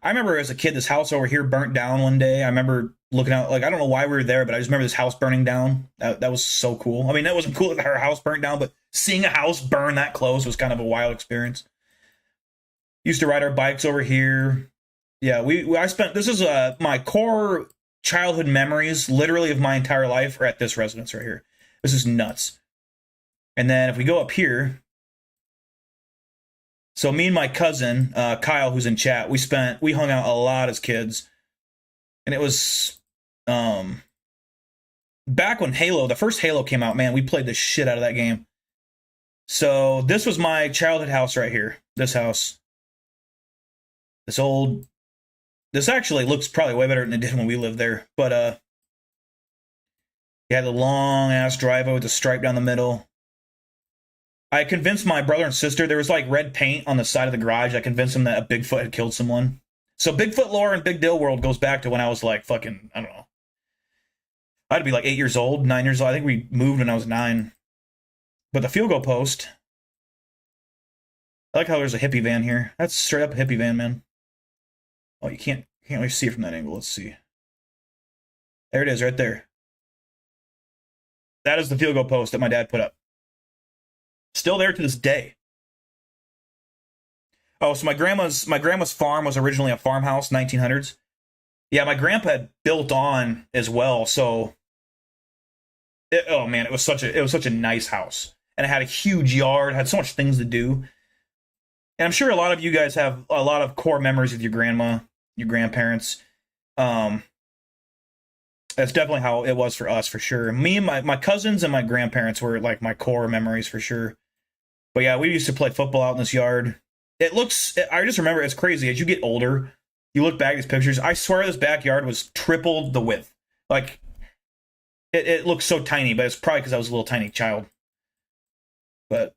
I remember as a kid, this house over here burnt down one day. I remember looking out, like, I don't know why we were there, but I just remember this house burning down. That was so cool. I mean, that wasn't cool that our house burnt down, but seeing a house burn that close was kind of a wild experience. Used to ride our bikes over here. Yeah, this is my core childhood memories, literally of my entire life, are at this residence right here. This is nuts. And then if we go up here, so me and my cousin, Kyle, who's in chat, we hung out a lot as kids. And it was back when the first Halo came out, man, we played the shit out of that game. So this was my childhood house right here. This house. This actually looks probably way better than it did when we lived there. But you had the long ass driveway with the stripe down the middle. I convinced my brother and sister, there was like red paint on the side of the garage. I convinced them that a Bigfoot had killed someone. So Bigfoot lore and Big Deal world goes back to when I was like fucking, I don't know. I'd be like 8 years old, 9 years old. I think we moved when I was 9. But the field goal post, I like how there's a hippie van here. That's straight up a hippie van, man. Oh, you can't really see it from that angle. Let's see. There it is, right there. That is the field goal post that my dad put up. Still there to this day. Oh, so my grandma's farm was originally a farmhouse, 1900s. Yeah, my grandpa had built on as well. So, oh man, it was such a nice house, and it had a huge yard, had so much things to do. And I'm sure a lot of you guys have a lot of core memories with your grandma, your grandparents. That's definitely how it was for us, for sure. Me and my cousins and my grandparents were like my core memories for sure. But yeah, we used to play football out in this yard. I just remember, it's crazy. As you get older, you look back at these pictures, I swear this backyard was triple the width. Like, it looks so tiny, but it's probably because I was a little tiny child. But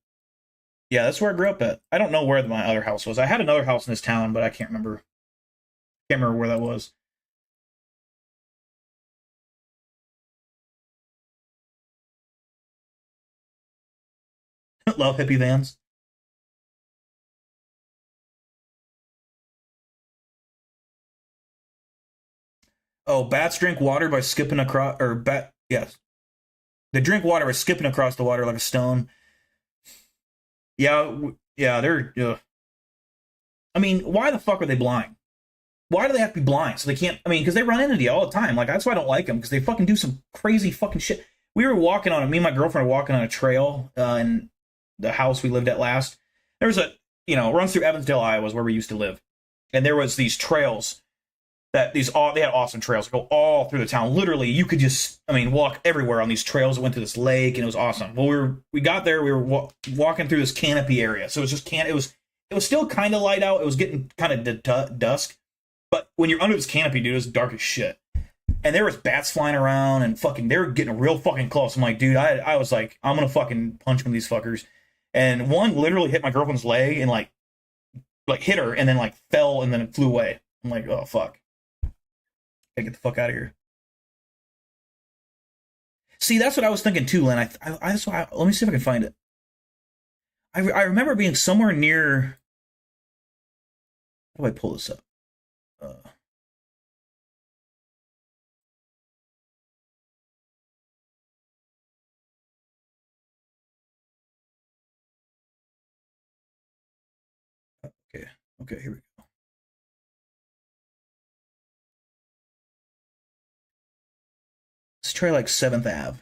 yeah, that's where I grew up at. I don't know where my other house was. I had another house in this town, but I can't remember. Can't remember where that was. Love hippie vans. Oh, bats drink water by skipping across, yes. They drink water by skipping across the water like a stone. Yeah, they're, I mean, why the fuck are they blind? Why do they have to be blind? So they can't, because they run into you all the time. Like, that's why I don't like them, because they fucking do some crazy fucking shit. Me and my girlfriend were walking on a trail in the house we lived at last. There was runs through Evansdale, Iowa, is where we used to live. And there was these trails they had awesome trails that go all through the town. Literally, you could just, walk everywhere on these trails that went to this lake, and it was awesome. Well, we got there, we were walking through this canopy area. So it was just it was still kind of light out. It was getting kind of dusk. But when you're under this canopy, dude, it was dark as shit. And there was bats flying around, and they were getting real fucking close. I'm like, dude, I was like, I'm gonna fucking punch one of these fuckers. And one literally hit my girlfriend's leg and like hit her, and then like fell, and then it flew away. I'm like, oh fuck. Gotta get the fuck out of here. See, that's what I was thinking too, Lynn. Let me see if I can find it. I remember being somewhere near. How do I pull this up? Okay, here we go. Let's try like 7th Ave.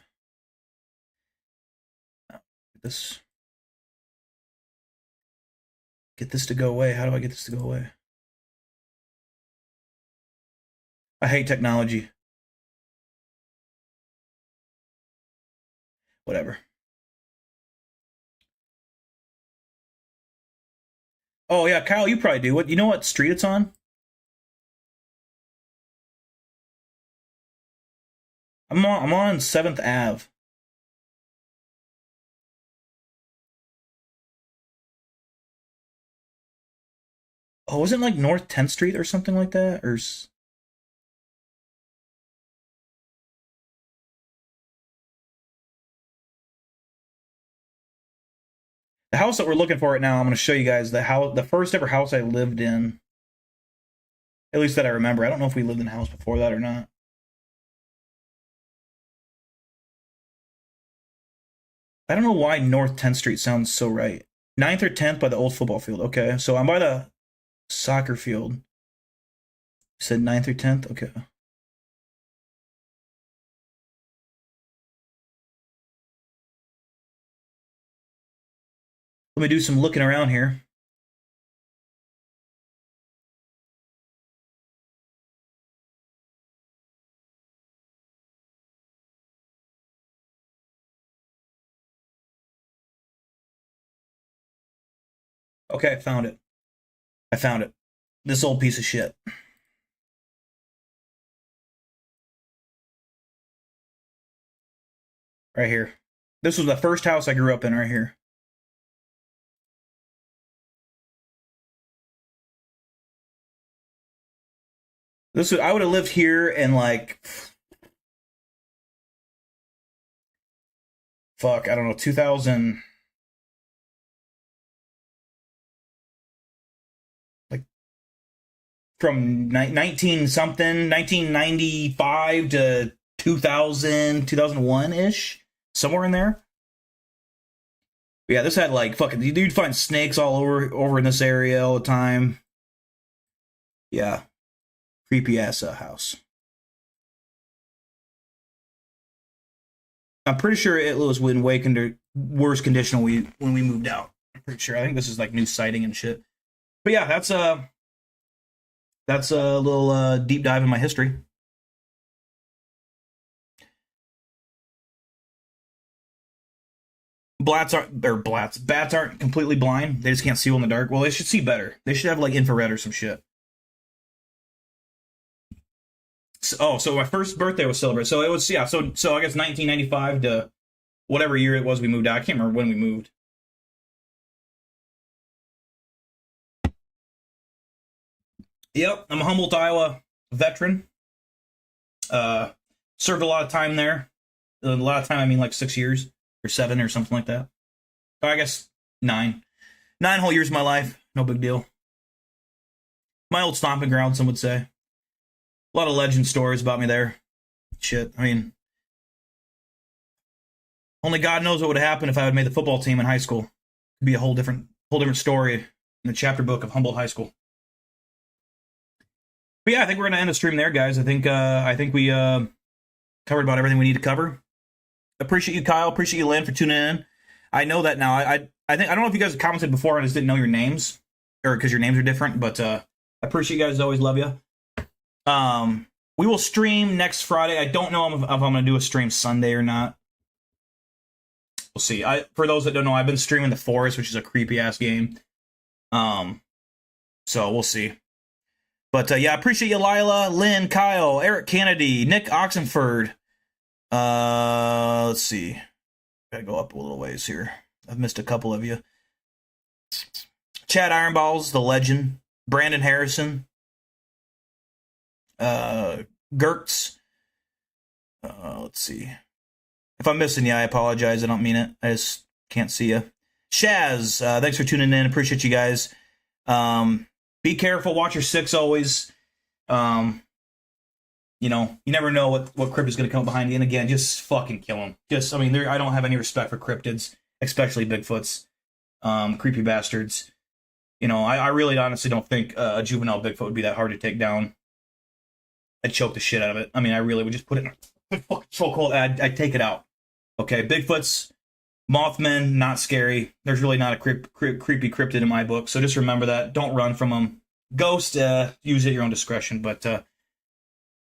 Get this to go away. How do I get this to go away? I hate technology. Whatever. Oh yeah, Kyle, you probably do. You know what street it's on? I'm on 7th Ave. Oh, wasn't it like North 10th Street or something like that? Or the house that we're looking for right now, I'm going to show you guys the first ever house I lived in. At least that I remember. I don't know if we lived in a house before that or not. I don't know why North 10th Street sounds so right. 9th or 10th by the old football field. Okay, so I'm by the soccer field. You said 9th or 10th? Okay. Let me do some looking around here. Okay, I found it. I found it. This old piece of shit. Right here. This was the first house I grew up in right here. I would have lived here in like, fuck, I don't know, 2000, like from 19 something, 1995 to 2000, 2001 ish, somewhere in there. Yeah, this had like fucking, you'd find snakes all over in this area all the time. Yeah. Creepy ass house. I'm pretty sure it was in way worse condition when we moved out. I'm pretty sure. I think this is like new siding and shit. But yeah, that's a little deep dive in my history. Bats aren't completely blind. They just can't see well in the dark. Well, they should see better. They should have like infrared or some shit. So my first birthday was celebrated. So it was, yeah, so I guess 1995 to whatever year it was we moved out. I can't remember when we moved. Yep, I'm a Humboldt, Iowa veteran. Served a lot of time there. A lot of time, I mean like 6 years or 7 or something like that. Or I guess 9. 9 whole years of my life. No big deal. My old stomping ground, some would say. A lot of legend stories about me there. Shit, I mean, only God knows what would happen if I had made the football team in high school. It'd be a whole different story in the chapter book of Humboldt High School. But yeah, I think we're gonna end the stream there, guys. I think we covered about everything we need to cover. Appreciate you, Kyle. Appreciate you, Lynn, for tuning in. I know that now. I don't know if you guys commented before. I just didn't know your names, or because your names are different. But I appreciate you guys. Always love you. We will stream next Friday. I don't know if I'm going to do a stream Sunday or not. We'll see. For those that don't know, I've been streaming The Forest, which is a creepy ass game. So we'll see. But yeah, I appreciate you, Lila, Lynn, Kyle, Eric Kennedy, Nick Oxenford. Let's see. Gotta go up a little ways here. I've missed a couple of you. Chad Ironballs, the legend. Brandon Harrison. Gertz. Let's see. If I'm missing you, I apologize. I don't mean it. I just can't see you. Shaz, thanks for tuning in. Appreciate you guys. Be careful. Watch your 6 always. You know, you never know what cryptid is going to come behind you. And again, just fucking kill them. I mean, I don't have any respect for cryptids, especially Bigfoots. Creepy bastards. You know, I really honestly don't think a juvenile Bigfoot would be that hard to take down. I'd choke the shit out of it. I mean, I really would just put it in a fucking chokehold. I'd take it out. Okay, Bigfoots, Mothmen, not scary. There's really not a creepy cryptid in my book, so just remember that. Don't run from them. Ghost, use it at your own discretion. But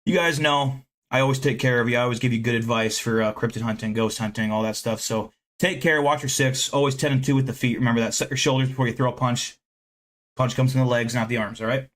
you guys know I always take care of you. I always give you good advice for cryptid hunting, ghost hunting, all that stuff. So take care. Watch your 6. Always 10 and 2 with the feet. Remember that. Set your shoulders before you throw a punch. Punch comes from the legs, not the arms. All right.